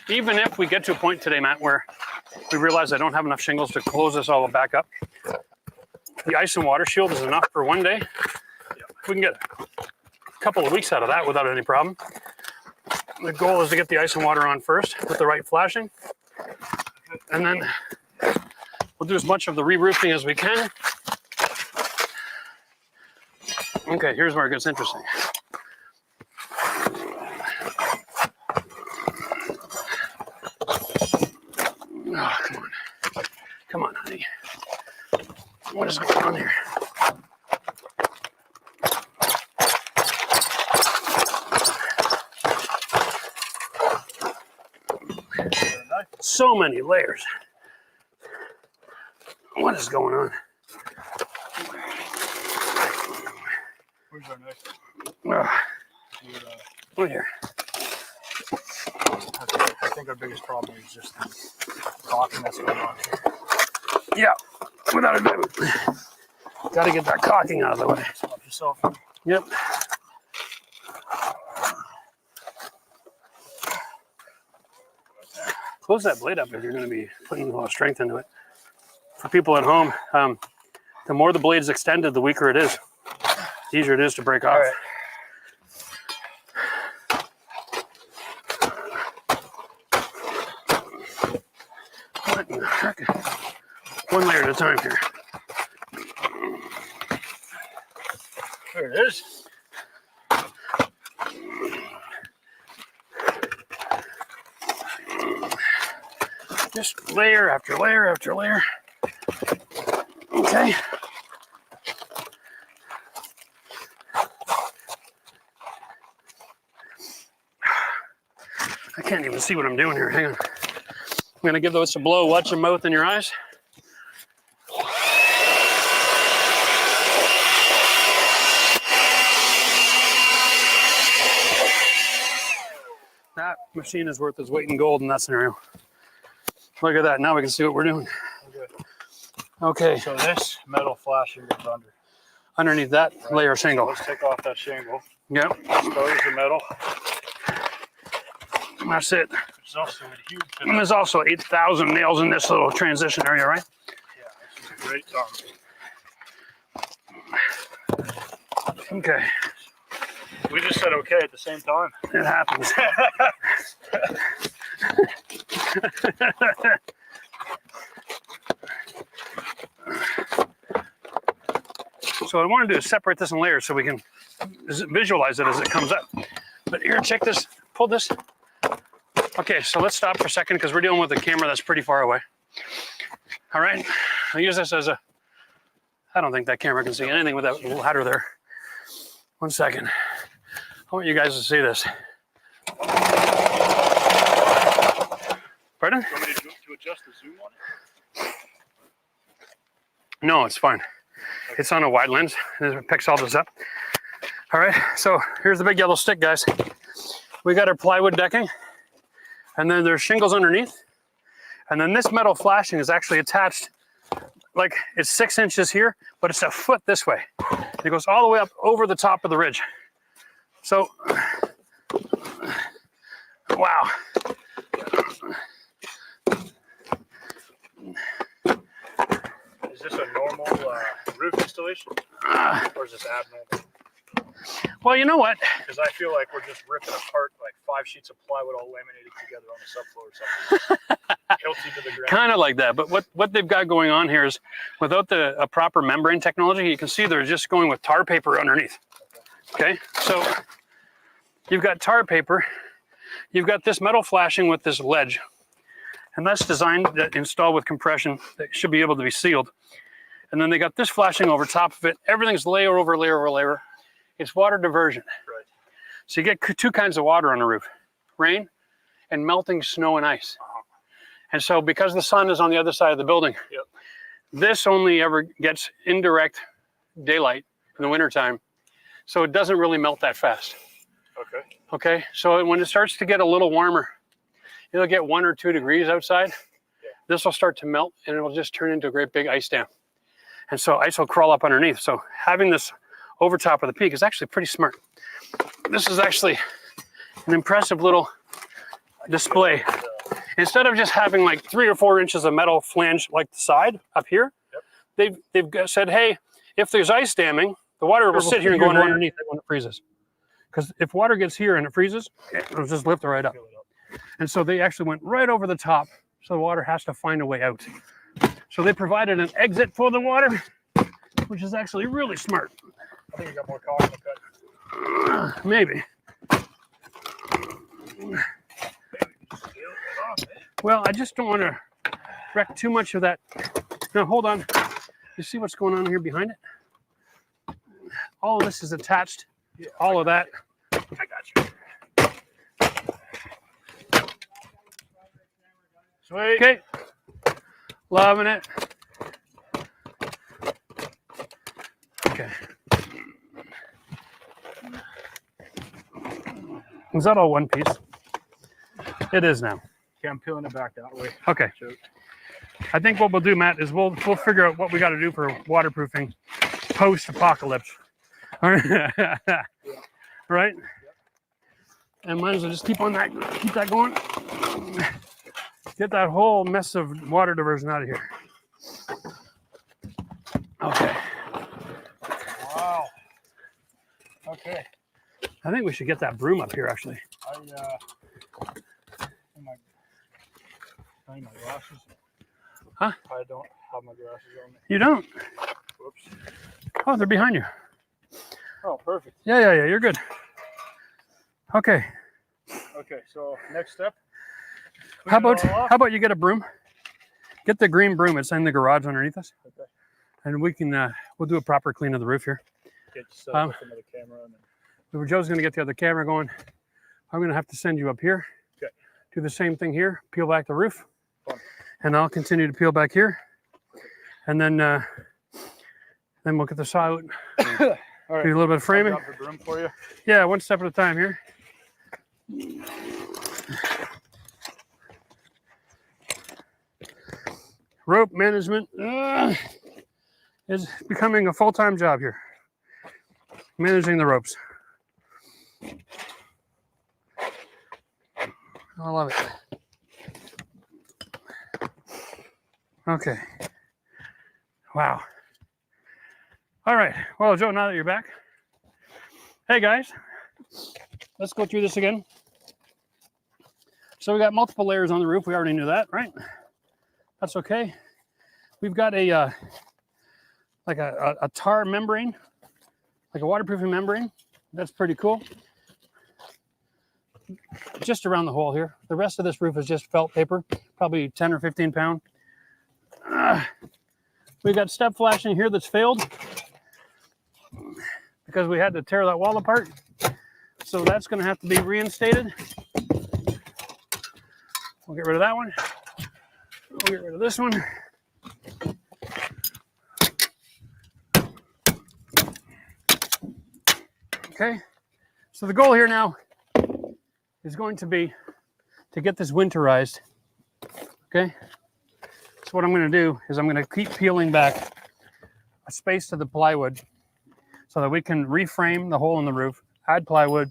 Even if we get to a point today, Matt, where we realize I don't have enough shingles to close this all back up, the ice and water shield is enough for one day. We can get a couple of weeks out of that without any problem. The goal is to get the ice and water on first with the right flashing. And then we'll do as much of the re-roofing as we can. Okay, here's where it gets interesting. Oh, come on. Come on, honey. What is going on here? So many layers. What is going on? Where's our next? Right here. I think our biggest problem is just the caulking that's going on here. Yeah, without a doubt. Got to get that caulking out of the way. Help yourself. Yep. Close that blade up if you're going to be putting a lot of strength into it. For people at home, the more the blade's extended, the weaker it is. The easier it is to break off. What in the heck? One layer at a time here. There it is. Just layer after layer after layer. Okay. I can't even see what I'm doing here. Hang on. I'm going to give those a blow. Watch your mouth and your eyes. That machine is worth its weight in gold in that scenario. Look at that. Now we can see what we're doing. Okay. So this metal flashing goes under. Underneath that layer of shingle. So let's take off that shingle. Yep. Expose the metal. That's it. There's also a huge bit And there's also 8,000 nails in this little transition area, right? Yeah, this is a great time. Okay. We just said okay at the same time. It happens. So what I want to do is separate this in layers so we can visualize it as it comes up. But here, check this. Pull this. Okay, so let's stop for a second because we're dealing with a camera that's pretty far away. All right, I'll use this as a, I don't think that camera can see anything with that ladder there. 1 second. I want you guys to see this. Pardon? Do you want me to adjust the zoom on it? No, it's fine. It's on a wide lens and it picks all this up. All right, so here's the big yellow stick, guys. We got our plywood decking and then there's shingles underneath. And then this metal flashing is actually attached, like it's 6 inches here, but it's a foot this way. It goes all the way up over the top of the ridge. So, wow. Is this a normal roof installation, or is this abnormal? Well, you know what? Because I feel like we're just ripping apart like 5 sheets of plywood all laminated together on the subfloor or something. Hilty to the ground. Kind of like that, but what they've got going on here is without a proper membrane technology, you can see they're just going with tar paper underneath. Okay, so you've got tar paper, you've got this metal flashing with this ledge, and that's designed to install with compression that should be able to be sealed. And then they got this flashing over top of it. Everything's layer over layer over layer. It's water diversion. Right. So you get 2 kinds of water on the roof, rain and melting snow and ice. And so because the sun is on the other side of the building, this only ever gets indirect daylight in the wintertime. So it doesn't really melt that fast. Okay. Okay, so when it starts to get a little warmer, it'll get 1 or 2 degrees outside. This will start to melt and it'll just turn into a great big ice dam. And so ice will crawl up underneath. So having this over top of the peak is actually pretty smart. This is actually an impressive little display. Instead of just having like 3 or 4 inches of metal flange like the side up here, they've said, hey, if there's ice damming, the water will sit here and go underneath it when it freezes. Because if water gets here and it freezes, it'll just lift it right up. And so they actually went right over the top, so the water has to find a way out. So they provided an exit for the water, which is actually really smart. I think you got more cotton to cut. Maybe. Well, I just don't want to wreck too much of that. Now, hold on. You see what's going on here behind it? All of this is attached. All of that. I got you. Sweet. Okay. Loving it. Okay. Is that all one piece? It is now. Okay, I'm peeling it back that way. Okay. I think what we'll do, Matt, is we'll figure out what we got to do for waterproofing post-apocalypse. All right. Right? And might as well just keep that going. Get that whole mess of water diversion out of here. Okay. Wow. Okay. I think we should get that broom up here, actually. I need my glasses. Huh? I don't have my glasses on me. You don't? Whoops. Oh, they're behind you. Oh, perfect. Yeah, you're good. Okay. Okay, so next step. How about you get a broom? Get the green broom. It's in the garage underneath us. Okay. And we can we'll do a proper clean of the roof here. Get set up with another camera. And then... Joe's going to get the other camera going. I'm going to have to send you up here. Okay. Do the same thing here. Peel back the roof. Fun. And I'll continue to peel back here. And then we'll get the saw out. All right. Do a little bit of framing. I'll grab the broom for you. Yeah, one step at a time here. Rope management is becoming a full-time job here. Managing the ropes. I love it. Okay. Wow. All right. Well, Joe, now that you're back. Hey, guys. Let's go through this again. So we got multiple layers on the roof. We already knew that, right? That's okay. We've got a like a tar membrane, like a waterproofing membrane. That's pretty cool. Just around the hole here. The rest of this roof is just felt paper, probably 10 or 15 pound. We've got step flashing here that's failed because we had to tear that wall apart. So that's going to have to be reinstated. We'll get rid of that one. We'll get rid of this one. Okay. So the goal here now is going to be to get this winterized. Okay. So what I'm going to do is I'm going to keep peeling back a space to the plywood so that we can reframe the hole in the roof, add plywood,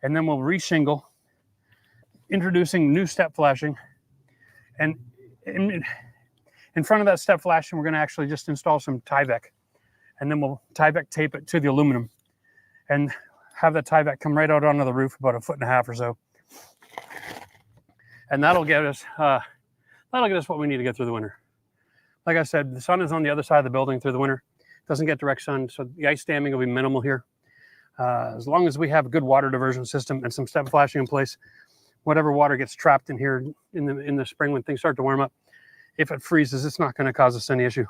and then we'll re-shingle, introducing new step flashing. And in front of that step flashing, we're going to actually just install some Tyvek, and then we'll Tyvek tape it to the aluminum and have the Tyvek come right out onto the roof about 1.5 feet or so. And that'll get us what we need to get through the winter. Like I said, the sun is on the other side of the building through the winter. Doesn't get direct sun, so the ice damming will be minimal here. As long as we have a good water diversion system and some step flashing in place, whatever water gets trapped in here in the spring when things start to warm up, if it freezes, it's not going to cause us any issue.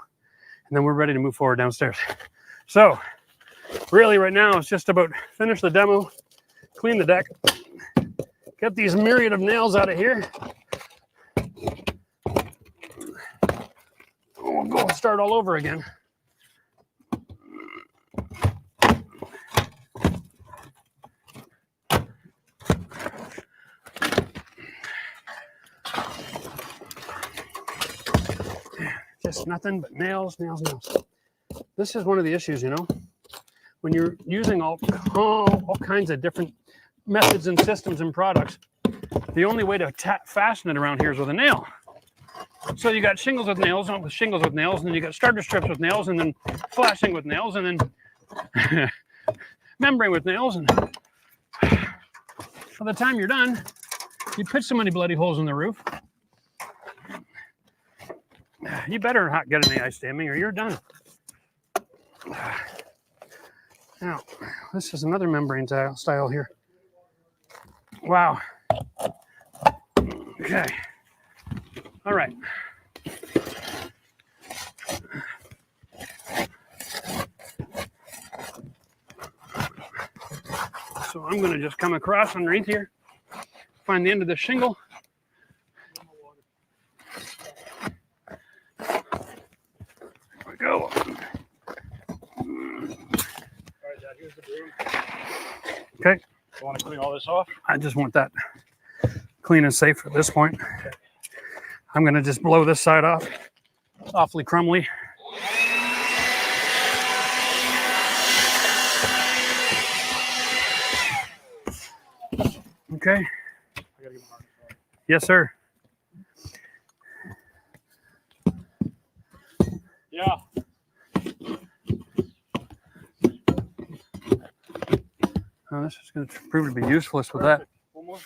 And then we're ready to move forward downstairs. So really right now it's just about finish the demo, clean the deck, get these myriad of nails out of here. We'll go start all over again. Just nothing but nails, nails, nails. This is one of the issues, you know, when you're using all kinds of different methods and systems and products, the only way to fasten it around here is with a nail. So you got shingles with nails, and then you got starter strips with nails, and then flashing with nails, and then membrane with nails. And by the time you're done, you pitch so many bloody holes in the roof. You better not get any ice damming or you're done. Now, this is another membrane style here. Wow. Okay. All right. So I'm going to just come across underneath here, find the end of the shingle. There we go. Okay. You want to clean all this off? I just want that clean and safe at this point. Okay. I'm going to just blow this side off. It's awfully crumbly. Okay. Yes, sir. Yeah. Oh, this is going to prove to be useless with that. One more.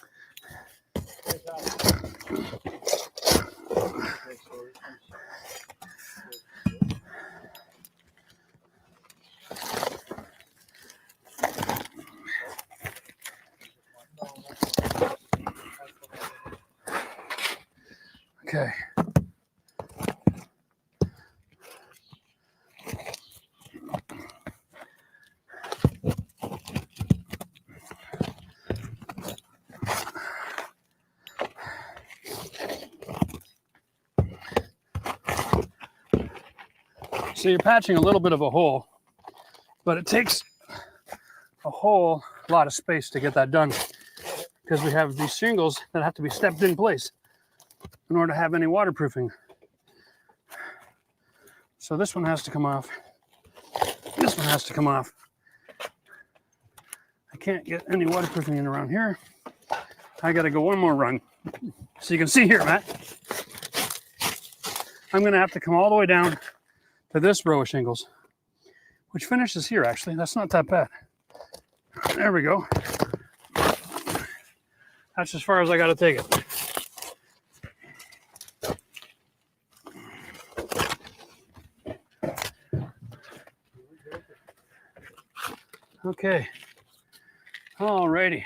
Okay. So you're patching a little bit of a hole, but it takes a whole lot of space to get that done because we have these shingles that have to be stepped in place in order to have any waterproofing. So this one has to come off. This one has to come off. I can't get any waterproofing in around here. I got to go one more run. So you can see here, Matt, I'm going to have to come all the way down to this row of shingles, which finishes here, actually. That's not that bad. There we go. That's as far as I got to take it. Okay. All righty.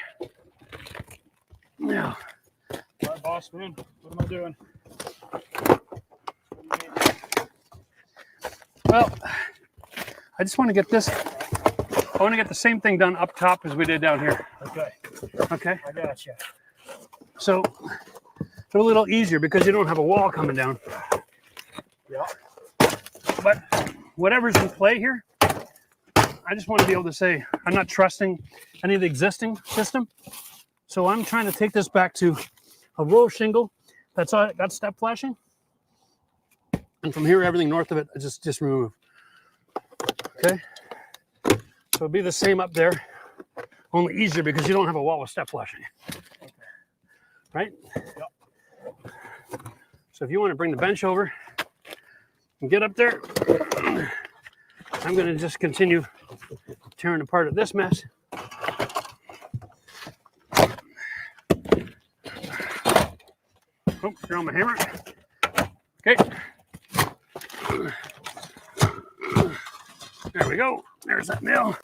Now, All right, boss man. What am I doing? well, I just want to get this. I want to get the same thing done up top as we did down here. Okay. Okay. I got you. So it's a little easier because you don't have a wall coming down. Yeah. But whatever's in play here, I just want to be able to say I'm not trusting any of the existing system. So I'm trying to take this back to a row of shingle That's all. Got step flashing. And from here, everything north of it, I just remove. Okay. So it'll be the same up there, only easier because you don't have a wall with step flashing. Okay. Right? Yep. So if you want to bring the bench over and get up there, I'm going to just continue tearing apart this mess. Oh, you're on my hammer. Okay. There we go. There's that nail.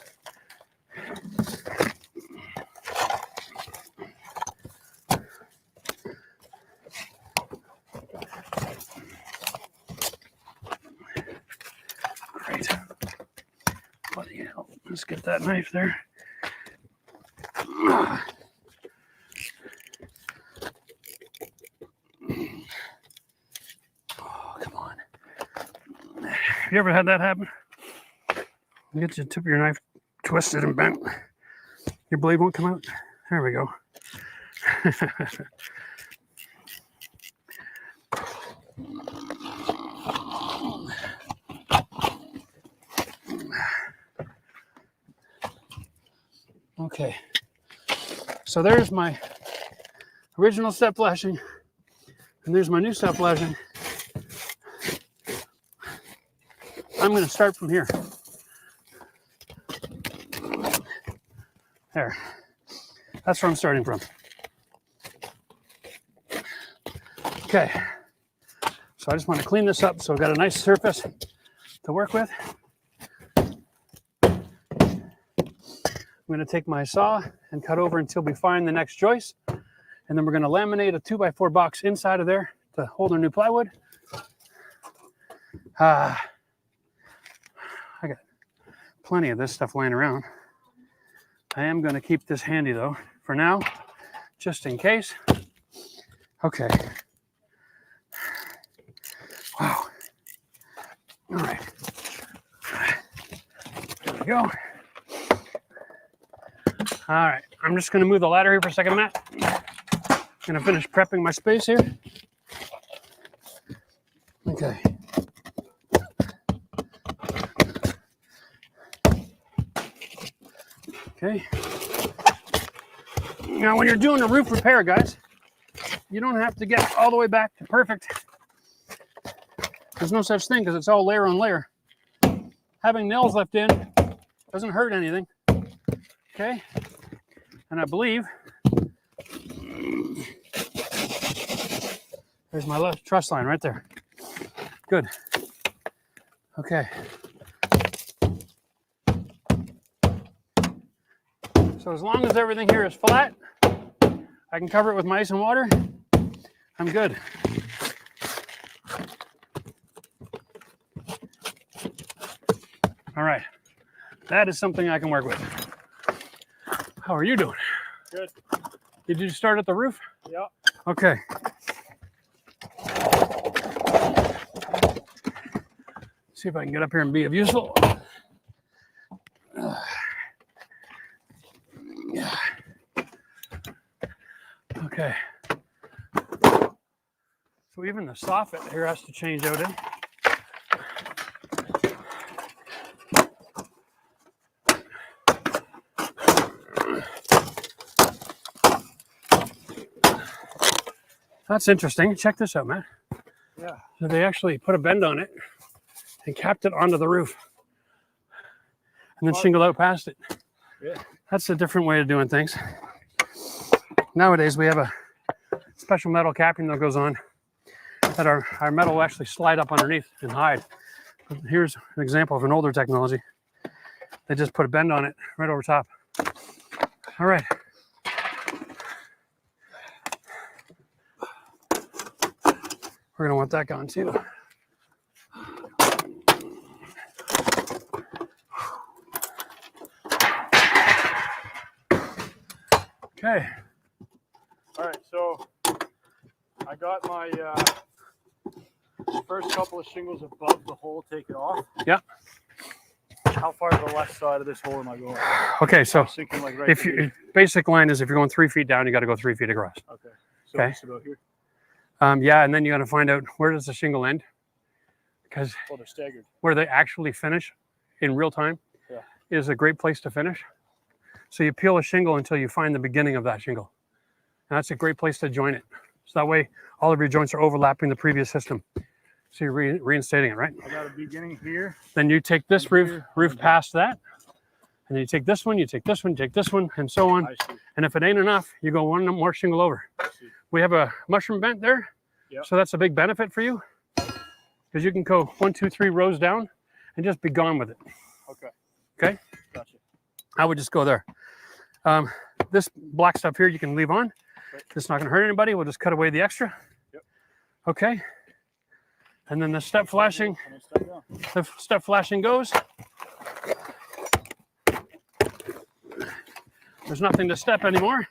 Great. Bloody hell. Let's get that knife there. Oh, come on. Have you ever had that happen? You get the tip of your knife twisted and bent. Your blade won't come out. There we go. Okay. So there's my original step flashing, and there's my new step flashing. I'm going to start from here. There. That's where I'm starting from. Okay. So I just want to clean this up so I've got a nice surface to work with. I'm going to take my saw and cut over until we find the next joist. And then we're going to laminate a 2x4 box inside of there to hold our new plywood. I got plenty of this stuff laying around. I am going to keep this handy though for now, just in case. Okay. Wow. All right. There we go. All right. I'm just going to move the ladder here for a second, Matt. I'm going to finish prepping my space here. Okay. Okay. Now, when you're doing a roof repair, guys, you don't have to get all the way back to perfect. There's no such thing because it's all layer on layer. Having nails left in doesn't hurt anything. Okay. And I believe there's my left truss line right there. Good. Okay. So as long as everything here is flat, I can cover it with my ice and water. I'm good. All right. That is something I can work with. How are you doing? Good. Did you start at the roof? Yep. Okay. See if I can get up here and be of useful. Yeah. Okay. So even the soffit here has to change out in. That's interesting. Check this out, man. Yeah. So they actually put a bend on it and capped it onto the roof and then shingled out past it. Yeah. That's a different way of doing things. Nowadays, we have a special metal capping that goes on that our metal will actually slide up underneath and hide. But here's an example of an older technology. They just put a bend on it right over top. All right. We're gonna want that gone too. Okay. All right, so I got my first couple of shingles above the hole taken off. Yeah. How far to the left side of this hole am I going? Okay, so Sinking like right if you basic line is if you're going 3 feet down, you got to go 3 feet across. Okay. So Okay. just about here. Yeah, and then you got to find out where does the shingle end, because Oh, they're staggered. where they actually finish in real time is a great place to finish. So you peel a shingle until you find the beginning of that shingle. And that's a great place to join it. So that way all of your joints are overlapping the previous system. So you're reinstating it, right? I got a beginning here. Then you take this roof past that. And then you take this one, you take this one, you take this one, and so on. I see. And if it ain't enough, you go one more shingle over. I see. We have a mushroom vent there. Yep. So that's a big benefit for you, because you can go 1, 2, 3 rows down and just be gone with it. Okay. Okay. Gotcha. I would just go there. This black stuff here you can leave on. Okay. It's not going to hurt anybody. We'll just cut away the extra. Yep. Okay. And then the step flashing. The step flashing goes. There's nothing to step anymore.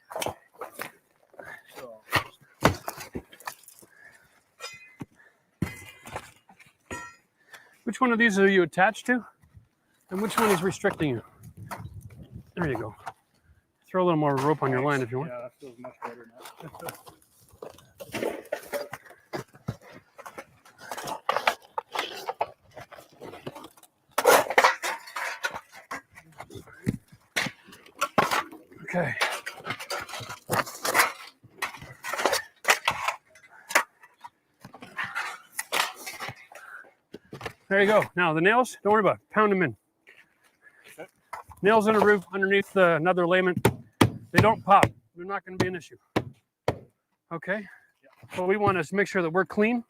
Which one of these are you attached to? And which one is restricting you? There you go. Throw a little more rope on your line if you want. Yeah, that feels much better now. Okay. There you go. Now the nails, don't worry about it. Pound them in. Okay. Nails in a roof underneath another layment. They don't pop. They're not going to be an issue. Okay. Yeah. What we want is to make sure that we're clean.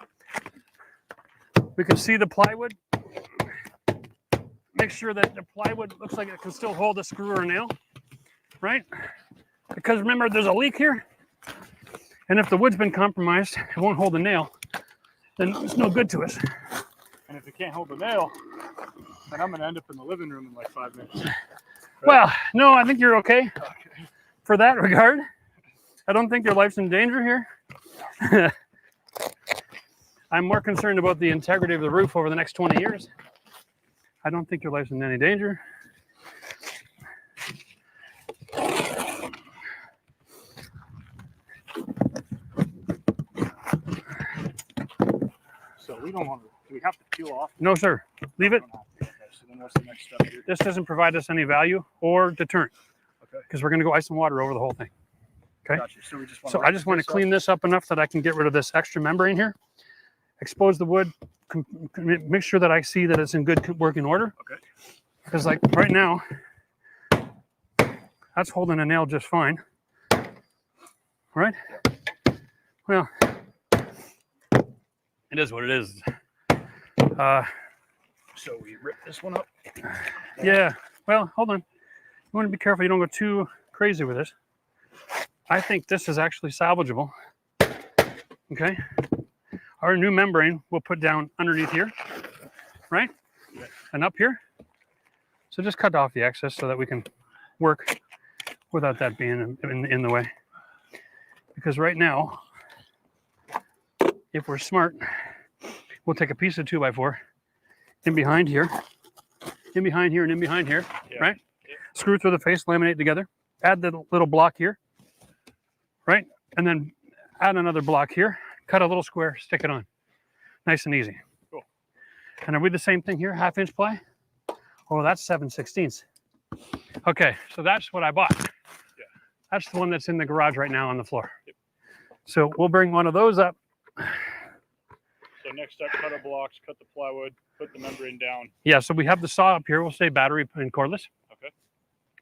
We can see the plywood. Make sure that the plywood looks like it can still hold a screw or a nail. Right? Because remember, there's a leak here. And if the wood's been compromised, it won't hold the nail. Then it's no good to us. And if it can't hold the nail, then I'm going to end up in the living room in like 5 minutes. Right? Well, no, I think you're okay for that regard. I don't think your life's in danger here. I'm more concerned about the integrity of the roof over the next 20 years. I don't think your life's in any danger. So we don't want to, do we have to peel off? No, sir. Leave it. Okay, so then what's the next step here? This doesn't provide us any value or deterrent. Okay. Because we're going to go ice and water over the whole thing. Okay. Gotcha. So we just want So I just want to clean this up enough that I can get rid of this extra membrane here, expose the wood, make sure that I see that it's in good working order. Okay. Because like right now, that's holding a nail just fine. Right? Well, it is what it is. So we rip this one up. Yeah. Well, hold on. You want to be careful you don't go too crazy with this. I think this is actually salvageable. Okay. Our new membrane we'll put down underneath here, right? And up here. So just cut off the excess so that we can work without that being in the way. Because right now, if we're smart, we'll take a piece of 2x4 in behind here, and in behind here, right? Yeah. Screw through the face, laminate together, add the little block here, right? And then add another block here, cut a little square, stick it on. Nice and easy. Cool. And are we the same thing here, 1/2 ply? Oh, that's 7/16. Okay, so that's what I bought. Yeah. That's the one that's in the garage right now on the floor. Yep. So we'll bring one of those up. So next step, cut our blocks, cut the plywood, put the membrane down. Yeah, so we have the saw up here. We'll say battery and cordless. Okay.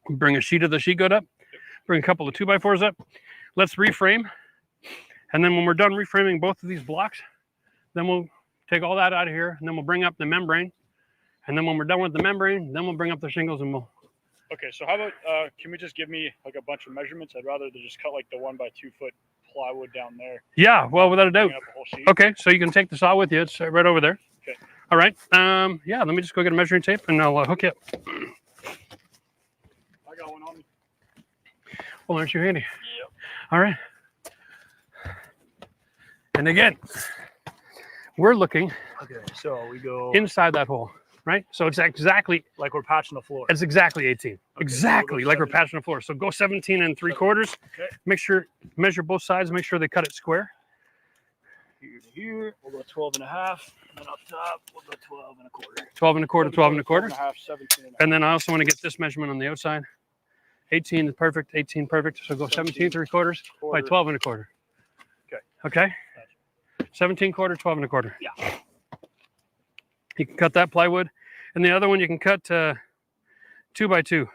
Bring a sheet of the sheet good up. Yep. Bring a couple of 2x4s up. Let's reframe. And then when we're done reframing both of these blocks, then we'll take all that out of here, and then we'll bring up the membrane. And then when we're done with the membrane, then we'll bring up the shingles and we'll... Okay, so how about, can we just give me like a bunch of measurements? I'd rather just cut like the 1x2 foot plywood down there. Yeah, well, without a doubt. Bring up a whole sheet. Okay, so you can take the saw with you. It's right over there. Okay. All right. Yeah, let me just go get a measuring tape and I'll hook you up. I got one on me. Well, aren't you handy? Yep. All right. And again, we're looking Okay, so we go inside that hole, right? So it's exactly, like we're patching the floor. it's exactly 18. Okay, Exactly so like we're 17. patching the floor. So go 17 3/4. Okay. Make sure, measure both sides, make sure they cut it square. here to here. We'll go 12 and a half. And then up top, we'll go 12 and a quarter. 12 and a quarter, 12 and a quarter. 12 and a half, 17 and a half. And then I also want to get this measurement on the outside. 18 is perfect, 18 perfect. So go 17 3/4 by 12 and a quarter. Okay. Okay. 17 quarter, 12 and a quarter. Yeah. You can cut that plywood. And the other one you can cut 2 by 2.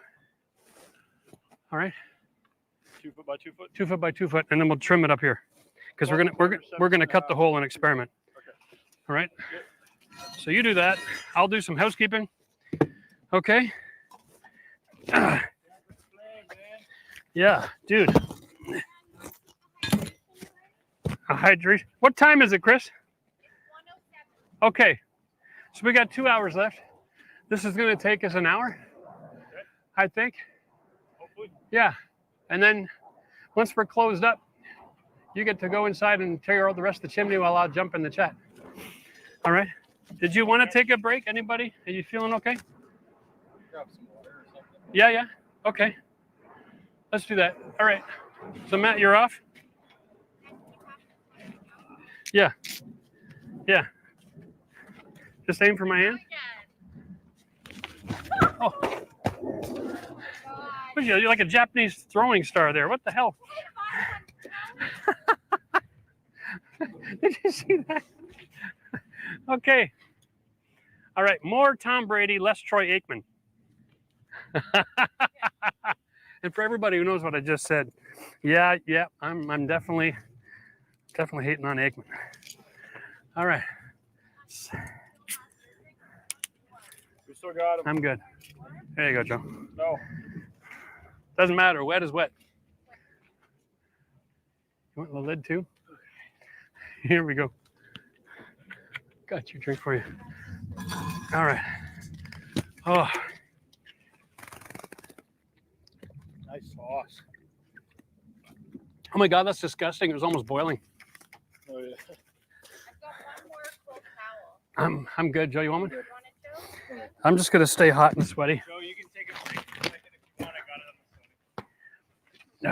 All right. 2 foot by 2 foot. 2 foot by 2 foot, and then we'll trim it up here because we're gonna cut the hole and experiment. Okay. All right. Yep. So you do that. I'll do some housekeeping. Okay. Yeah, dude. A hydration. What time is it, Chris? 107. Okay. So we got 2 hours left. This is going to take us an hour, I think. Hopefully. Yeah. And then once we're closed up, you get to go inside and tear out the rest of the chimney while I'll jump in the chat. All right. Did you want to take a break? Anybody? Are you feeling okay? Grab some water or something. Yeah, yeah. Okay. Let's do that. All right. So Matt, you're off? Yeah. Yeah. Just aim for my hand. Oh. What are you? You're like a Japanese throwing star there. What the hell? Did you see that? Okay. All right. More Tom Brady, less Troy Aikman. And for everybody who knows what I just said, yeah, I'm definitely hating on Aikman. All right. We still got him. I'm good. There you go, Joe. No. Doesn't matter. Wet is wet. You want the lid too? Here we go. Got your drink for you. All right. Oh. Nice sauce. Oh my God, that's disgusting. It was almost boiling. Oh yeah. I've got one more cold towel. I'm good, Joe. You want me? You want it to? I'm just gonna stay hot and sweaty. Joe, you can take a break for a second if you want. I got it on the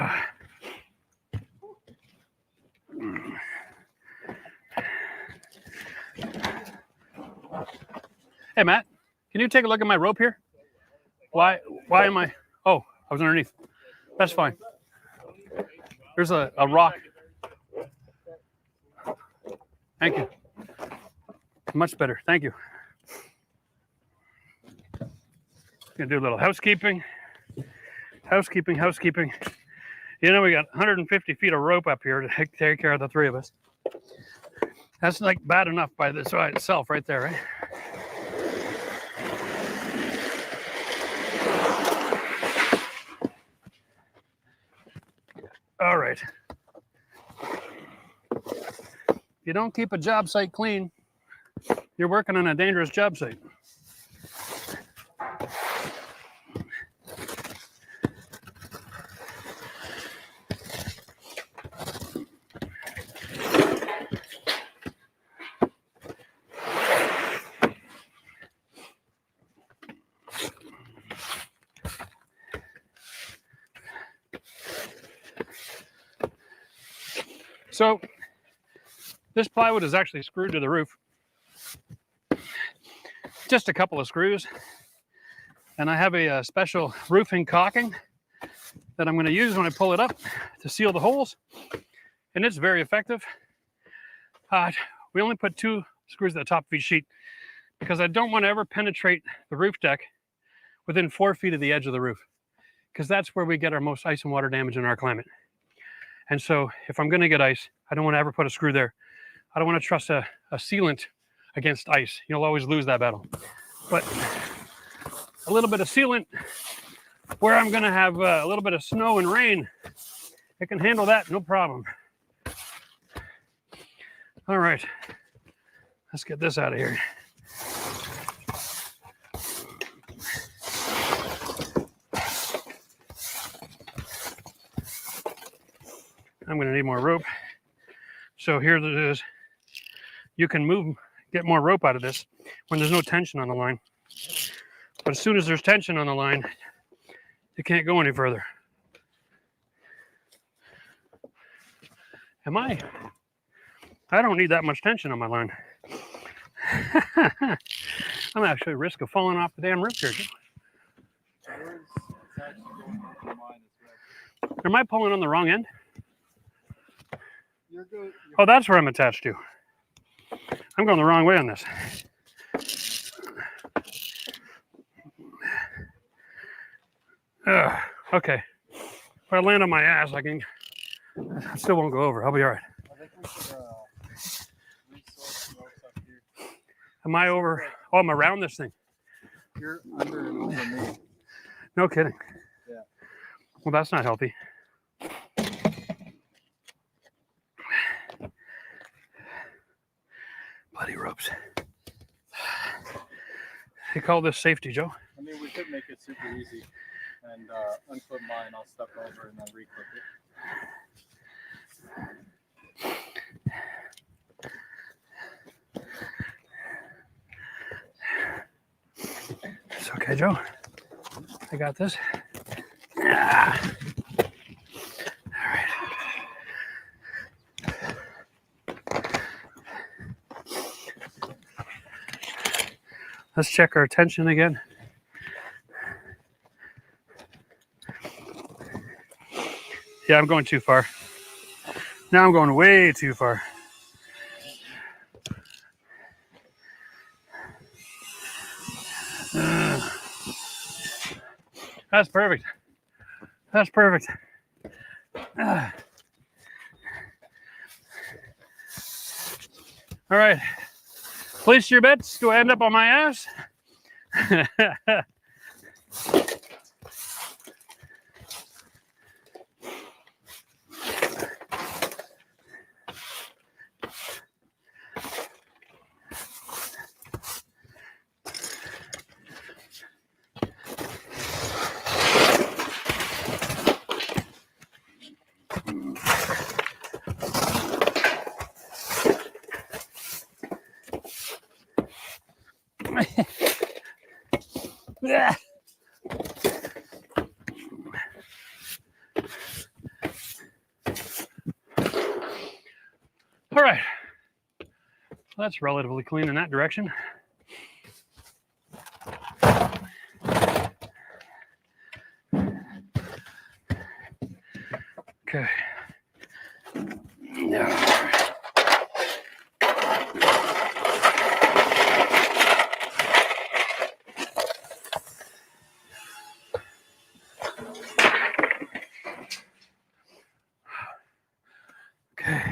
Hey, Matt, can you take a look at my rope here? Why am I? Oh, I was underneath. That's fine. There's a rock. Thank you. Much better. Thank you. Gonna do a little housekeeping. Housekeeping. You know, we got 150 feet of rope up here to take care of the three of us. That's like bad enough by this by itself right there, right? All right. If you don't keep a job site clean, you're working on a dangerous job site. So this plywood is actually screwed to the roof. Just a couple of screws. And I have a special roofing caulking that I'm going to use when I pull it up to seal the holes. And it's very effective. We only put 2 screws at the top of each sheet because I don't want to ever penetrate the roof deck within 4 feet of the edge of the roof, because that's where we get our most ice and water damage in our climate. And so if I'm going to get ice, I don't want to ever put a screw there. I don't want to trust a sealant against ice. You'll always lose that battle. But a little bit of sealant where I'm going to have a little bit of snow and rain, it can handle that, no problem. All right, let's get this out of here. I'm going to need more rope. So here it is. You can get more rope out of this when there's no tension on the line. But as soon as there's tension on the line, you can't go any further. Am I I don't need that much tension on my line. I'm actually at risk of falling off the damn roof here. Yours is actually going over mine as well. Am I pulling on the wrong end? You're good. Oh, that's where I'm attached to. I'm going the wrong way on this. Okay. If I land on my ass, I still won't go over. I'll be all right. I think we should resource the ropes up here. Am I over? Oh, I'm around this thing. You're under and over me. No kidding. Yeah. Well, that's not healthy. Bloody ropes. They call this safety, Joe. I mean, we could make it super easy and unclip mine. I'll step over and then reclip it. It's okay, Joe. I got this. Ah. All right. Let's check our tension again. Yeah, I'm going too far. Now I'm going way too far. That's perfect. That's perfect. All right. Place your bets. Do I end up on my ass? Yeah. All right. That's relatively clean in that direction. Okay. Yeah. Okay.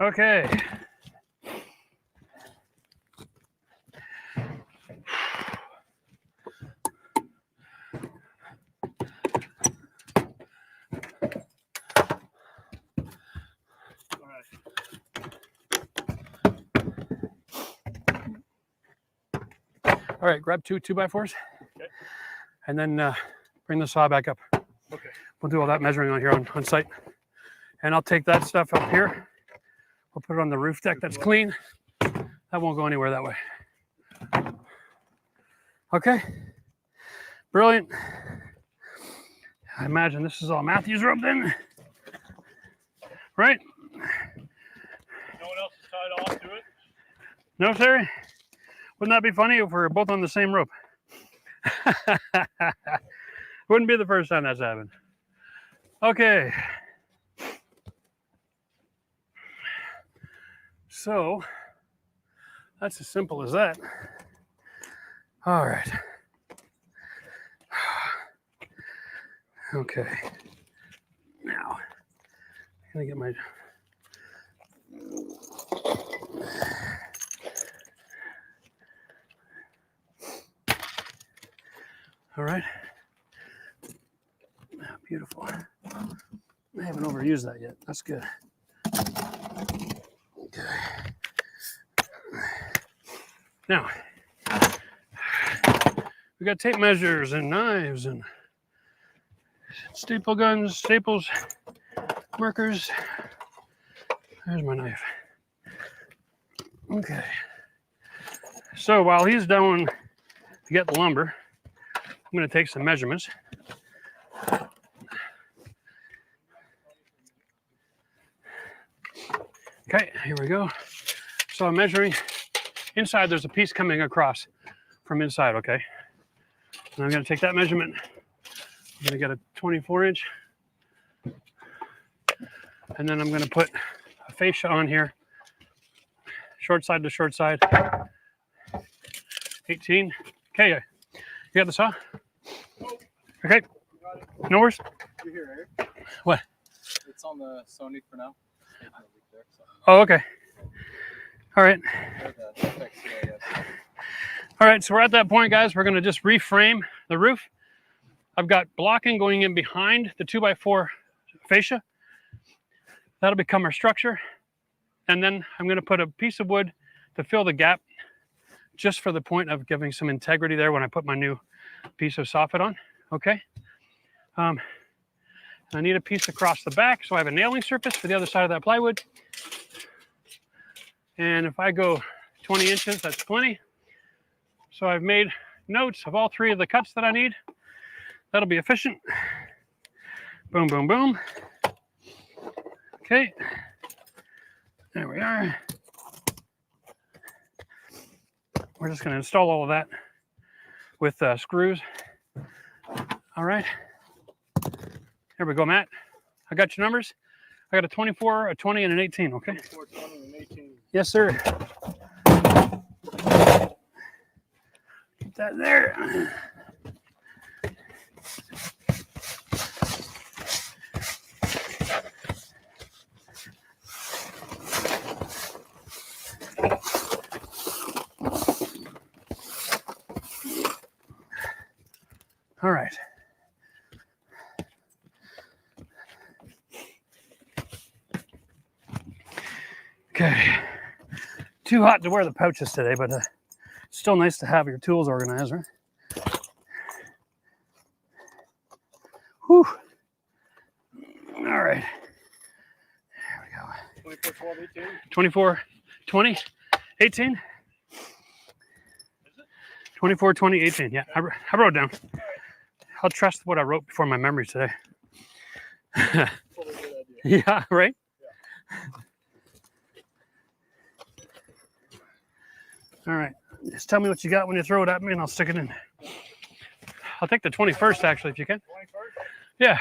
Okay. All right, grab two 2x4s. Okay. And then bring the saw back up. Okay. We'll do all that measuring on here on site. And I'll take that stuff up here. We'll put it on the roof deck that's clean. That won't go anywhere that way. Okay. Brilliant. I imagine this is all Matthew's rope then. Right? No one else is tied off to it? No, sir? Wouldn't that be funny if we're both on the same rope? Wouldn't be the first time that's happened. Okay. So, that's as simple as that. All right. Okay. Now, I'm gonna get my... All right. Beautiful. I haven't overused that yet. That's good. Okay. Now, we got tape measures and knives and staple guns, staples, markers. There's my knife. Okay. So while he's down to get the lumber, I'm going to take some measurements. Okay, here we go. So I'm measuring inside. There's a piece coming across from inside, okay? And I'm going to take that measurement. I'm going to get a 24-inch. And then I'm going to put a fascia on here. Short side to short side. 18. Okay, you got the saw? Okay. No worries. You here, Eric? What? It's on the Sony for now. Oh, okay. All right. All right, so we're at that point, guys. We're going to just reframe the roof. I've got blocking going in behind the 2x4 fascia. That'll become our structure. And then I'm going to put a piece of wood to fill the gap, just for the point of giving some integrity there when I put my new piece of soffit on. Okay. I need a piece across the back, so I have a nailing surface for the other side of that plywood. And if I go 20 inches, that's plenty. So I've made notes of all three of the cuts that I need. That'll be efficient. Boom, boom, boom. Okay. There we are. We're just going to install all of that with screws. All right. Here we go, Matt. I got your numbers. I got a 24, a 20, and an 18, okay? 24, 20, and 18. Yes, sir. Put that there. All right. Okay. Too hot to wear the pouches today, but it's still nice to have your tools organized, right? Whew. All right. There we go. 24, 12, 18. 24, 20, 18. 24, 20, 18. Yeah, I wrote down. I'll trust what I wrote before my memory today. Probably a good idea. Yeah, right? Yeah. All right. Just tell me what you got when you throw it at me and I'll stick it in. I'll take the 21st, actually, if you can. 21st? Yeah.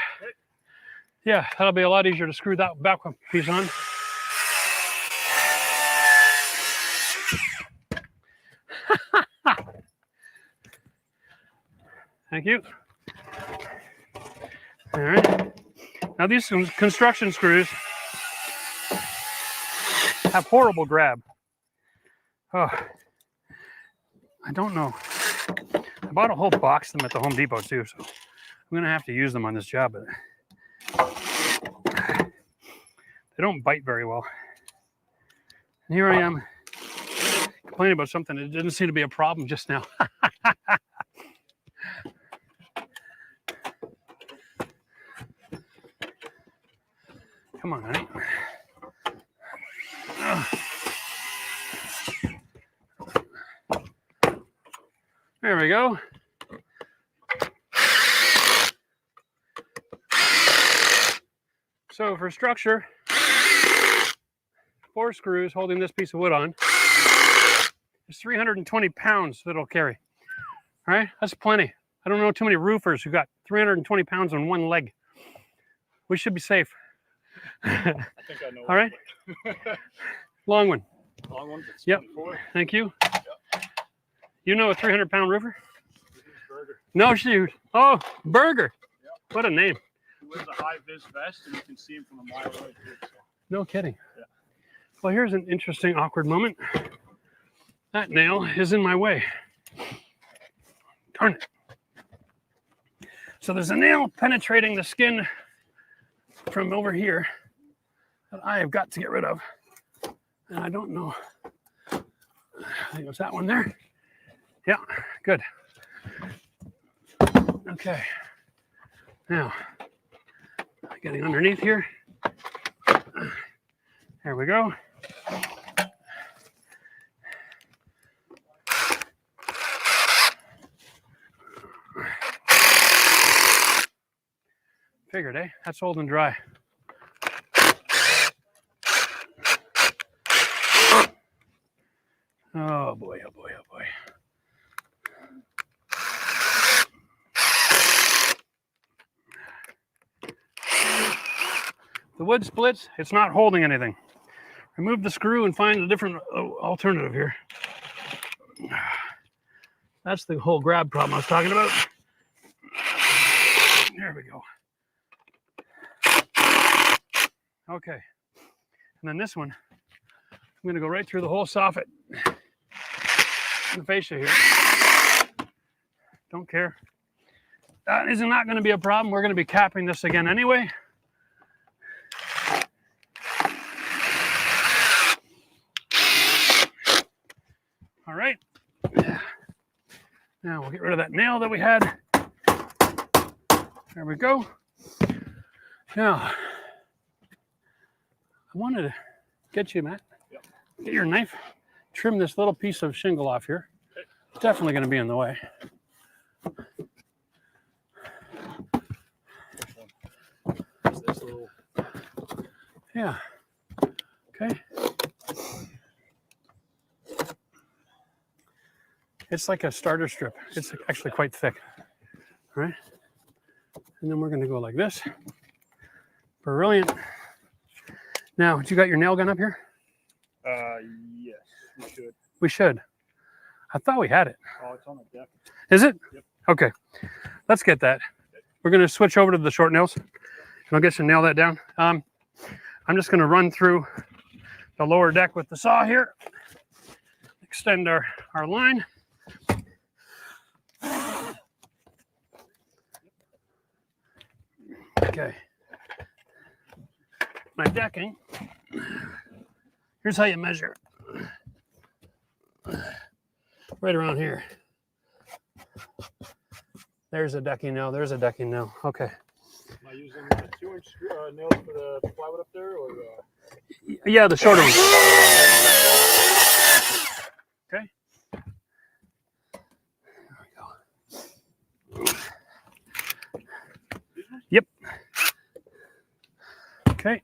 Yeah, that'll be a lot easier to screw that back piece on. Thank you. All right. Now these construction screws have horrible grab. Oh, I don't know. I bought a whole box of them at the Home Depot too, so I'm gonna have to use them on this job, but they don't bite very well. And here I am complaining about something that didn't seem to be a problem just now. Come on, honey. There we go. So for structure, 4 screws holding this piece of wood on. It's 320 pounds that it'll carry. All right, that's plenty. I don't know too many roofers who got 320 pounds on one leg. We should be safe. I think I know. All right. Long one. Long one. Yep. 24. Thank you. Yep. You know a 300-pound roofer? This is Burger. No shoot. Oh, Burger. Yep. What a name. He wears a high-vis vest, and you can see him from a mile away. Too, so. No kidding. Yeah. Well, here's an interesting, awkward moment. That nail is in my way. Darn it. So there's a nail penetrating the skin from over here that I have got to get rid of. And I don't know. I think it was that one there. Yeah, good. Okay. Now, getting underneath here. There we go. Figured, eh? That's old and dry. Oh boy, oh boy, oh boy. The wood splits, it's not holding anything. Remove the screw and find a different alternative here. That's the whole grab problem I was talking about. There we go. Okay. And then this one, I'm going to go right through the whole soffit. The fascia here. Don't care. That is not going to be a problem. We're going to be capping this again anyway. All right. Now we'll get rid of that nail that we had. There we go. Now, I wanted to get you, Matt. Yep. Get your knife. Trim this little piece of shingle off here. Okay. Definitely going to be in the way. This little... Yeah. Okay. It's like a starter strip. It's actually quite thick. All right. And then we're going to go like this. Brilliant. Now, you got your nail gun up here? Yes, we should. We should. I thought we had it. Oh, it's on the deck. Is it? Yep. Okay. Let's get that. We're going to switch over to the short nails. And I'll get you to nail that down. I'm just going to run through the lower deck with the saw here. Extend our line. Okay. My decking. Here's how you measure. Right around here. There's a decking nail. There's a decking nail. Okay. Am I using the 2-inch nails for the plywood up there, or Yeah, the shorter one. Okay. There we go. Yep. Okay.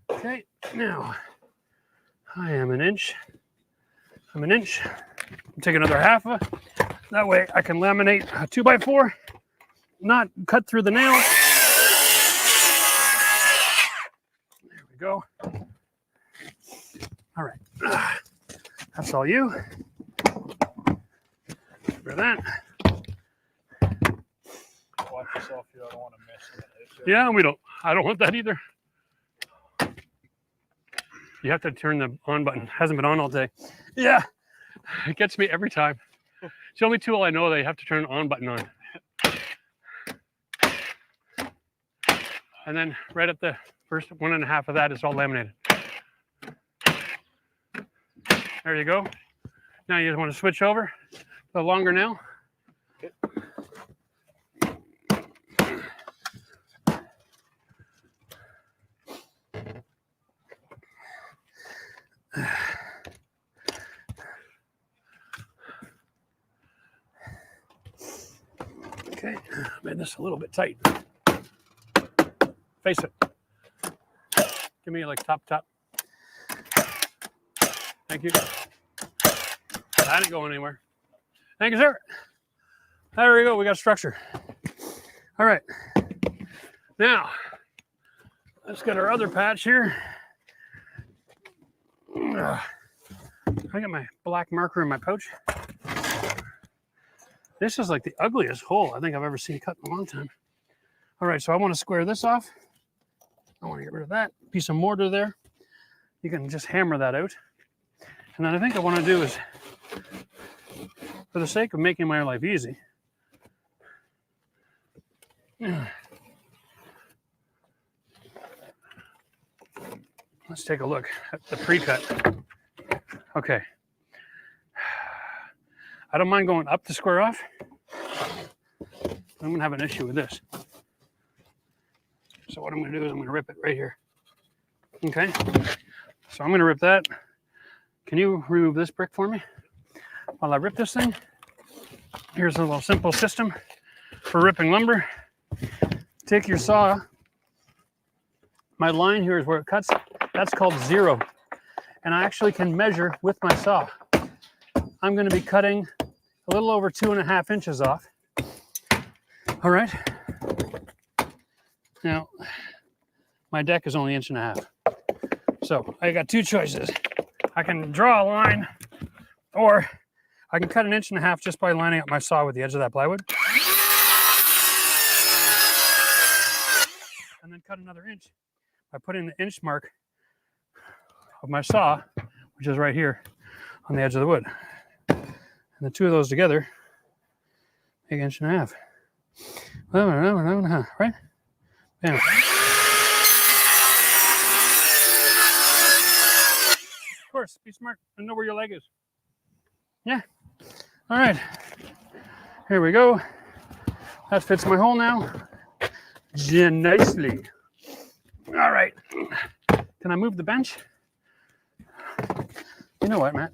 Okay, now I am an inch. I'm an inch. Take another half of it. That way I can laminate a 2x4, not cut through the nail. There we go. All right. That's all you. For that. watch yourself here? I don't want to mess with it. Yeah, I don't want that either. You have to turn the on button. Hasn't been on all day. Yeah, it gets me every time. It's the only tool I know that you have to turn the on button on. And then right at the first 1.5 of that is all laminated. There you go. Now you want to switch over to the longer nail. Okay, made this a little bit tight. Face it. Give me like top. Thank you. That ain't going anywhere. Thank you, sir. There we go. We got structure. All right. Now, let's get our other patch here. I got my black marker in my pouch. This is like the ugliest hole I think I've ever seen cut in a long time. All right, so I want to square this off. I want to get rid of that piece of mortar there. You can just hammer that out. And then I think I want to do is, for the sake of making my life easy, let's take a look at the pre-cut. Okay. I don't mind going up to square off. I'm going to have an issue with this. So what I'm going to do is I'm going to rip it right here. Okay. So I'm going to rip that. Can you remove this brick for me? While I rip this thing, here's a little simple system for ripping lumber. Take your saw. My line here is where it cuts. That's called 0. And I actually can measure with my saw. I'm going to be cutting a little over 2.5 inches off. All right. Now, my deck is only 1.5 inches. So I got 2 choices. I can draw a line, or I can cut 1.5 inches just by lining up my saw with the edge of that plywood. And then cut another inch by putting the inch mark of my saw, which is right here on the edge of the wood. And the 2 of those together make 1.5 inches. Right? Bam. Of course, be smart and know where your leg is. Yeah. All right. Here we go. That fits my hole now. Nicely. All right. Can I move the bench? You know what, Matt?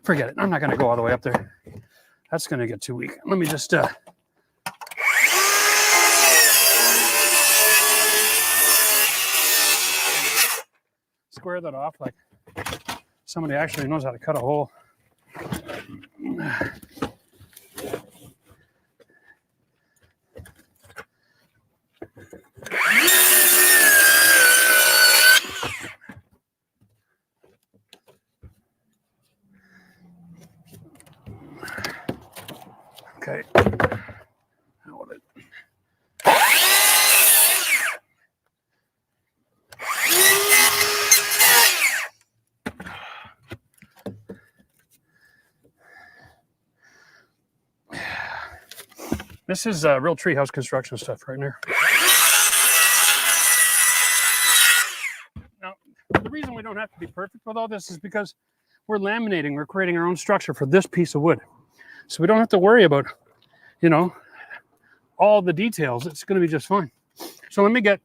Forget it. I'm not going to go all the way up there. That's going to get too weak. Let me just square that off like somebody actually knows how to cut a hole. Okay. How would it? This is real treehouse construction stuff right there. Now, the reason we don't have to be perfect with all this is because we're laminating. We're creating our own structure for this piece of wood. So we don't have to worry about, you know, all the details. It's going to be just fine. So let me get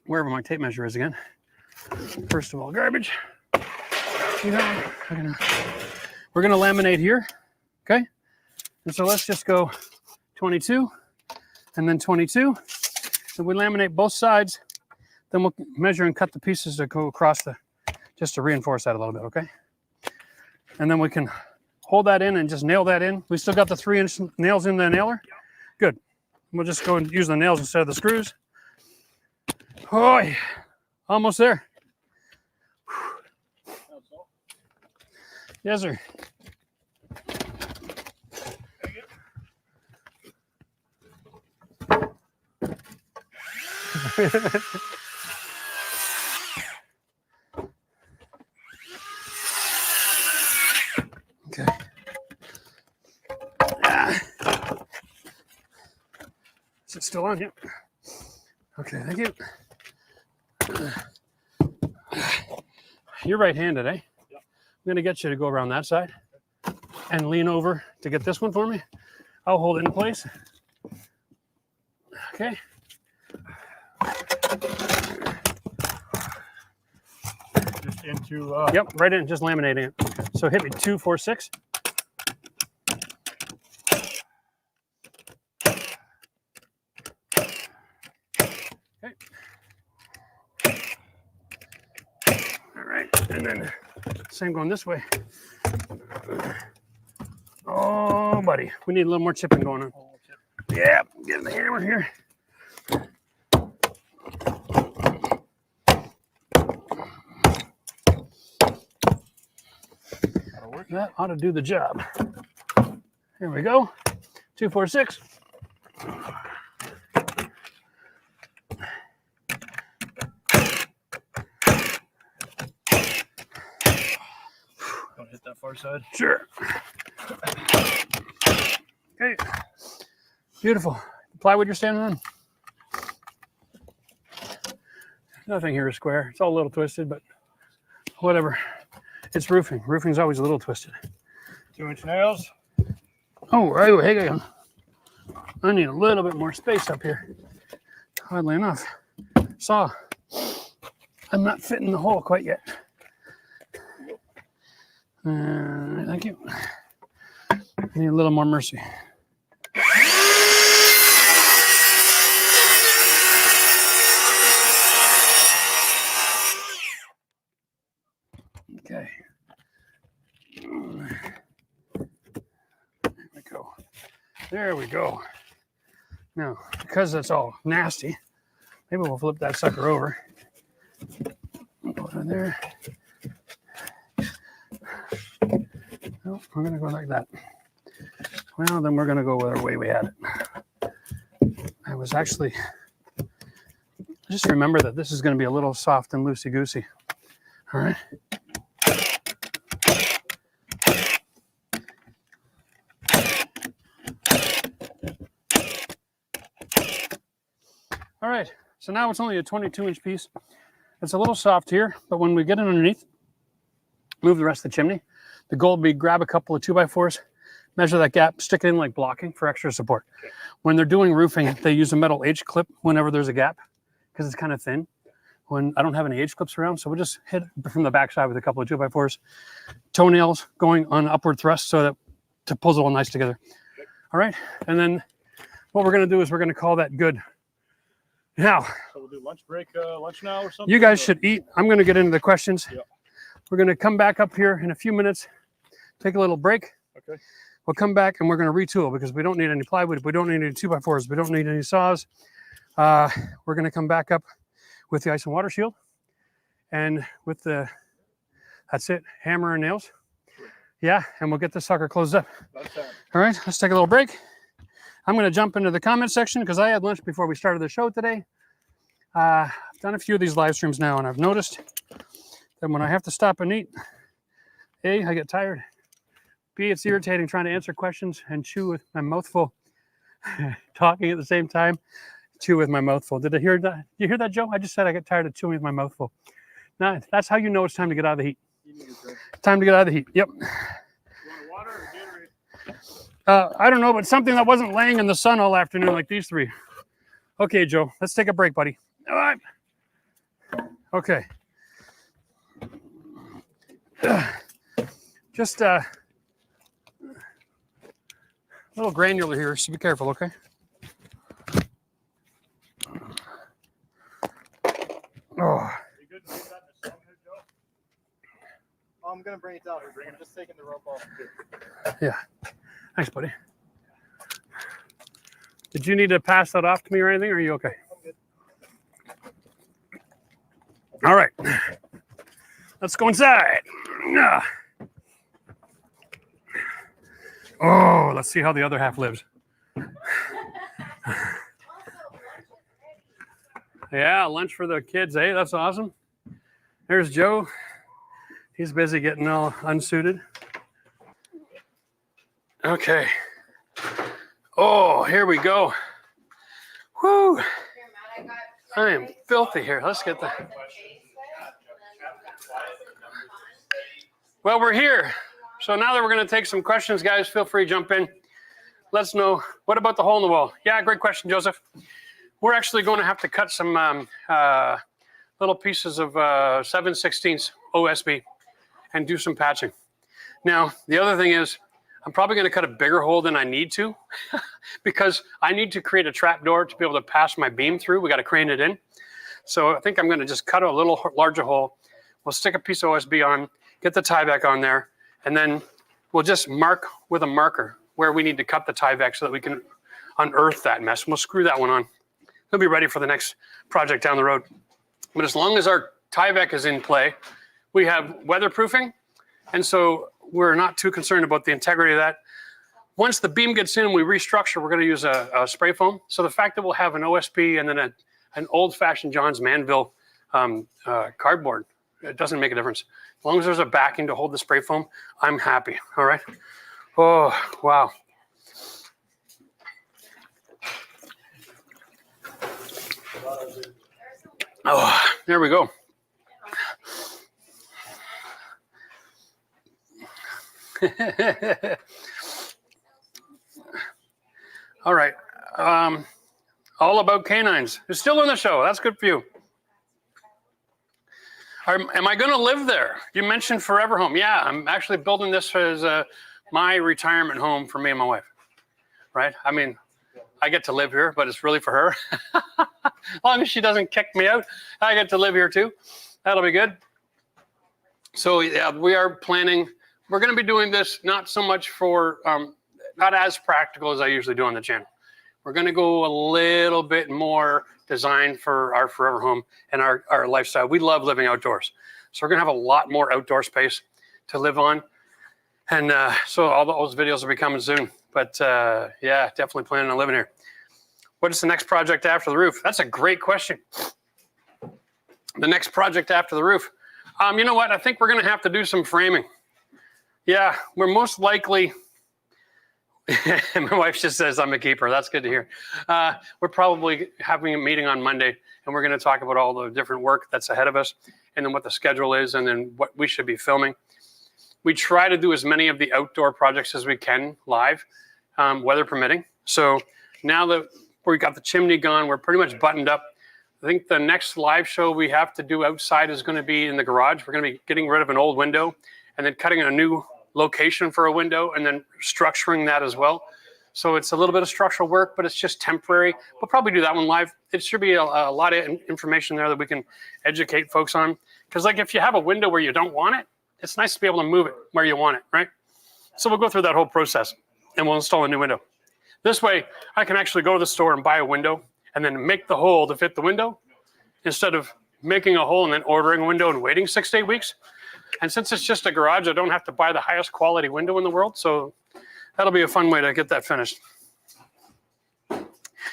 wherever my tape measure is again. First of all, garbage. You know, we're going to laminate here. Okay. And so let's just go 22 and then 22. So we laminate both sides. Then we'll measure and cut the pieces that go across just to reinforce that a little bit. Okay. And then we can hold that in and just nail that in. We still got the 3-inch nails in the nailer? Good. We'll just go and use the nails instead of the screws. Oh, almost there. Yes, sir. Okay. Is it still on? Yep. Okay, thank you. You're right-handed, eh? Yep. I'm going to get you to go around that side and lean over to get this one for me. I'll hold it in place. Okay. Just into Yep, right in, just laminating it. So hit me 2, 4, 6. Okay. All right, and then same going this way. Oh, buddy, we need a little more chipping going on. Yeah, get the hammer here. That ought to do the job. Here we go. 2, 4, 6. far side. Sure. Okay. Beautiful. Plywood you're standing on? Nothing here is square. It's all a little twisted, but whatever. It's roofing. Roofing's always a little twisted. 2-inch nails. Oh, right. Hang on. I need a little bit more space up here. Oddly enough. Saw. I'm not fitting the hole quite yet. Thank you. I need a little more mercy. Okay. There we go. There we go. Now, because that's all nasty, maybe we'll flip that sucker over. Go in there. No, we're going to go like that. Well, then we're going to go with the way we had it. I was actually, just remember that this is going to be a little soft and loosey-goosey. All right. All right, so now it's only a 22-inch piece. It's a little soft here, but when we get it underneath, move the rest of the chimney. The goal would be grab a couple of 2x4s, measure that gap, stick it in like blocking for extra support. Okay. When they're doing roofing, they use a metal H-clip whenever there's a gap because it's kind of thin. When I don't have any H-clips around, so we'll just hit it from the backside with a couple of 2x4s. Toenails going on upward thrust so that to pull it all nice together. Okay. All right, and then what we're going to do is we're going to call that good. Now, so we'll do lunch break, lunch now or something? You guys should eat. I'm going to get into the questions. Yeah. We're going to come back up here in a few minutes, take a little break. Okay. We'll come back and we're going to retool because we don't need any plywood. We don't need any 2x4s. We don't need any saws. We're going to come back up with the ice and water shield and with the, that's it, hammer and nails. Yeah, and we'll get this sucker closed up. All right, let's take a little break. I'm going to jump into the comment section because I had lunch before we started the show today. I've done a few of these live streams now, and I've noticed that when I have to stop and eat, A, I get tired. B, it's irritating trying to answer questions and chew with my mouth full, talking at the same time, chew with my mouth full. Did I hear that? You hear that, Joe? I just said I get tired of chewing with my mouth full. Now, that's how you know it's time to get out of the heat. Time to get out of the heat. Yep. You want water or Gatorade? I don't know, but something that wasn't laying in the sun all afternoon like these three. Okay, Joe, let's take a break, buddy. All right. Okay. Just a little granular here, so be careful, okay? Oh. I'm going to bring it down. I'm just taking the rope off. Yeah. Thanks, buddy. Did you need to pass that off to me or anything, or are you okay? I'm good. All right. Let's go inside. Oh, let's see how the other half lives. Yeah, lunch for the kids, eh? That's awesome. There's Joe. He's busy getting all unsuited. Okay. Oh, here we go. Whoo. I am filthy here. Let's get the... Well, we're here. So now that we're going to take some questions, guys, feel free to jump in. Let's know. What about the hole in the wall? Yeah, great question, Joseph. We're actually going to have to cut some little pieces of 7/16 OSB and do some patching. Now, the other thing is, I'm probably going to cut a bigger hole than I need to because I need to create a trap door to be able to pass my beam through. We got to crane it in. So I think I'm going to just cut a little larger hole. We'll stick a piece of OSB on, get the tie back on there, and then we'll just mark with a marker where we need to cut the tie back so that we can unearth that mess. We'll screw that one on. We'll be ready for the next project down the road. But as long as our tie back is in play, we have weatherproofing, and so we're not too concerned about the integrity of that. Once the beam gets in, we restructure, we're going to use a spray foam. So the fact that we'll have an OSB and then an old-fashioned John's Manville cardboard It doesn't make a difference. As long as there's a backing to hold the spray foam, I'm happy. All right. Oh, wow. Oh, there we go. All right. All about canines. You're still on the show. That's good for you. Am I going to live there? You mentioned forever home. Yeah, I'm actually building this as my retirement home for me and my wife. Right? I mean, I get to live here, but it's really for her. As long as she doesn't kick me out, I get to live here too. That'll be good. So yeah, we are planning. We're going to be doing this not so much for, not as practical as I usually do on the channel. We're going to go a little bit more designed for our forever home and our lifestyle. We love living outdoors. So we're going to have a lot more outdoor space to live on. And so all those videos will be coming soon. But yeah, definitely planning on living here. What is the next project after the roof? That's a great question. The next project after the roof. You know what? I think we're going to have to do some framing. Yeah, we're most likely. My wife just says I'm a keeper. That's good to hear. We're probably having a meeting on Monday, and we're going to talk about all the different work that's ahead of us, and then what the schedule is, and then what we should be filming. We try to do as many of the outdoor projects as we can live, weather permitting. So now that we got the chimney gone, we're pretty much buttoned up. I think the next live show we have to do outside is going to be in the garage. We're going to be getting rid of an old window and then cutting a new location for a window and then structuring that as well. So it's a little bit of structural work, but it's just temporary. We'll probably do that one live. It should be a lot of information there that we can educate folks on. Because like if you have a window where you don't want it, it's nice to be able to move it where you want it, right? So we'll go through that whole process and we'll install a new window. This way, I can actually go to the store and buy a window and then make the hole to fit the window instead of making a hole and then ordering a window and waiting 6 to 8 weeks. And since it's just a garage, I don't have to buy the highest quality window in the world. So that'll be a fun way to get that finished.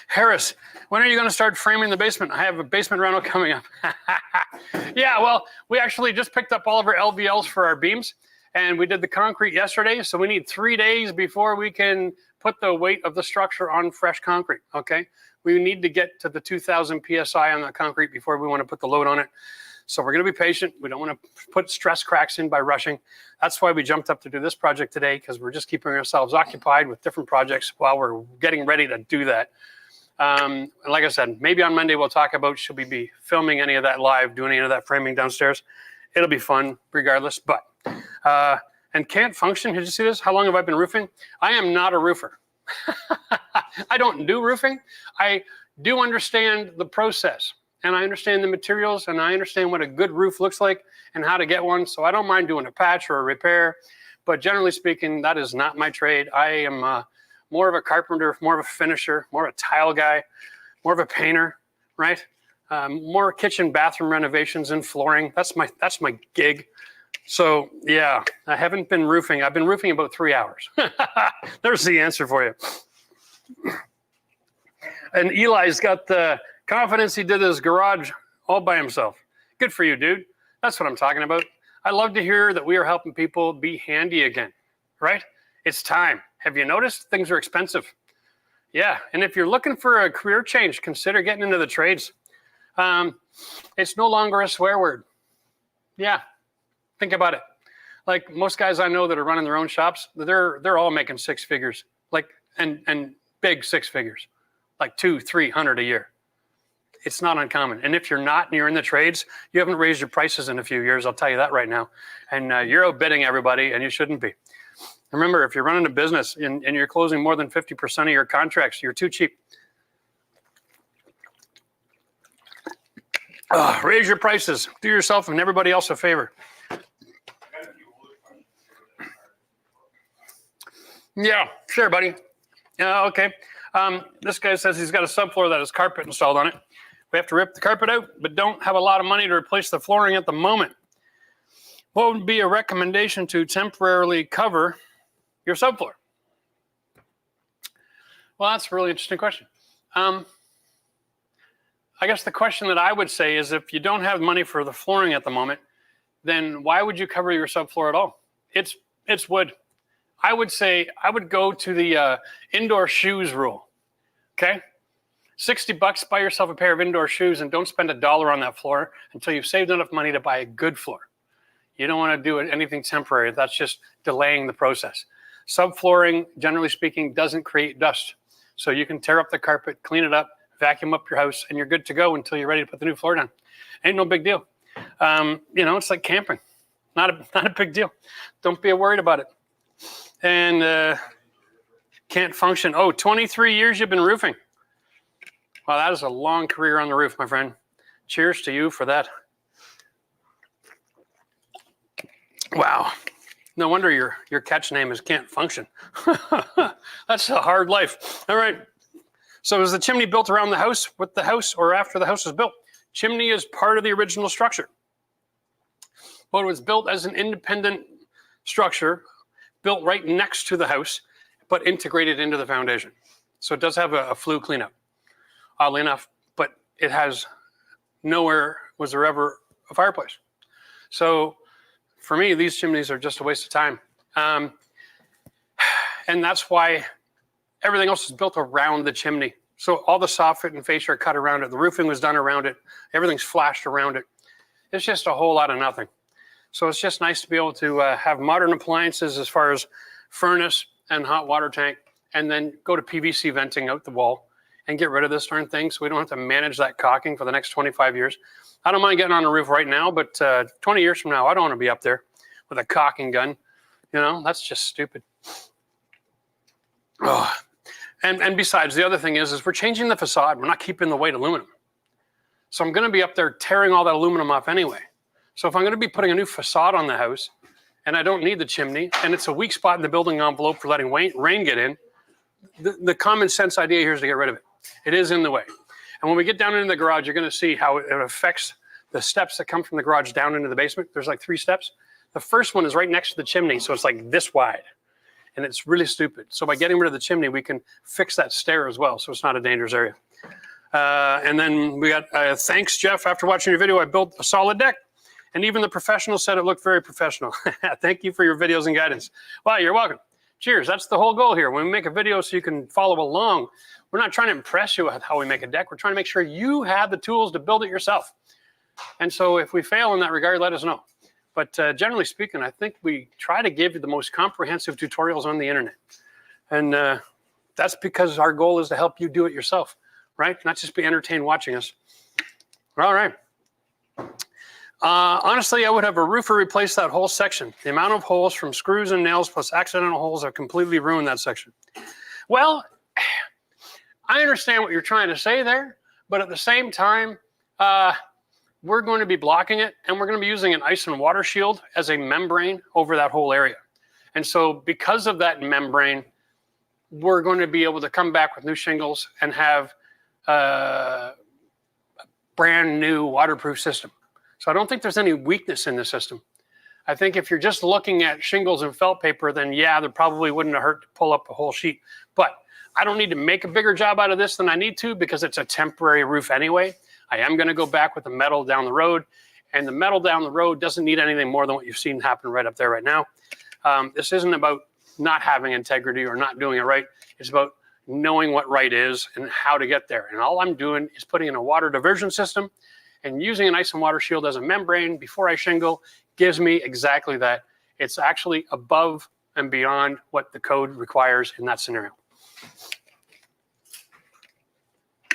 Harris, when are you going to start framing the basement? I have a basement rental coming up. Yeah, well, we actually just picked up all of our LVLs for our beams, and we did the concrete yesterday. So we need 3 days before we can put the weight of the structure on fresh concrete, okay? We need to get to the 2,000 PSI on the concrete before we want to put the load on it. So we're going to be patient. We don't want to put stress cracks in by rushing. That's why we jumped up to do this project today, because we're just keeping ourselves occupied with different projects while we're getting ready to do that. And like I said, maybe on Monday we'll talk about should we be filming any of that live, doing any of that framing downstairs. It'll be fun regardless. But and can't function. Did you see this? How long have I been roofing? I am not a roofer. I don't do roofing. I do understand the process. And I understand the materials, and I understand what a good roof looks like and how to get one. So I don't mind doing a patch or a repair. But generally speaking, that is not my trade. I am more of a carpenter, more of a finisher, more of a tile guy, more of a painter, right? More kitchen, bathroom renovations and flooring. That's my gig. So yeah, I haven't been roofing. I've been roofing about 3 hours. There's the answer for you. And Eli's got the confidence he did his garage all by himself. Good for you, dude. That's what I'm talking about. I love to hear that we are helping people be handy again, right? It's time. Have you noticed things are expensive? Yeah, and if you're looking for a career change, consider getting into the trades. It's no longer a swear word. Yeah, think about it. Like most guys I know that are running their own shops, they're all making 6 figures, like and big 6 figures, like 200-300 a year. It's not uncommon. And if you're not and you're in the trades, you haven't raised your prices in a few years. I'll tell you that right now. And you're outbidding everybody, and you shouldn't be. Remember, if you're running a business and you're closing more than 50% of your contracts, you're too cheap. Raise your prices. Do yourself and everybody else a favor. Yeah, sure, buddy. Okay. This guy says he's got a subfloor that has carpet installed on it. We have to rip the carpet out, but don't have a lot of money to replace the flooring at the moment. What would be a recommendation to temporarily cover your subfloor? Well, that's a really interesting question. I guess the question that I would say is if you don't have money for the flooring at the moment, then why would you cover your subfloor at all? It's wood. I would say I would go to the indoor shoes rule. Okay, $60, buy yourself a pair of indoor shoes and don't spend $1 on that floor until you've saved enough money to buy a good floor. You don't want to do anything temporary. That's just delaying the process. Subflooring, generally speaking, doesn't create dust. So you can tear up the carpet, clean it up, vacuum up your house, and you're good to go until you're ready to put the new floor down. Ain't no big deal. You know, it's like camping. Not a big deal. Don't be worried about it. And can't function. Oh, 23 years you've been roofing. Wow, that is a long career on the roof, my friend. Cheers to you for that. Wow. No wonder your catch name is Can't Function. That's a hard life. All right. So is the chimney built around the house, with the house, or after the house is built? Chimney is part of the original structure. But it was built as an independent structure, built right next to the house, but integrated into the foundation. So it does have a flue cleanup, oddly enough, but it has nowhere was there ever a fireplace. So for me, these chimneys are just a waste of time. And that's why everything else is built around the chimney. So all the soffit and fascia are cut around it. The roofing was done around it. Everything's flashed around it. It's just a whole lot of nothing. So it's just nice to be able to have modern appliances as far as furnace and hot water tank, and then go to PVC venting out the wall and get rid of this darn thing so we don't have to manage that caulking for the next 25 years. I don't mind getting on the roof right now, but 20 years from now, I don't want to be up there with a caulking gun. You know, that's just stupid. Oh. And besides, the other thing is we're changing the facade. We're not keeping the weight aluminum. So I'm going to be up there tearing all that aluminum off anyway. So if I'm going to be putting a new facade on the house and I don't need the chimney and it's a weak spot in the building envelope for letting rain get in, the common sense idea here is to get rid of it. It is in the way. And when we get down into the garage, you're going to see how it affects the steps that come from the garage down into the basement. There's like 3 steps. The first one is right next to the chimney. So it's like this wide. And it's really stupid. So by getting rid of the chimney, we can fix that stair as well. So it's not a dangerous area. And then we got, thanks, Jeff. After watching your video, I built a solid deck. And even the professional said it looked very professional. Thank you for your videos and guidance. Well, you're welcome. Cheers. That's the whole goal here. When we make a video so you can follow along, we're not trying to impress you with how we make a deck. We're trying to make sure you have the tools to build it yourself. And so if we fail in that regard, let us know. But generally speaking, I think we try to give you the most comprehensive tutorials on the internet. And that's because our goal is to help you do it yourself, right? Not just be entertained watching us. All right. Honestly, I would have a roofer replace that whole section. The amount of holes from screws and nails plus accidental holes have completely ruined that section. Well, I understand what you're trying to say there, but at the same time, we're going to be blocking it, and we're going to be using an ice and water shield as a membrane over that whole area. And so because of that membrane, we're going to be able to come back with new shingles and have a brand new waterproof system. So I don't think there's any weakness in the system. I think if you're just looking at shingles and felt paper, then yeah, there probably wouldn't have hurt to pull up a whole sheet. But I don't need to make a bigger job out of this than I need to because it's a temporary roof anyway. I am going to go back with the metal down the road, and the metal down the road doesn't need anything more than what you've seen happen right up there right now. This isn't about not having integrity or not doing it right. It's about knowing what right is and how to get there. And all I'm doing is putting in a water diversion system and using an ice and water shield as a membrane before I shingle gives me exactly that. It's actually above and beyond what the code requires in that scenario.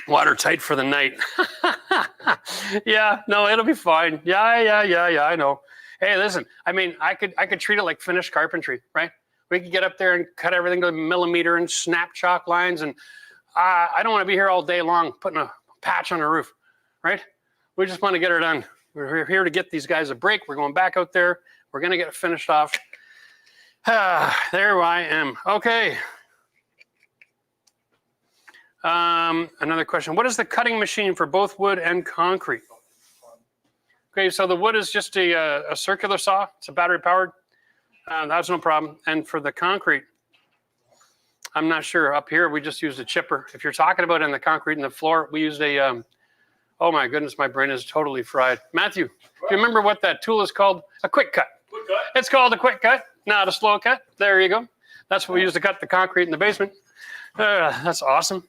Watertight for the night. Yeah, no, it'll be fine. Yeah, I know. Hey, listen, I mean, I could treat it like finished carpentry, right? We could get up there and cut everything to a millimeter and snap chalk lines. And I don't want to be here all day long putting a patch on the roof, right? We just want to get her done. We're here to get these guys a break. We're going back out there. We're going to get it finished off. There I am. Okay. Another question. What is the cutting machine for both wood and concrete? Okay, so the wood is just a circular saw. It's a battery powered. That's no problem. And for the concrete, I'm not sure. Up here, we just used a chipper. If you're talking about in the concrete and the floor, we used a Oh my goodness, my brain is totally fried. Matthew, do you remember what that tool is called? A quick cut. Quick cut? It's called a quick cut, not a slow cut. There you go. That's what we use to cut the concrete in the basement. That's awesome.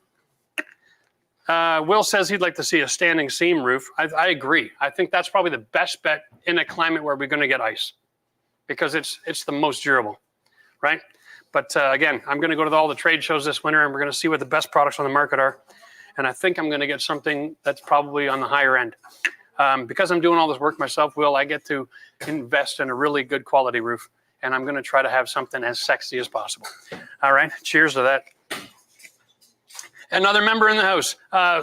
Will says he'd like to see a standing seam roof. I agree. I think that's probably the best bet in a climate where we're going to get ice, because it's the most durable, right? But again, I'm going to go to all the trade shows this winter, and we're going to see what the best products on the market are. And I think I'm going to get something that's probably on the higher end. Because I'm doing all this work myself, Will, I get to invest in a really good quality roof. And I'm going to try to have something as sexy as possible. All right. Cheers to that. Another member in the house,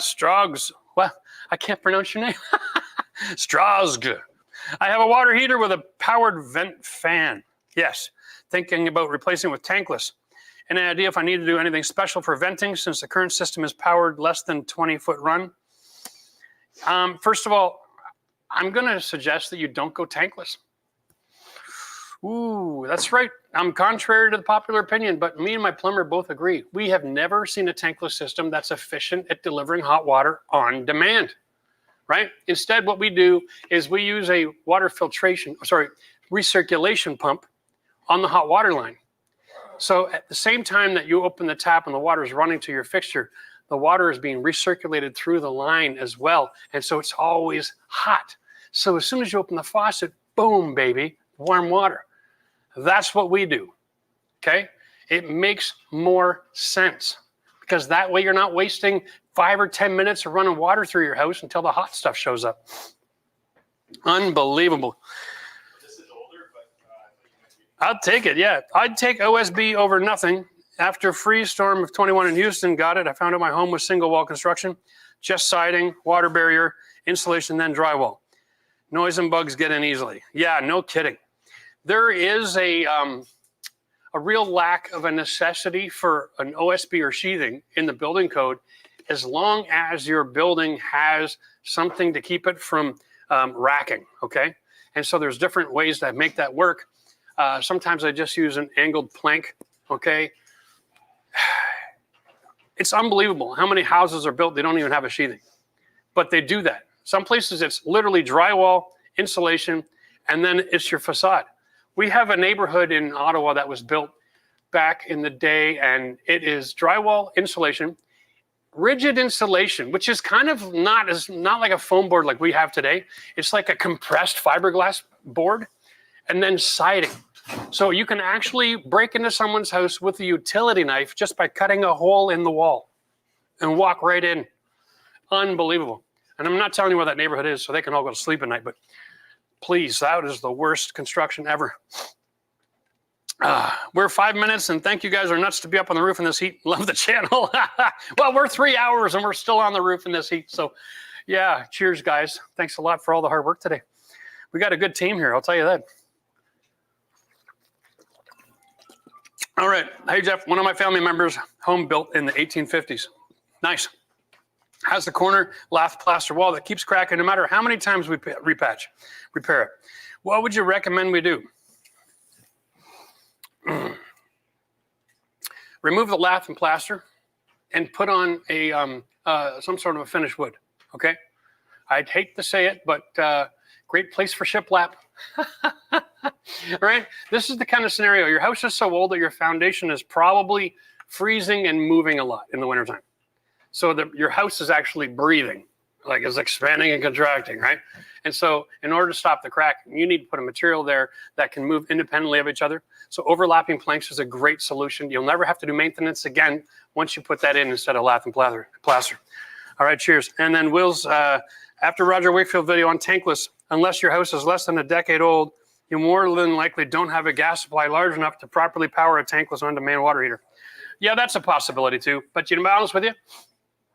Straugs. Well, I can't pronounce your name. Straugs. I have a water heater with a powered vent fan. Yes. Thinking about replacing with tankless. Any idea if I need to do anything special for venting since the current system is powered less than 20-foot run? First of all, I'm going to suggest that you don't go tankless. Ooh, that's right. I'm contrary to the popular opinion, but me and my plumber both agree. We have never seen a tankless system that's efficient at delivering hot water on demand, right? Instead, what we do is we use a recirculation pump on the hot water line. So at the same time that you open the tap and the water is running to your fixture, the water is being recirculated through the line as well. And so it's always hot. So as soon as you open the faucet, boom, baby, warm water. That's what we do, okay? It makes more sense because that way you're not wasting 5 or 10 minutes of running water through your house until the hot stuff shows up. Unbelievable. I'll take it, yeah. I'd take OSB over nothing. After freeze storm of 21 in Houston, got it. I found out my home was single wall construction, just siding, water barrier, insulation, then drywall. Noise and bugs get in easily. Yeah, no kidding. There is a real lack of a necessity for an OSB or sheathing in the building code as long as your building has something to keep it from racking, okay? And so there's different ways that make that work. Sometimes I just use an angled plank, okay? It's unbelievable how many houses are built, they don't even have a sheathing, but they do that. Some places it's literally drywall, insulation, and then it's your facade. We have a neighborhood in Ottawa that was built back in the day, and it is drywall, insulation, rigid insulation, which is kind of not like a foam board like we have today. It's like a compressed fiberglass board, and then siding. So you can actually break into someone's house with a utility knife just by cutting a hole in the wall and walk right in. Unbelievable. And I'm not telling you where that neighborhood is so they can all go to sleep at night, but please, that is the worst construction ever. We're 5 minutes, and thank you guys are nuts to be up on the roof in this heat. Love the channel. Well, we're 3 hours, and we're still on the roof in this heat. So, yeah, cheers, guys. Thanks a lot for all the hard work today. We got a good team here, I'll tell you that. All right. Hey, Jeff, one of my family members, home built in the 1850s. Nice. Has the corner lath plaster wall that keeps cracking no matter how many times we repair it. What would you recommend we do? Remove the lath and plaster and put on a some sort of a finished wood, okay? I'd hate to say it, but great place for shiplap. All right, this is the kind of scenario. Your house is so old that your foundation is probably freezing and moving a lot in the wintertime. So that your house is actually breathing, like it's expanding and contracting, right? And so in order to stop the crack, you need to put a material there that can move independently of each other. So overlapping planks is a great solution. You'll never have to do maintenance again once you put that in instead of lath and plaster. All right, cheers. And then Will's, after Roger Wakefield video on tankless, unless your house is less than a decade old, you more than likely don't have a gas supply large enough to properly power a tankless on-demand water heater. Yeah, that's a possibility too. But to be honest with you,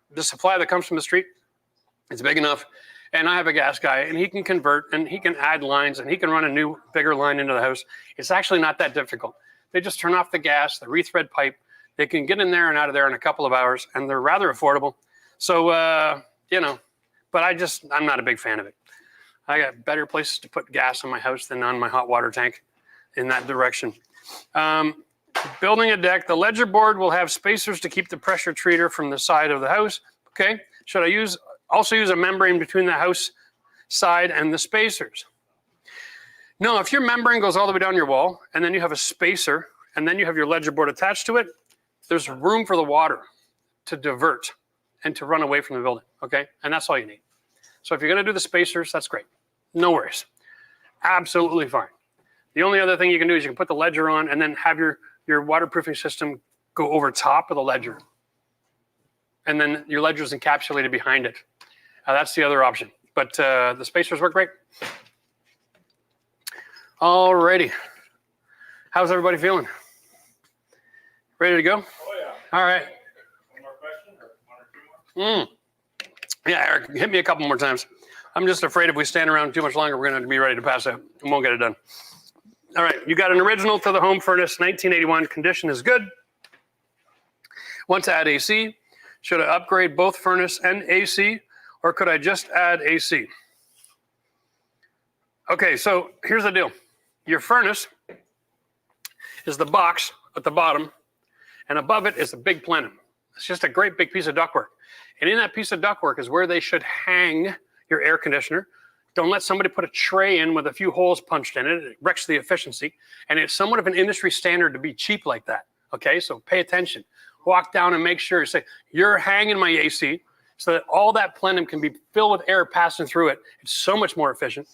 the supply that comes from the street, it's big enough. And I have a gas guy, and he can convert, and he can add lines, and he can run a new, bigger line into the house. It's actually not that difficult. They just turn off the gas, the rethread pipe. They can get in there and out of there in a couple of hours, and they're rather affordable. So, you know, but I'm not a big fan of it. I got better places to put gas in my house than on my hot water tank in that direction. Building a deck, the ledger board will have spacers to keep the pressure treater from the side of the house. Okay, should I use also use a membrane between the house side and the spacers. No, if your membrane goes all the way down your wall and then you have a spacer and then you have your ledger board attached to it, there's room for the water to divert and to run away from the building, okay? And that's all you need. So if you're gonna do the spacers, that's great. No worries. Absolutely fine. The only other thing you can do is you can put the ledger on and then have your waterproofing system go over top of the ledger. And then your ledger is encapsulated behind it. That's the other option. But the spacers work great. Alrighty. How's everybody feeling? Ready to go? Oh, yeah. All right. One more question or one or two more? Yeah, Eric, hit me a couple more times. I'm just afraid if we stand around too much longer, we're going to be ready to pass out and won't get it done. All right, you got an original to the home furnace, 1981. Condition is good. Want to add AC? Should I upgrade both furnace and AC, or could I just add AC? Okay, so here's the deal. Your furnace is the box at the bottom, and above it is the big plenum. It's just a great big piece of ductwork. And in that piece of ductwork is where they should hang your air conditioner. Don't let somebody put a tray in with a few holes punched in it. It wrecks the efficiency. And it's somewhat of an industry standard to be cheap like that. Okay, so pay attention. Walk down and make sure, say, you're hanging my AC so that all that plenum can be filled with air passing through it. It's so much more efficient.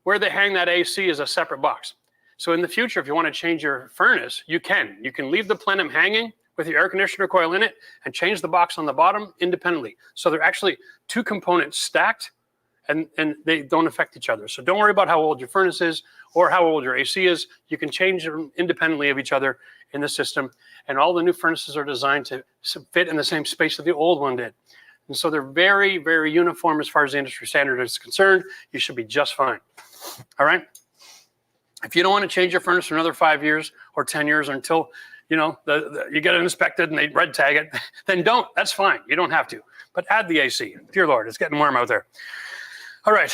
Where they hang that AC is a separate box. So in the future, if you want to change your furnace, you can. You can leave the plenum hanging with your air conditioner coil in it and change the box on the bottom independently. So they're actually two components stacked and they don't affect each other. So don't worry about how old your furnace is or how old your AC is. You can change them independently of each other in the system. And all the new furnaces are designed to fit in the same space that the old one did. And so they're very, very uniform as far as the industry standard is concerned. You should be just fine. All right? If you don't want to change your furnace for another 5 years or 10 years or until you know, you get it inspected and they red tag it, then don't. That's fine. You don't have to. But add the AC. Dear Lord, it's getting warm out there. All right.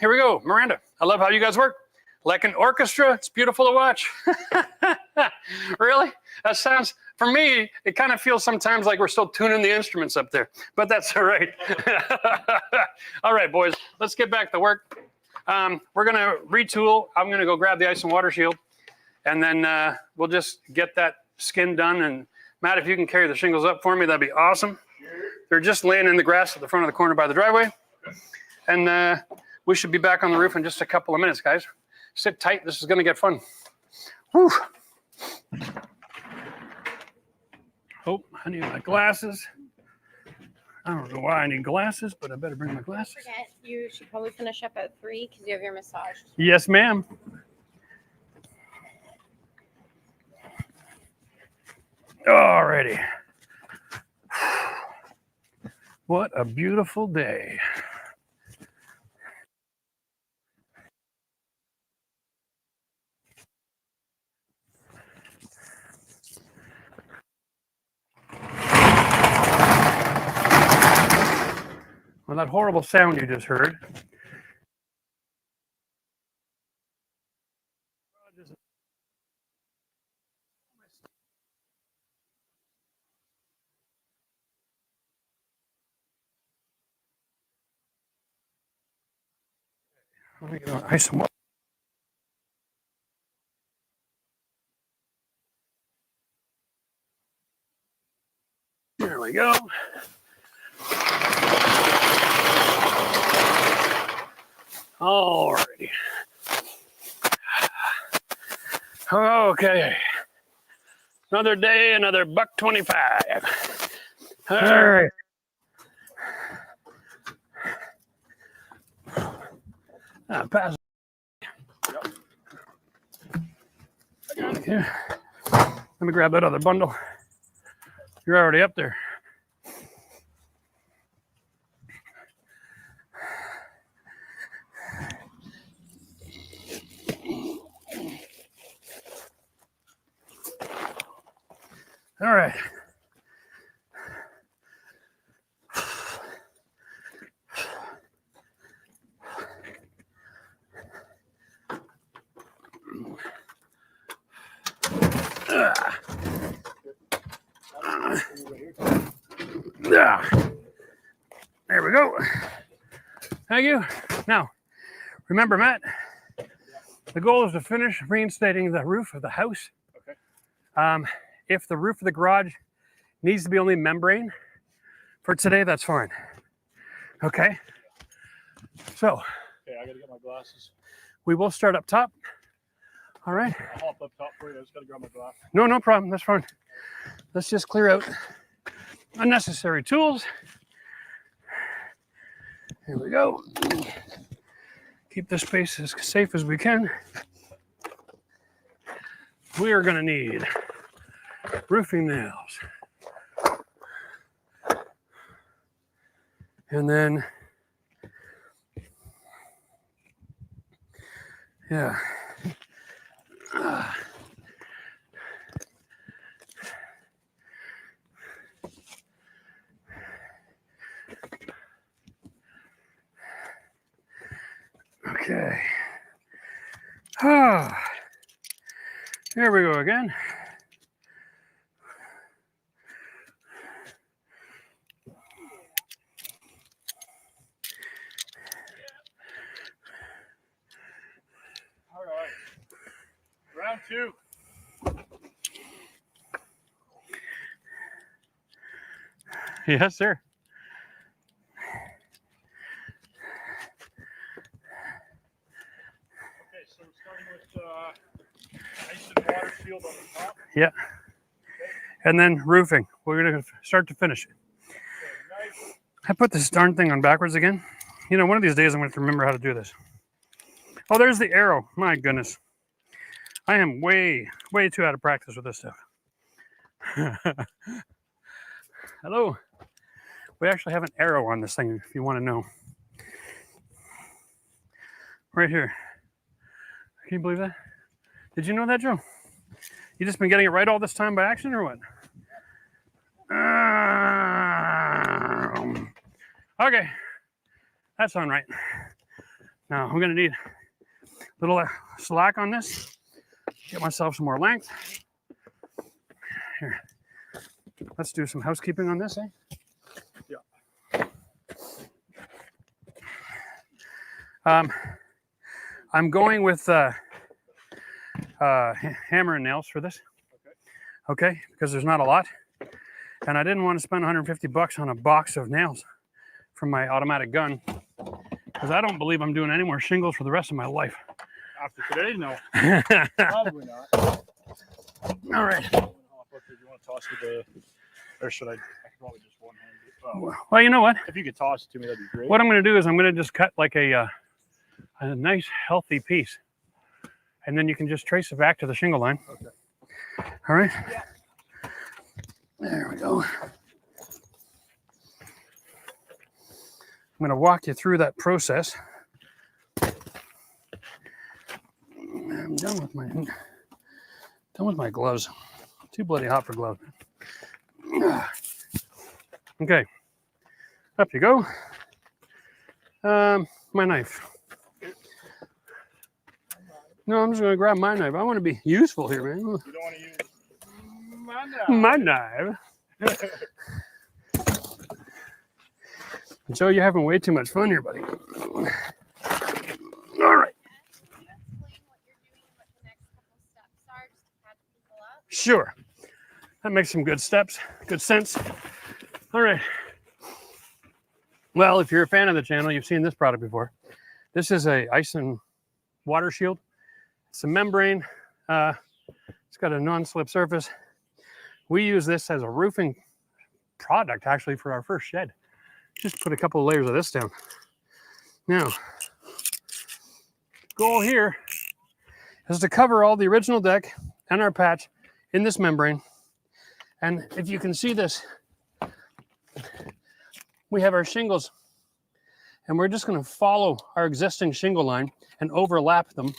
Here we go. Miranda, I love how you guys work. Like an orchestra, it's beautiful to watch. Really? That sounds, for me, it kind of feels sometimes like we're still tuning the instruments up there. But that's all right. All right, boys, let's get back to work. We're going to retool. I'm going to go grab the ice and water shield. And then we'll just get that skin done. And Matt, if you can carry the shingles up for me, that'd be awesome. They're just laying in the grass at the front of the corner by the driveway. And we should be back on the roof in just a couple of minutes, guys. Sit tight. This is going to get fun. Whew. Oh, I need my glasses. I don't know why I need glasses, but I better bring my glasses. Don't forget, you should probably finish up at 3 because you have your massage. Yes, ma'am. Alrighty. What a beautiful day. Well, that horrible sound you just heard. Let me get ice and water. There we go. Alrighty. Okay. Another day, another $1.25. All right. Pass. Yep. I got it here. Let me grab that other bundle. You're already up there. All right. go. Thank you. Now, remember, Matt, the goal is to finish reinstating the roof of the house. Okay. If the roof of the garage needs to be only membrane for today, that's fine. Okay. So, Okay, I gotta get my glasses. we will start up top. All right. I'll hop up top for you. I just gotta grab my glasses. No, no problem. That's fine. Let's just clear out unnecessary tools. Here we go. Keep this space as safe as we can. We are going to need roofing nails. And then, yeah. Okay. Ah, here we go again. All right. Round 2. Yes, sir. So we're starting with ice and water shield on the top. Yeah. And then roofing. We're going to start to finish it. Okay, nice. I put this darn thing on backwards again. You know, one of these days I'm going to remember how to do this. Oh, there's the arrow. My goodness. I am way too out of practice with this stuff. Hello. We actually have an arrow on this thing if you want to know. Right here. Can you believe that? Did you know that, Joe? You just been getting it right all this time by accident or what? Okay. That's on right. Now I'm going to need a little slack on this. Get myself some more length. Here. Let's do some housekeeping on this, eh? I'm going with hammer and nails for this. Okay, because there's not a lot. And I didn't want to spend 150 bucks on a box of nails from my automatic gun because I don't believe I'm doing any more shingles for the rest of my life. After today, no. Probably not. All right. Do you want to toss me the, or should I could probably just one hand it. Well, you know what? If you could toss it to me, that'd be great. What I'm going to do is I'm going to just cut like a nice healthy piece. And then you can just trace it back to the shingle line. Okay. All right. Yeah. There we go. I'm going to walk you through that process. I'm done with my gloves. Too bloody hot for gloves. Okay. Up you go. My knife. No, I'm just going to grab my knife. I want to be useful here, man. You don't want to use my knife. My knife. Joe, you're having way too much fun here, buddy. All right. Can you explain what you're doing, what the next couple steps are, just to catch people up? Sure. That makes some good steps. Good sense. All right. Well, if you're a fan of the channel, you've seen this product before. This is a ice and water shield. It's a membrane. It's got a non-slip surface. We use this as a roofing product, actually, for our first shed. Just put a couple of layers of this down. Now, goal here is to cover all the original deck and our patch in this membrane. And if you can see this, we have our shingles. And we're just going to follow our existing shingle line and overlap them.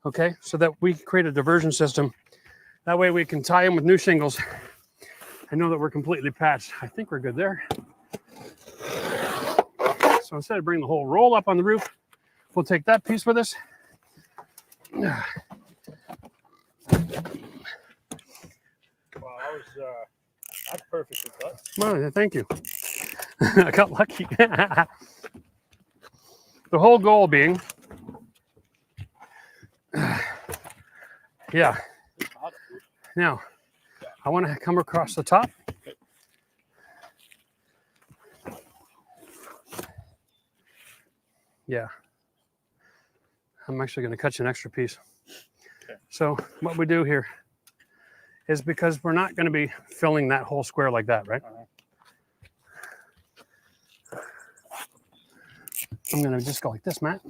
Okay, so that we create a diversion system. That way we can tie in with new shingles. I know that we're completely patched. I think we're good there. So instead of bringing the whole roll up on the roof, we'll take that piece with us. Wow, that's perfectly cut. Well, thank you. I got lucky. The whole goal being, yeah. Now, I want to come across the top. Yeah. I'm actually going to cut you an extra piece. Okay. So what we do here is, because we're not going to be filling that whole square like that, right? I'm going to just go like this, Matt.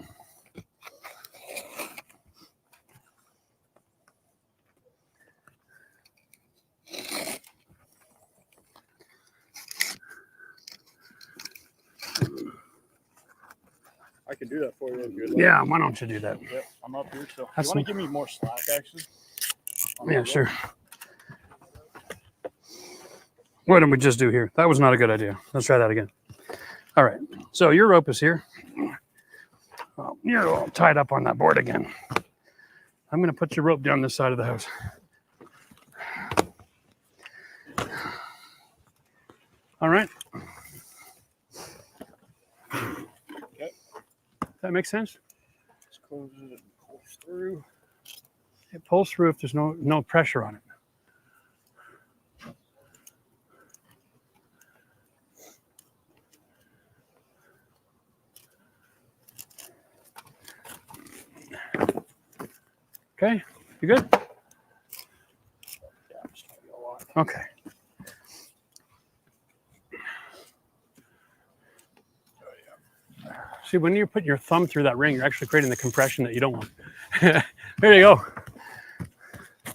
I can do that for you if you'd like. Yeah, why don't you do that? Yep, I'm up here. So That's you want to give me more slack, actually? Yeah, sure. What did we just do here? That was not a good idea. Let's try that again. All right. So your rope is here. Oh, you're all tied up on that board again. I'm going to put your rope down this side of the house. All right. Okay. That makes sense? Just close it and pull through. It pulls through if there's no pressure on it. Okay, you good? Yeah, I'm just trying to get a lot. Okay. See, when you put your thumb through that ring, you're actually creating the compression that you don't want. There you go.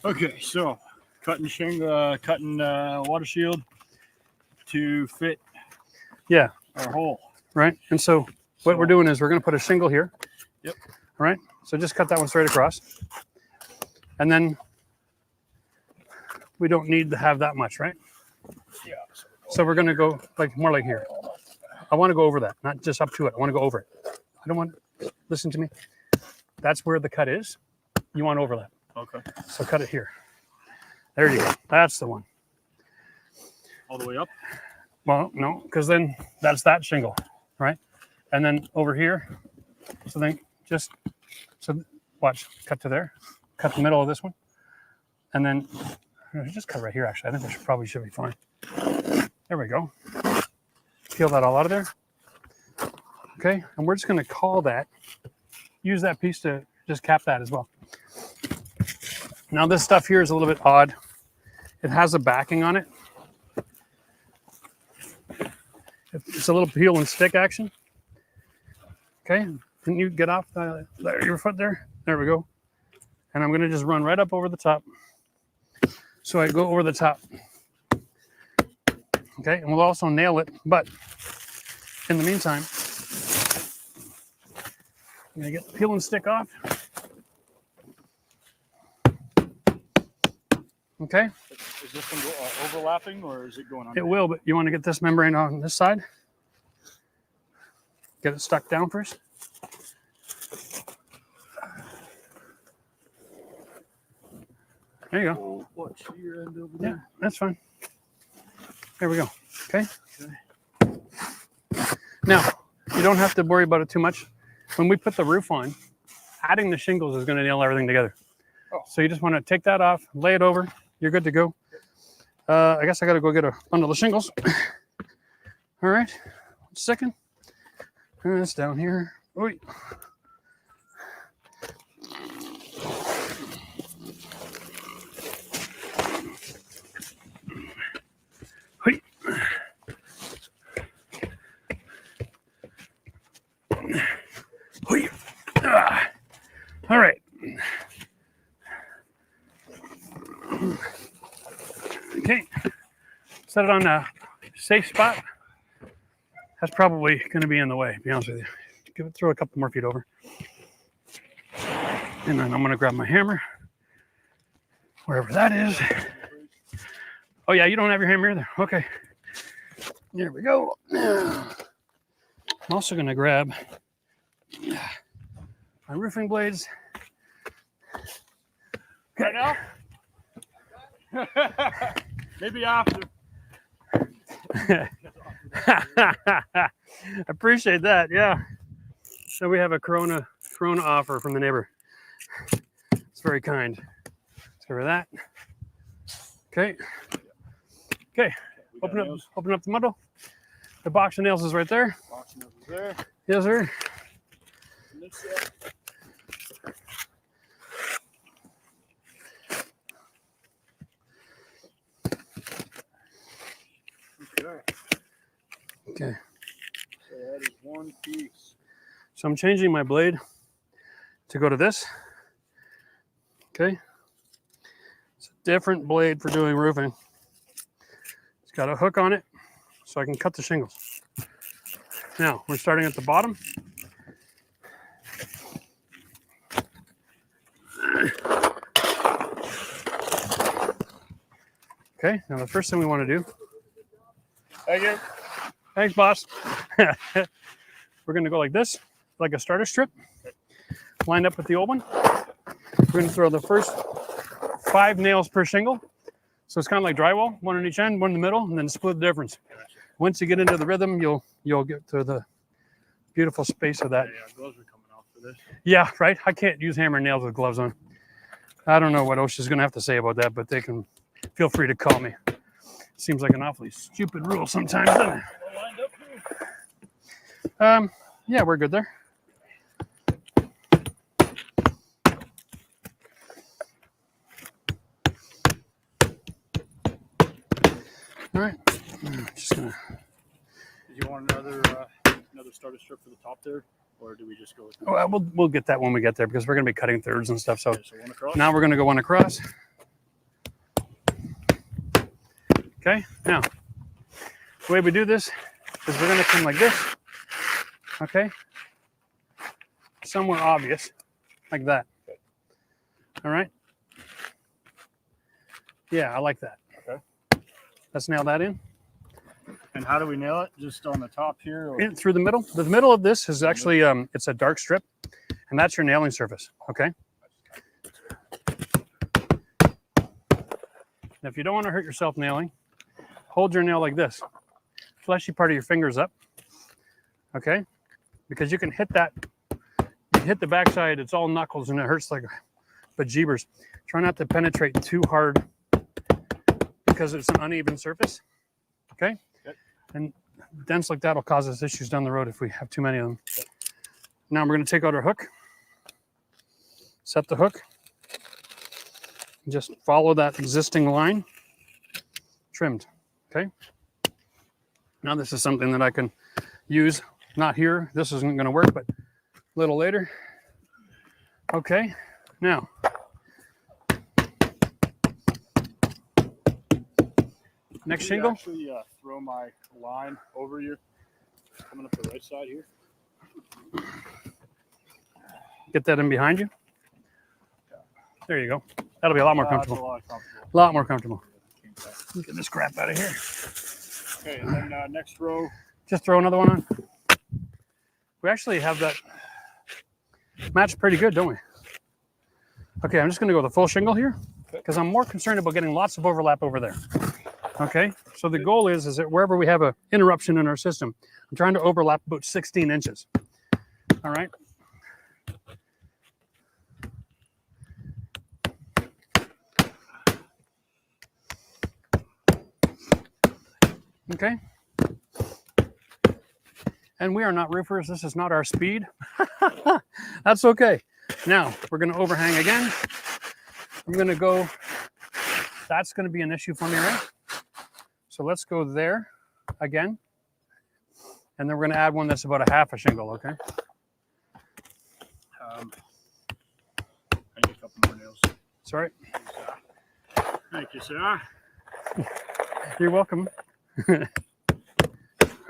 Okay, so cutting water shield to fit Yeah, our hole. right. And so what we're doing is we're going to put a shingle here. Yep. All right. So just cut that one straight across. And then we don't need to have that much, right? Yeah. So we're going to go more like here. I want to go over that, not just up to it. I want to go over it. I don't want, listen to me. That's where the cut is. You want overlap. Okay. So cut it here. There you go. That's the one. All the way up? Well, no, because then that's that shingle, right? And then over here, so then watch, cut to there, cut the middle of this one. And then just cut right here, actually. I think we probably should be fine. There we go. Peel that all out of there. Okay, and we're just going to call that, use that piece to just cap that as well. Now this stuff here is a little bit odd. It has a backing on it. It's a little peel and stick action. Okay, can you get off your foot there? There we go. And I'm going to just run right up over the top. So I go over the top. Okay, and we'll also nail it, but in the meantime, I'm going to get the peel and stick off. Okay. Is this one overlapping or is it going on? It will, but you want to get this membrane on this side. Get it stuck down first. There you go. Watch your end over there. Yeah, that's fine. There we go. Okay. Now, you don't have to worry about it too much. When we put the roof on, adding the shingles is going to nail everything together. Oh. So you just want to take that off, lay it over. You're good to go. I guess I got to go get a bundle of shingles. All right. 1 second. And it's down here. Oy. Oy. Oy. Ah. All right. Okay, set it on a safe spot. That's probably going to be in the way, to be honest with you. Throw a couple more feet over. And then I'm going to grab my hammer, wherever that is. Oh yeah, you don't have your hammer either. Okay, there we go. I'm also going to grab my roofing blades. Right now? Maybe after. Appreciate that. Yeah. So we have a Corona offer from the neighbor. It's very kind. Let's get rid of that. Okay. Okay. Open up the muddle. The box of nails is right there. Box of nails is there. Yes, sir. And this side. Okay. So that is one piece. So I'm changing my blade to go to this. Okay. It's a different blade for doing roofing. It's got a hook on it so I can cut the shingles. Now we're starting at the bottom. Okay, now the first thing we want to do. Thank you. Thanks, boss. We're going to go like this, like a starter strip, lined up with the old one. We're going to throw the first 5 nails per shingle. So it's kind of like drywall, one on each end, one in the middle, and then split the difference. Once you get into the rhythm, you'll get to the beautiful space of that. Yeah, gloves are coming off for this. Yeah, right? I can't use hammer and nails with gloves on. I don't know what OSHA's going to have to say about that, but they can feel free to call me. Seems like an awfully stupid rule sometimes, doesn't it? Yeah, we're good there. All right. Just gonna. Did you want another starter strip for the top there, or do we just go with? Oh, we'll get that when we get there because we're gonna be cutting thirds and stuff. So, Okay, so one across. now we're gonna go one across. Okay. Now, the way we do this is we're gonna come like this. Okay. Somewhere obvious, like that. All right. Yeah, I like that. Okay. Let's nail that in. And how do we nail it? Just on the top here? Or? In through the middle. The middle of this is actually it's a dark strip, and that's your nailing surface. Okay. Now, if you don't want to hurt yourself nailing, hold your nail like this. Fleshy part of your fingers up. Okay, because you can hit that. You hit the backside, it's all knuckles, and it hurts like bejeebers. Try not to penetrate too hard because it's an uneven surface. Okay. And dents like that will cause us issues down the road if we have too many of them. Now we're going to take out our hook, set the hook, just follow that existing line, trimmed. Okay. Now this is something that I can use, not here. This isn't going to work, but a little later. Okay. Now, next shingle. Actually, throw my line over you, coming up the right side here. Get that in behind you. There you go. That'll be a lot more comfortable. That's a lot comfortable. A lot more comfortable. Get this crap out of here. Okay, and then next row. Just throw another one on. We actually have that matched pretty good, don't we? Okay, I'm just going to go with a full shingle here because I'm more concerned about getting lots of overlap over there. Okay, so the goal is that wherever we have an interruption in our system, I'm trying to overlap about 16 inches. All right. Okay. And we are not roofers. This is not our speed. That's okay. Now we're going to overhang again. I'm going to go. That's going to be an issue for me, right? So let's go there again. And then we're going to add one that's about a half a shingle, okay? I need a couple more nails. Sorry. Thank you, sir. You're welcome. All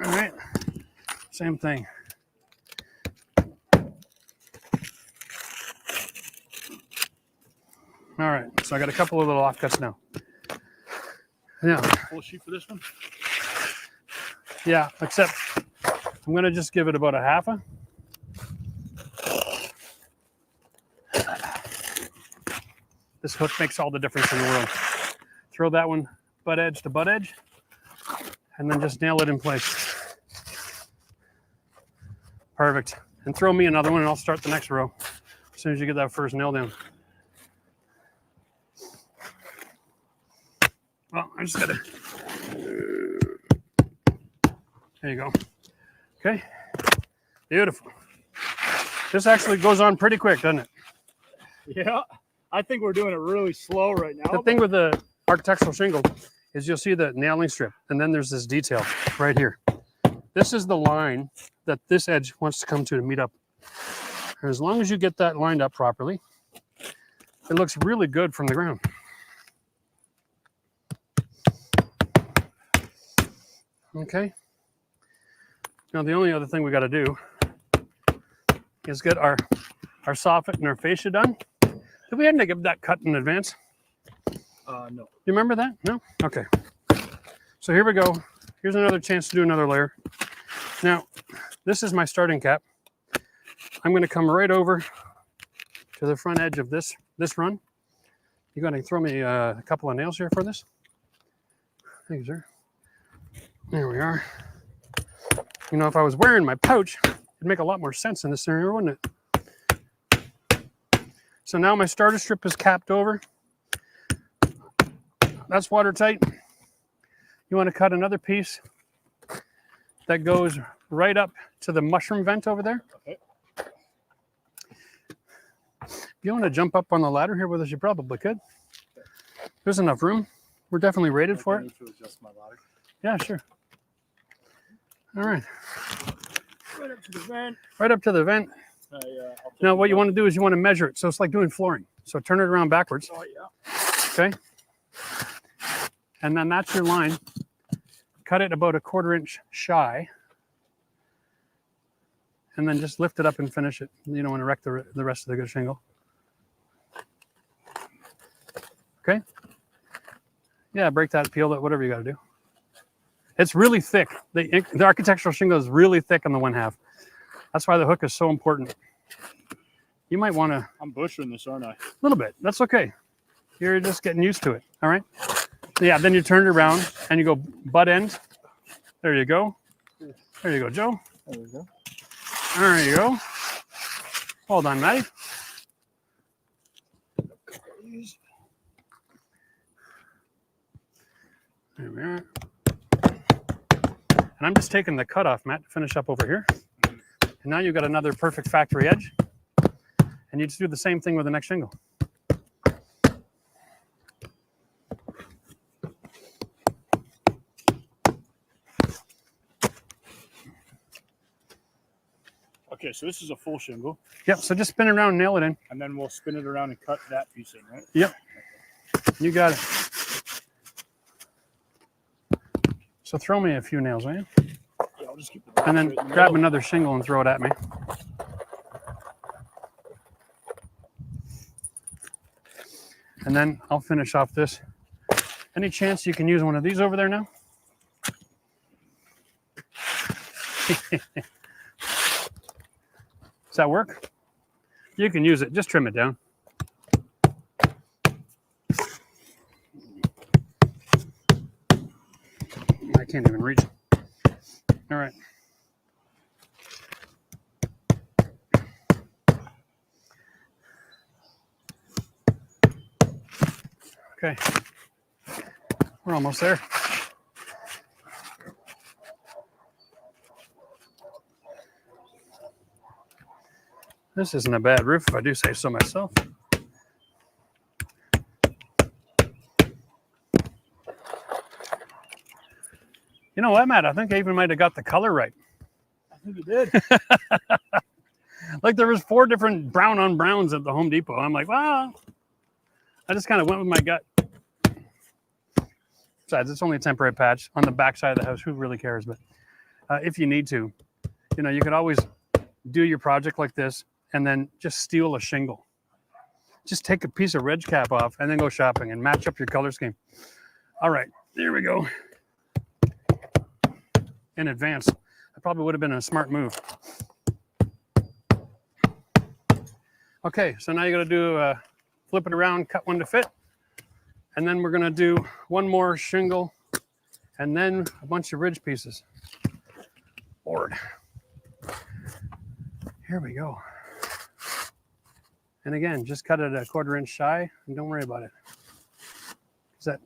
right. Same thing. All right. So I got a couple of little offcuts now. Now, Full sheet for this one? yeah, except I'm going to just give it about a half a. This hook makes all the difference in the world. Throw that one butt edge to butt edge, and then just nail it in place. Perfect. And throw me another one and I'll start the next row as soon as you get that first nail down. Well, I just gotta, there you go. Okay, beautiful. This actually goes on pretty quick, doesn't it? Yeah, I think we're doing it really slow right now. The thing with the architectural shingle is you'll see the nailing strip, and then there's this detail right here. This is the line that this edge wants to come to meet up. And as long as you get that lined up properly, it looks really good from the ground. Okay. Now the only other thing we got to do is get our soffit and our fascia done. Did we have to give that cut in advance? No. You remember that? No? Okay. So here we go. Here's another chance to do another layer. Now, this is my starting cap. I'm going to come right over to the front edge of this run. You're going to throw me a couple of nails here for this? Thank you, sir. There we are. You know, if I was wearing my pouch, it'd make a lot more sense in this scenario, wouldn't it? So now my starter strip is capped over. That's watertight. You want to cut another piece that goes right up to the mushroom vent over there. Okay. If you want to jump up on the ladder here with us, you probably could. There's enough room. We're definitely rated for it. Need to adjust my ladder. Yeah, sure. All right. Right up to the vent. Right up to the vent. I'll take Now, it what you up. want to do is you want to measure it. So it's like doing flooring. So turn it around backwards. Oh, yeah. Okay. And then that's your line. Cut it about a 1/4 inch shy. And then just lift it up and finish it. You don't want to wreck the rest of the good shingle. Okay. Yeah, break that, peel it, whatever you got to do. It's really thick. The architectural shingle is really thick on the one half. That's why the hook is so important. You might want to... I'm bushing this, aren't I? A little bit. That's okay. You're just getting used to it. All right. Yeah, then you turn it around and you go butt end. There you go. There you go, Joe. There we go. There you go. Hold on, Matty. There we are. And I'm just taking the cut off, Matt, to finish up over here. And now you've got another perfect factory edge. And you just do the same thing with the next shingle. Okay, so this is a full shingle, Yep, so just spin it around and nail it in. and then we'll spin it around and cut that piece in, right? Yep. You got it. So throw me a few nails, will you? Yeah, I'll just keep the And then right in the grab middle. another shingle and throw it at me. And then I'll finish off this. Any chance you can use one of these over there now? Does that work? You can use it. Just trim it down. I can't even reach. All right. Okay. We're almost there. This isn't a bad roof, if I do say so myself. You know what, Matt? I think I even might have got the color right. I think you did. Like there was 4 different brown on browns at the Home Depot. I'm like, well, I just kind of went with my gut. Besides, it's only a temporary patch on the back side of the house. Who really cares? But if you need to, you know, you could always do your project like this and then just steal a shingle. Just take a piece of red cap off and then go shopping and match up your color scheme. All right, here we go. In advance. That probably would have been a smart move. Okay, so now you got to do flip it around, cut one to fit. And then we're going to do one more shingle and then a bunch of ridge pieces. Lord. Here we go. And again, just cut it a 1/4 inch shy and don't worry about it. Is that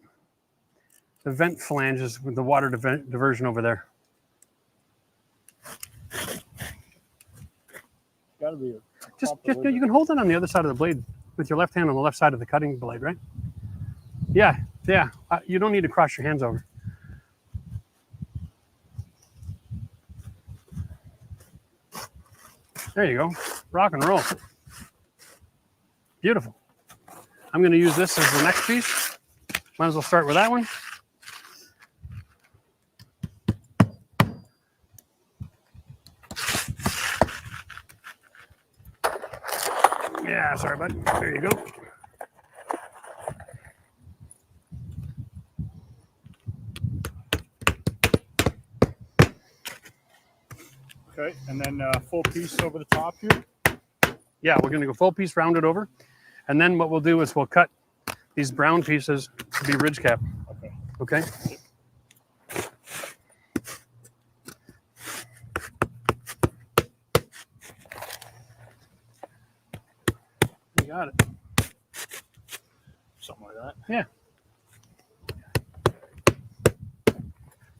the vent flange is with the water diversion over there. Gotta be Just you can hold it on the other side of the blade with your left hand on the left side of the cutting blade, right? Yeah. You don't need to cross your hands over. There you go. Rock and roll. Beautiful. I'm going to use this as the next piece. Might as well start with that one. Yeah, sorry, bud. There you go. Okay, and then full piece over the top here. Yeah, we're going to go full piece rounded over. And then what we'll do is we'll cut these brown pieces to be ridge cap. Okay? You got it. Something like that. Yeah.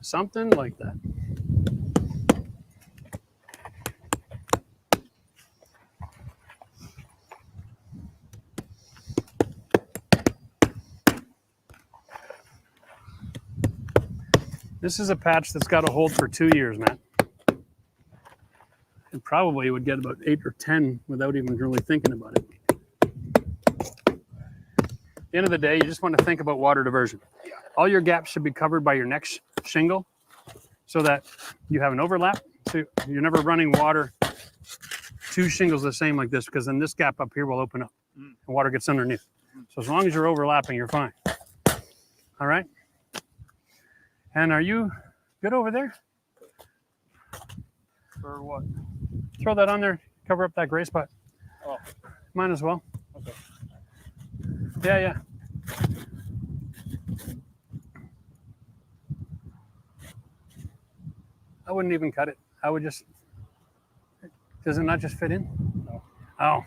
Something like that. This is a patch that's got to hold for 2 years, Matt. And probably would get about 8 or 10 without even really thinking about it. At the end of the day, you just want to think about water diversion. All your gaps should be covered by your next shingle so that you have an overlap. So you're never running water 2 shingles the same like this, because then this gap up here will open up and water gets underneath. So as long as you're overlapping, you're fine. All right. And are you good over there? For what? Throw that on there, cover up that gray spot. Oh. Might as well. Okay. Yeah. I wouldn't even cut it. I would just, does it not just fit in? No. Oh,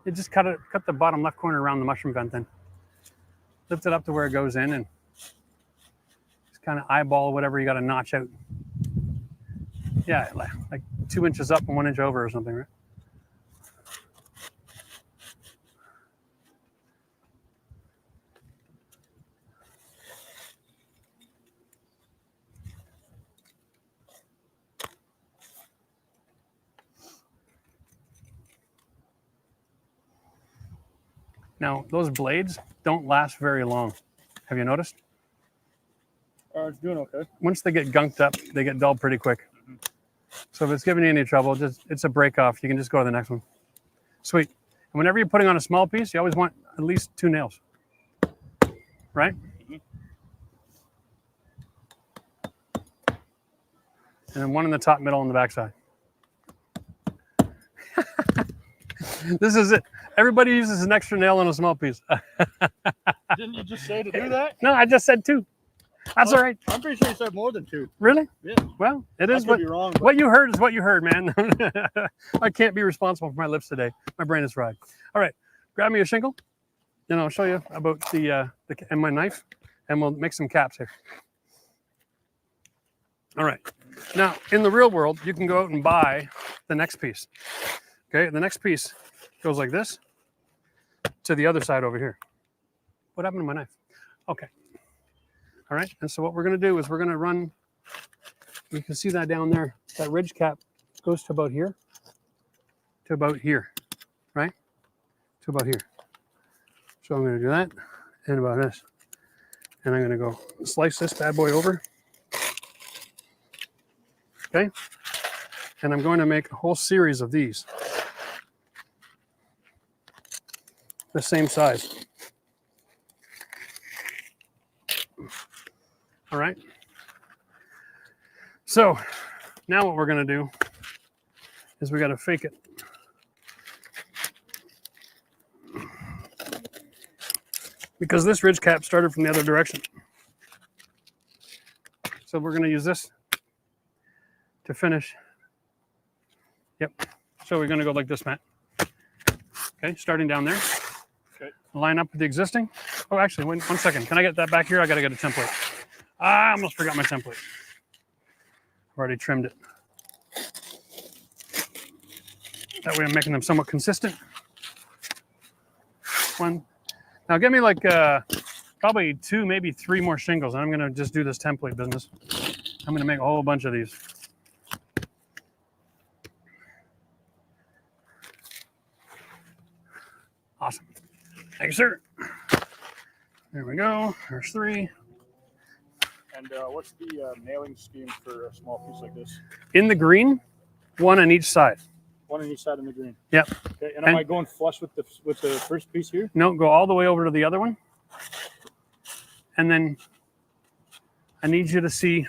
you just cut the bottom left corner around the mushroom vent then. Lift it up to where it goes in and just kind of eyeball whatever you got to notch out. Yeah, like 2 inches up and 1 inch over or something, right? Now, those blades don't last very long. Have you noticed? It's doing okay. Once they get gunked up, they get dull pretty quick. So if it's giving you any trouble, it's a break off. You can just go to the next one. Sweet. And whenever you're putting on a small piece, you always want at least 2 nails. Right? And then one in the top, middle, and the back side. This is it. Everybody uses an extra nail on a small piece. Didn't you just say to do that? No, I just said 2. That's all right. I'm pretty sure you said more than 2. Really? Yeah. Well, it is I could be wrong, but what you heard is what you heard, man. I can't be responsible for my lips today. My brain is fried. All right, grab me a shingle, and I'll show you about the and my knife, and we'll make some caps here. All right. Now, in the real world, you can go out and buy the next piece. Okay, the next piece goes like this to the other side over here. What happened to my knife? Okay. All right, and so what we're going to do is we're going to run, you can see that down there, that ridge cap goes to about here, right? To about here. So I'm going to do that and about this. And I'm going to go slice this bad boy over. Okay? And I'm going to make a whole series of these. The same size. All right. So now what we're going to do is we got to fake it. Because this ridge cap started from the other direction. So we're going to use this to finish. Yep. So we're going to go like this, Matt. Okay, starting down there. Okay. Line up with the existing. Oh, actually, wait 1 second. Can I get that back here? I got to get a template. I almost forgot my template. I've already trimmed it. That way I'm making them somewhat consistent. One. Now give me like probably 2, maybe 3 more shingles. And I'm going to just do this template business. I'm going to make a whole bunch of these. Awesome. Thank you, sir. There we go. There's 3. And what's the nailing scheme for a small piece like this? In the green, 1 on each side. 1 on each side in the green. Yep. Okay. And am I going flush with the first piece here? No, go all the way over to the other one. And then I need you to see,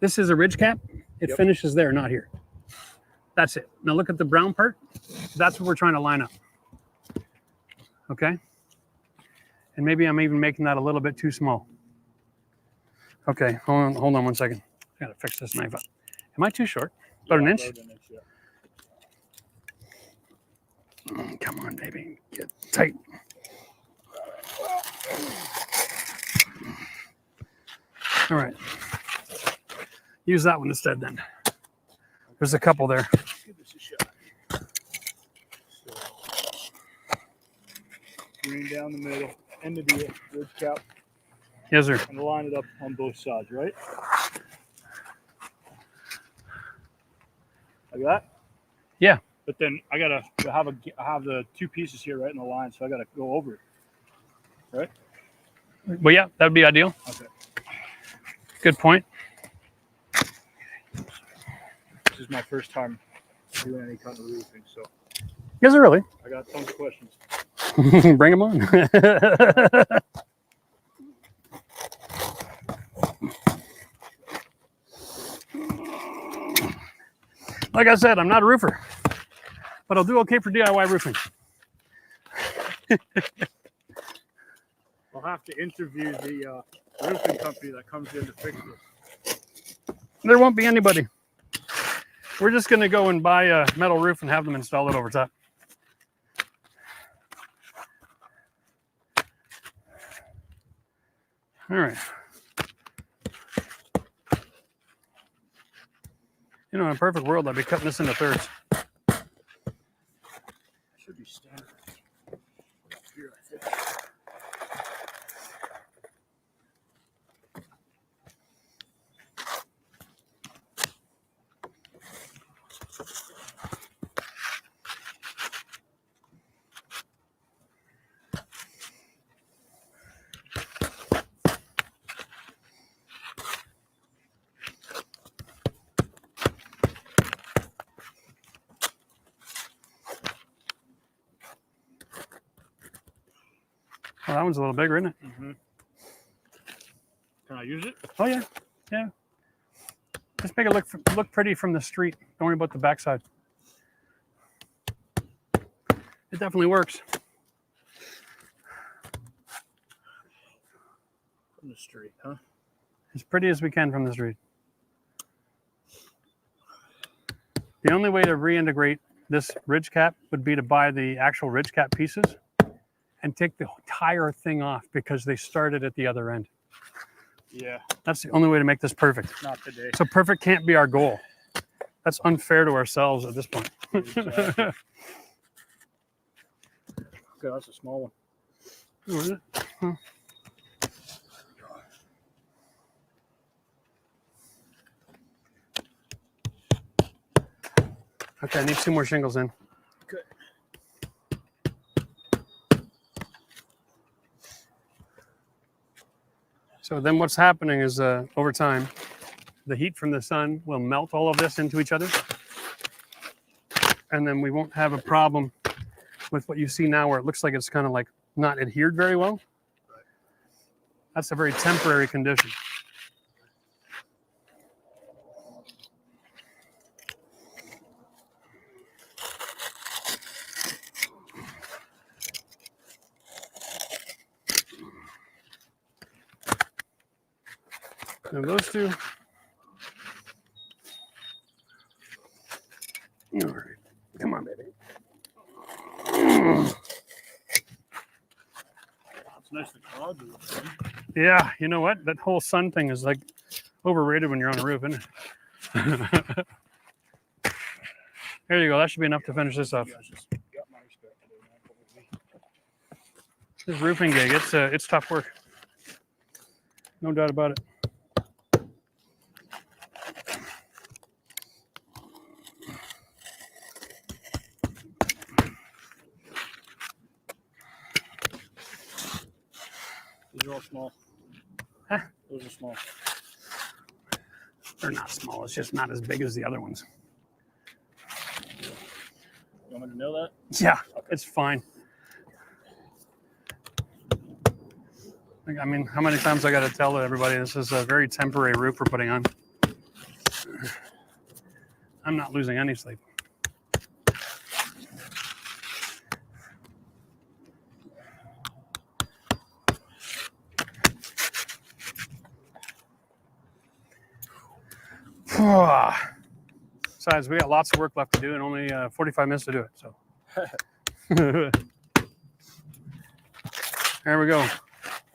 this is a ridge cap. It finishes there, not here. That's it. Now look at the brown part. That's what we're trying to line up. Okay. And maybe I'm even making that a little bit too small. Okay, hold on 1 second. I gotta fix this knife up. Am I too short? About an inch? Come on, baby. Get tight. All right. Use that one instead then. There's a couple there. Give this a shot. So, green down the middle, end of the ridge cap. Yes, sir. And line it up on both sides, right? Like that? Yeah. But then I gotta have the 2 pieces here right in the line, so I gotta go over it. Right? Well, yeah, that would be ideal. Okay. Good point. This is my first time doing any kind of roofing, so Yes, sir, really. I got tons of questions. Bring them on. Like I said, I'm not a roofer, but I'll do okay for DIY roofing. I'll have to interview the roofing company that comes in to fix this. There won't be anybody. We're just going to go and buy a metal roof and have them install it over top. All right. You know, in a perfect world, I'd be cutting this into thirds. Should be standard. Here, I think. Well, that one's a little bigger, isn't it? Mm-hmm. Can I use it? Oh, yeah. Yeah. Just make it look pretty from the street. Don't worry about the backside. It definitely works. From the street, huh? As pretty as we can from the street. The only way to reintegrate this ridge cap would be to buy the actual ridge cap pieces and take the entire thing off because they started at the other end. Yeah. That's the only way to make this perfect. Not today. So perfect can't be our goal. That's unfair to ourselves at this point. Exactly. Okay, that's a small one. Oh, is it? Huh. Okay, I need 2 more shingles in. Okay. So then what's happening is over time, the heat from the sun will melt all of this into each other. And then we won't have a problem with what you see now where it looks like it's kind of like not adhered very well. That's a very temporary condition. Now those 2. All right. Come on, baby. It's nice to crowd do it. Yeah, you know what? That whole sun thing is like overrated when you're on a roof, isn't it? There you go. That should be enough to finish this off. You guys just got my respect today, man, probably. This roofing gig, it's tough work. No doubt about it. These are all small. Huh? Those are small. They're not small. It's just not as big as the other ones. You want me to know that? Yeah, it's fine. I mean, how many times I got to tell everybody this is a very temporary roof we're putting on. I'm not losing any sleep. Besides, we got lots of work left to do and only 45 minutes to do it. So there we go.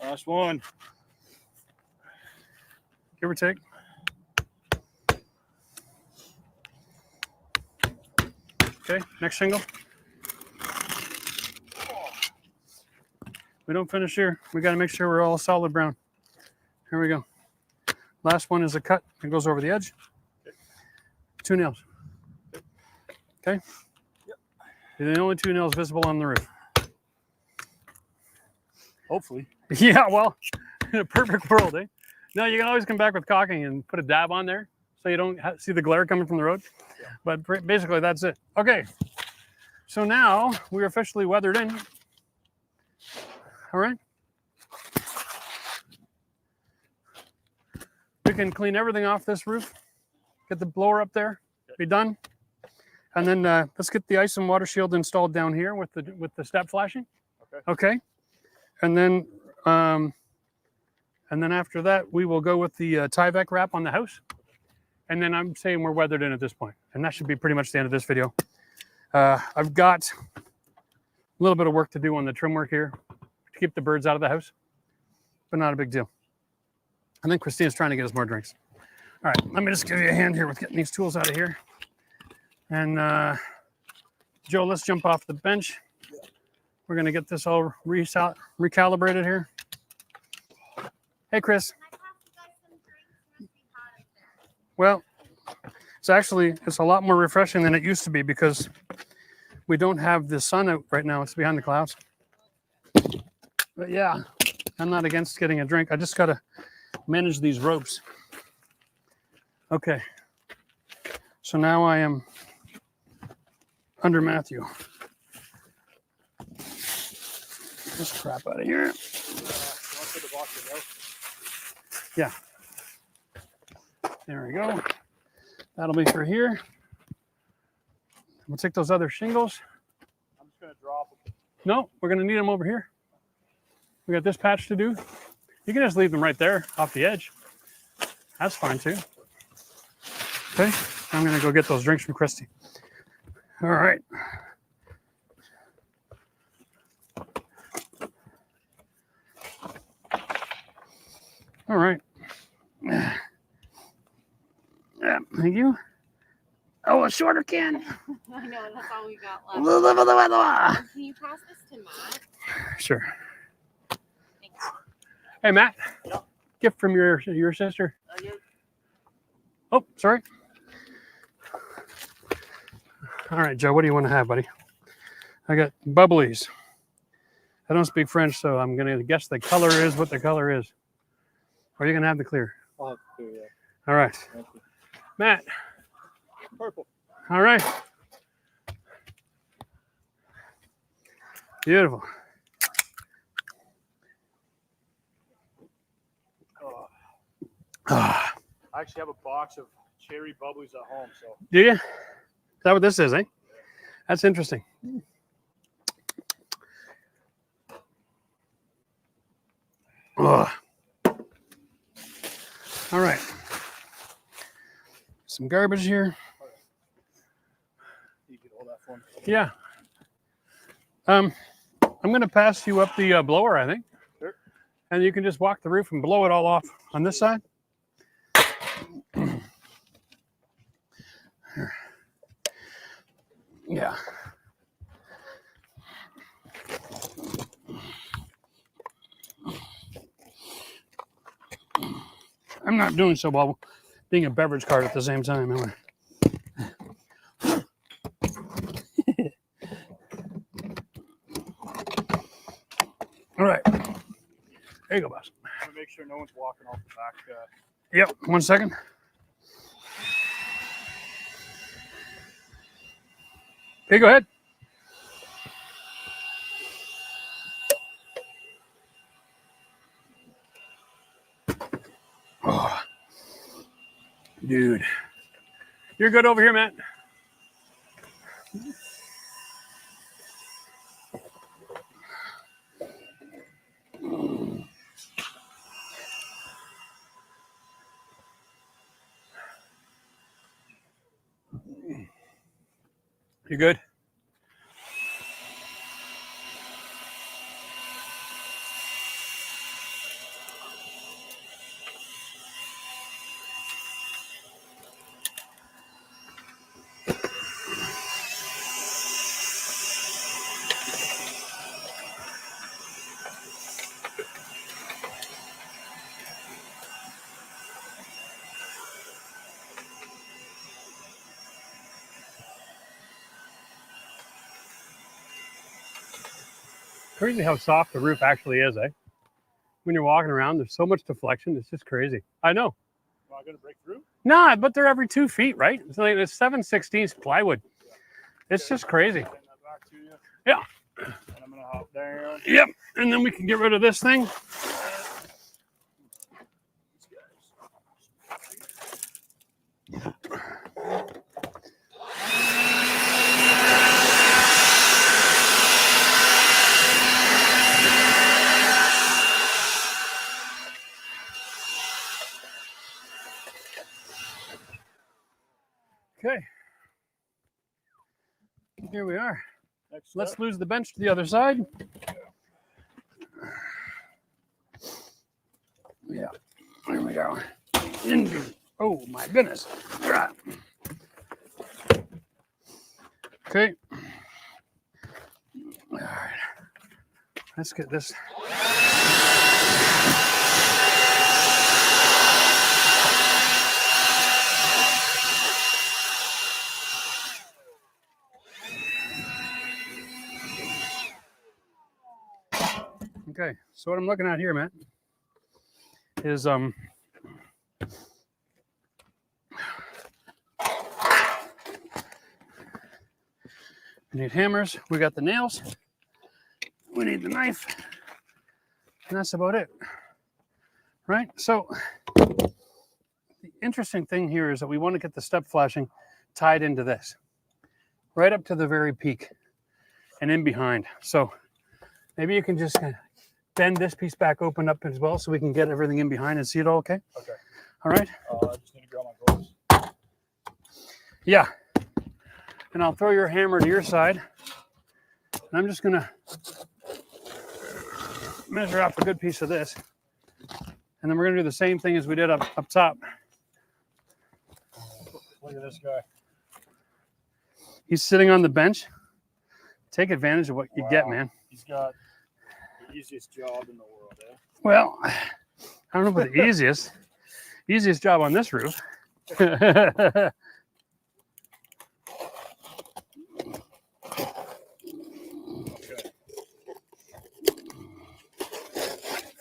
Last one. Give or take. Okay, next shingle. We don't finish here. We got to make sure we're all solid brown. Here we go. Last one is a cut. It goes over the edge. 2 nails. Okay? Yep. They're the only 2 nails visible on the roof. Hopefully. Yeah, well, in a perfect world, eh? No, you can always come back with caulking and put a dab on there so you don't see the glare coming from the road. Yeah. But basically, that's it. Okay. So now we're officially weathered in. All right. We can clean everything off this roof. Get the blower up there, be done, and then let's get the ice and water shield installed down here with the step flashing. Okay. And then after that we will go with the Tyvek wrap on the house, and then I'm saying we're weathered in at this point, and that should be pretty much the end of this video. I've got a little bit of work to do on the trim work here to keep the birds out of the house, but not a big deal. I think Christina's trying to get us more drinks. All right, let me just give you a hand here with getting these tools out of here. And Joe, let's jump off the bench. We're gonna get this all recalibrated here. Hey, Chris. Can I pass you guys some drinks? It must be hot up there. Well, it's a lot more refreshing than it used to be because we don't have the sun out right now. It's behind the clouds. But yeah, I'm not against getting a drink. I just gotta manage these ropes. Okay, so now I am under Matthew. This crap out of here. Yeah. There we go. That'll be for here. We'll take those other shingles. I'm just going to drop them. No, we're going to need them over here. We got this patch to do. You can just leave them right there off the edge. That's fine too. Okay, I'm going to go get those drinks from Christy. All right. All right. Yeah, thank you. Oh, a shorter can. I know, that's all we got left. Can you pass this to Matt? Sure. Thanks. Hey, Matt. Yeah. Gift from your sister. Oh, sorry. All right, Joe, what do you want to have, buddy? I got bubblies. I don't speak French, so I'm going to guess the color is what the color is. Or are you going to have the clear? I'll have to do, yeah. All right. Thank you. Matt. Purple. All right. Beautiful. I actually have a box of cherry bubblies at home, so. Do you? Is that what this is, eh? That's interesting. Ugh. All right. Some garbage here. You can hold that for me. Yeah. I'm going to pass you up the blower, I think. Sure. And you can just walk the roof and blow it all off on this side. Yeah. I'm not doing so well being a beverage cart at the same time, am I? All right. There you go, boss. I'm gonna make sure no one's walking off the back. Yep. 1 second. Okay, go ahead. Oh, dude. You're good over here, Matt. You good? Crazy how soft the roof actually is, eh? When you're walking around, there's so much deflection. It's just crazy. I know. Am I gonna break through? Nah, but they're every 2 feet, right? It's like it's 7/16 plywood. It's just crazy. Send that back to you. Yeah. And I'm gonna hop down. Yep. And then we can get rid of this thing. Okay. Here we are. Next Let's step. lose the bench to the other side. Yeah. There we go. Oh my goodness. Okay. All right. Let's get this. Okay, so what I'm looking at here, Matt, is we need hammers, we got the nails, we need the knife, and that's about it. Right? So the interesting thing here is that we want to get the step flashing tied into this, right up to the very peak and in behind. So maybe you can just kind of bend this piece back open up as well so we can get everything in behind and see it all okay? Okay. All right? I just need to grab my gloves. Yeah. And I'll throw your hammer to your side. And I'm just going to measure off a good piece of this. And then we're going to do the same thing as we did up top. Look at this guy. He's sitting on the bench. Take advantage of what you get, Wow. man. He's got the easiest job in the world, eh? Well, I don't know about the easiest job on this roof.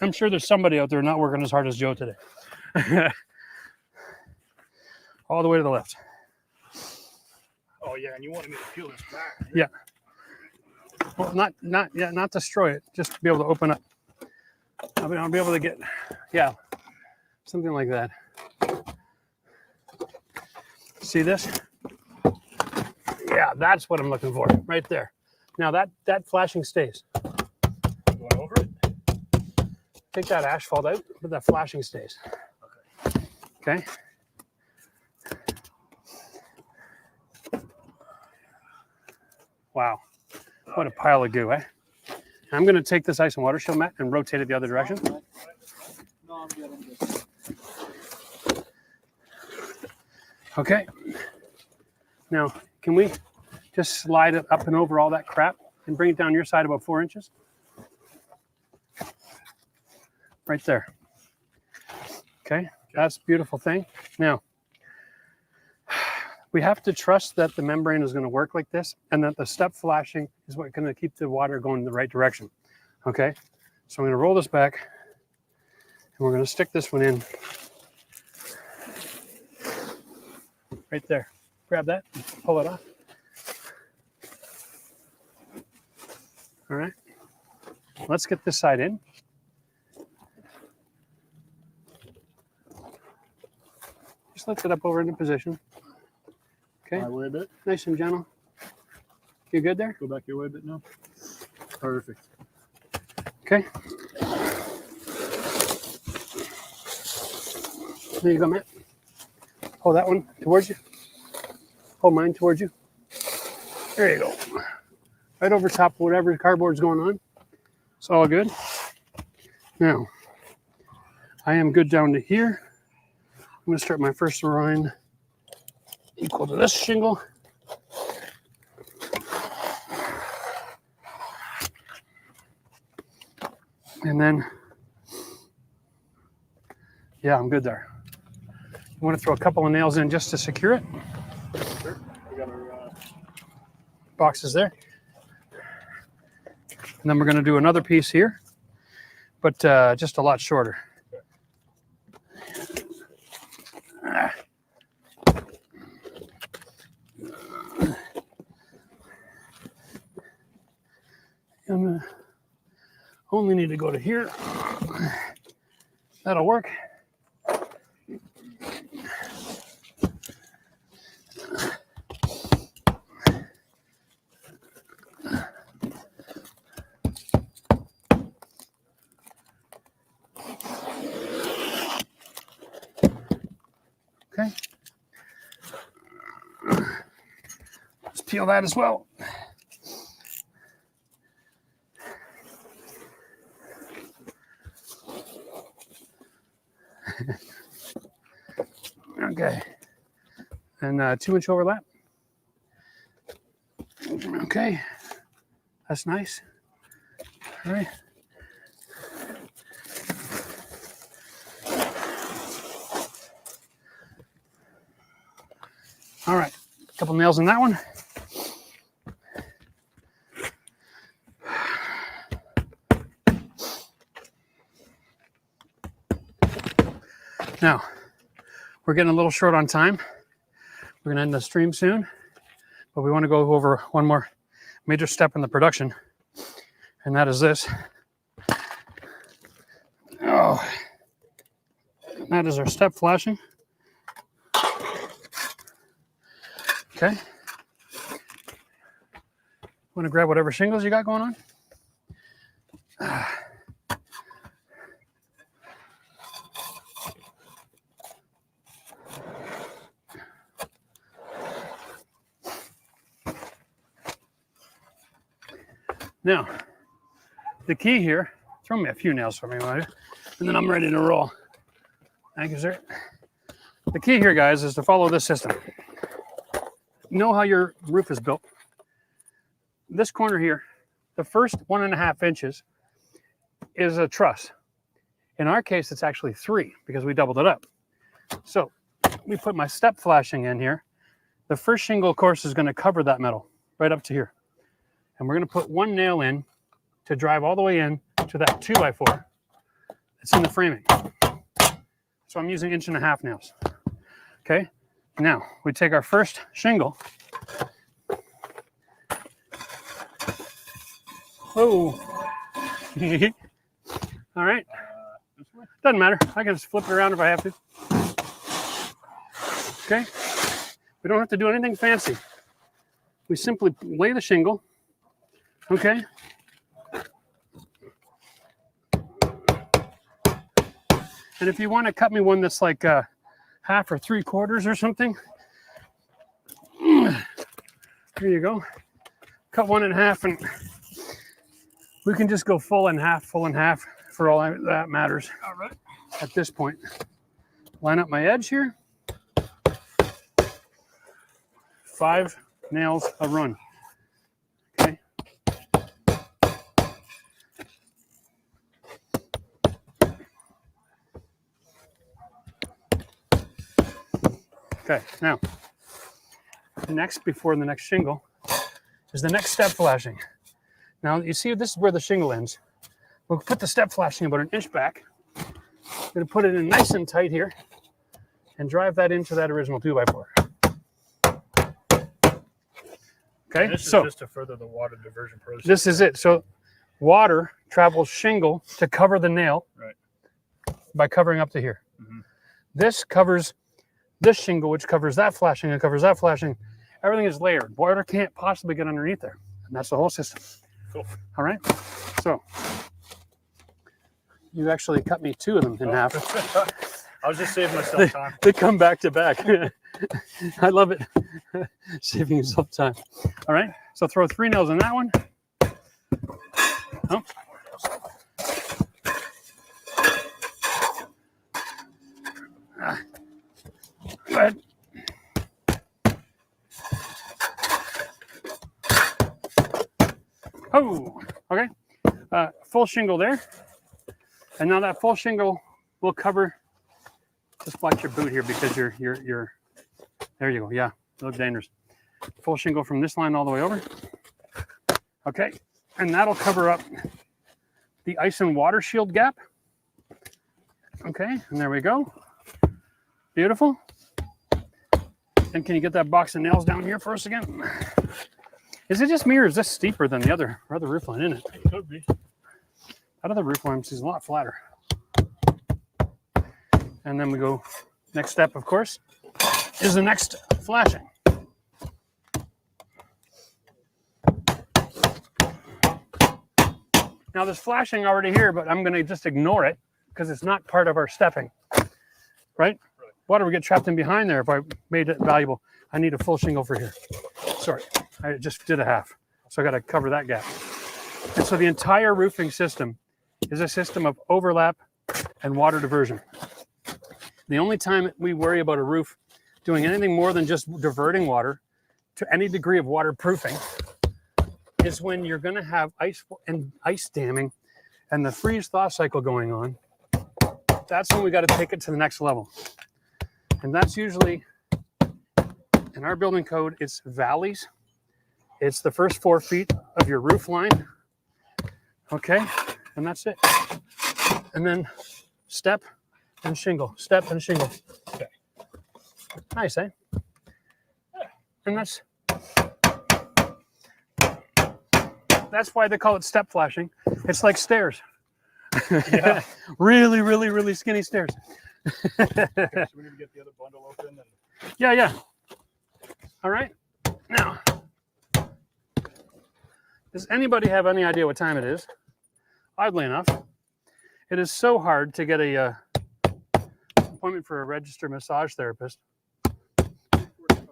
I'm sure there's somebody out there not working as hard as Joe today. All the way to the left. Oh yeah, and you wanted me to peel this back. Yeah. Well, not destroy it. Just to be able to open up. I'll be able to get, yeah, something like that. See this? Yeah, that's what I'm looking for, right there. Now that flashing stays. Going over it. Take that asphalt out, but that flashing stays. Okay. Wow. What a pile of goo, eh? I'm going to take this ice and water shield mat and rotate it the other direction. No, I'm good. I'm good. Okay. Now, can we just slide it up and over all that crap and bring it down your side about 4 inches? Right there. Okay, that's a beautiful thing. Now, we have to trust that the membrane is going to work like this and that the step flashing is what's going to keep the water going in the right direction. Okay, so I'm going to roll this back and we're going to stick this one in right there. Grab that, pull it off. All right, let's get this side in. Just lift it up over into position. Okay, My way a bit. nice and gentle. You good there? Go back your way a bit now. Perfect. Okay. There you go, Matt. Hold that one towards you. Hold mine towards you. There you go. Right over top of whatever cardboard's going on. It's all good. Now, I am good down to here. I'm going to start my first line equal to this shingle. And then, yeah, I'm good there. You want to throw a couple of nails in just to secure it. Sure. We got our Boxes there. And then we're going to do another piece here, but just a lot shorter. I'm gonna only need to go to here. That'll work. Okay. Let's peel that as well. Okay. And 2-inch overlap. Okay. That's nice. All right. All right. A couple nails in that one. Now, we're getting a little short on time. We're going to end the stream soon, but we want to go over one more major step in the production, and that is this. Oh, that is our step flashing. Okay. Want to grab whatever shingles you got going on? Now, the key here, throw me a few nails for me, will you? And then I'm ready to roll. Thank you, sir. The key here, guys, is to follow this system. You know how your roof is built. This corner here, the first 1.5 inches is a truss. In our case, it's actually 3 because we doubled it up. So we put my step flashing in here. The first shingle, of course, is going to cover that metal right up to here. And we're going to put 1 nail in to drive all the way in to that 2x4. It's in the framing. So I'm using 1.5-inch nails. Okay. Now we take our first shingle. Oh. All right. Doesn't matter. I can just flip it around if I have to. Okay. We don't have to do anything fancy. We simply lay the shingle. Okay. And if you want to cut me one that's like 1/2 or 3/4 or something, here you go. Cut 1 in half and We can just go full and half for all that matters. All right. At this point, line up my edge here. 5 nails a run. Okay. Okay, now, next, before the next shingle, is the next step flashing. Now, you see, this is where the shingle ends. We'll put the step flashing about 1 inch back. I'm going to put it in nice and tight here and drive that into that original 2x4. Okay, This is so just to further the water diversion process. this is it. So water travels shingle to cover the nail by covering up to here. Mhm. This covers this shingle, which covers that flashing and covers that flashing. Everything is layered. Water can't possibly get underneath there. And that's the whole system. Cool. All right. So you actually cut me 2 of them in half. I was just saving myself time. They come back to back. I love it. Saving yourself time. All right. So throw 3 nails in that one. Oh. Go ahead. Oh, okay. Full shingle there. And now that full shingle will cover. Just watch your boot here because you're there you go. Yeah, it looks dangerous. Full shingle from this line all the way over. Okay, and that'll cover up the ice and water shield gap. Okay, and there we go. Beautiful. And can you get that box of nails down here for us again? Is it just me or is this steeper than the other roof line, isn't it? It could be. That other roof line is a lot flatter. And then we go, next step, of course, is the next flashing. Now there's flashing already here, but I'm going to just ignore it because it's not part of our stepping, right? Water would get trapped in behind there if I made it valuable. I need a full shingle for here. Sorry, I just did a half. So I got to cover that gap. And so the entire roofing system is a system of overlap and water diversion. The only time we worry about a roof doing anything more than just diverting water to any degree of waterproofing is when you're going to have ice damming and the freeze-thaw cycle going on. That's when we got to take it to the next level. And that's usually, in our building code, it's valleys. It's the first 4 feet of your roof line. Okay, and that's it. And then step and shingle, step and shingle. Okay. Nice, eh? And that's why they call it step flashing. It's like stairs. Yeah. Really, really, really skinny stairs. Okay, so we need to get the other bundle open. And... Yeah. All right. Now, does anybody have any idea what time it is? Oddly enough, it is so hard to get a appointment for a registered massage therapist. 2:45.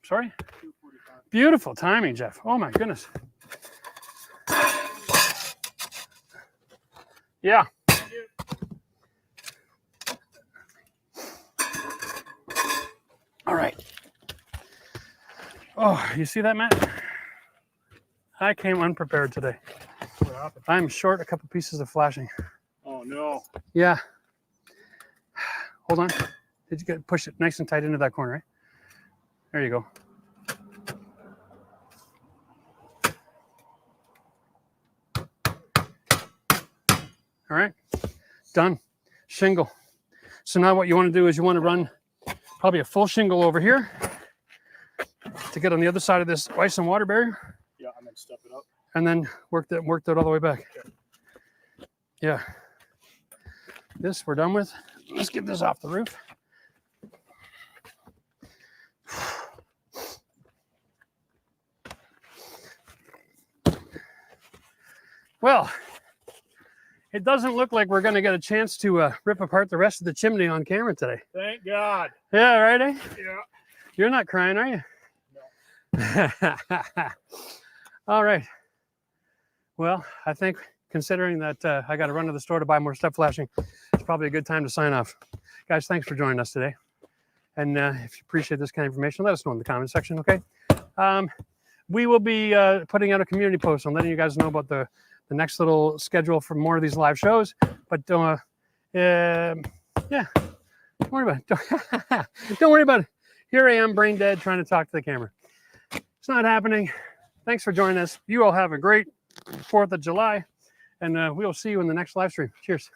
Sorry? 2:45. Beautiful timing, Jeff. Oh my goodness. Yeah. All right. Oh, you see that, Matt? I came unprepared today. What happened? I'm short a couple pieces of flashing. Oh no. Yeah. Hold on. Did you push it nice and tight into that corner, right? There you go. All right. Done. Shingle. So now what you want to do is you want to run probably a full shingle over here to get on the other side of this ice and water barrier. Yeah, I'm gonna step it up. And then work that all the way back. Okay. Yeah. This we're done with. Let's get this off the roof. Well, it doesn't look like we're going to get a chance to rip apart the rest of the chimney on camera today. Thank God. Yeah, right, eh? Yeah. You're not crying, are you? No. All right. Well, I think considering that I got to run to the store to buy more step flashing, it's probably a good time to sign off. Guys, thanks for joining us today. And if you appreciate this kind of information, let us know in the comment section, okay? We will be putting out a community post and letting you guys know about the next little schedule for more of these live shows. But yeah, don't worry about it. Don't worry about it. Here I am, brain dead, trying to talk to the camera. It's not happening. Thanks for joining us. You all have a great 4th of July, and we will see you in the next live stream. Cheers.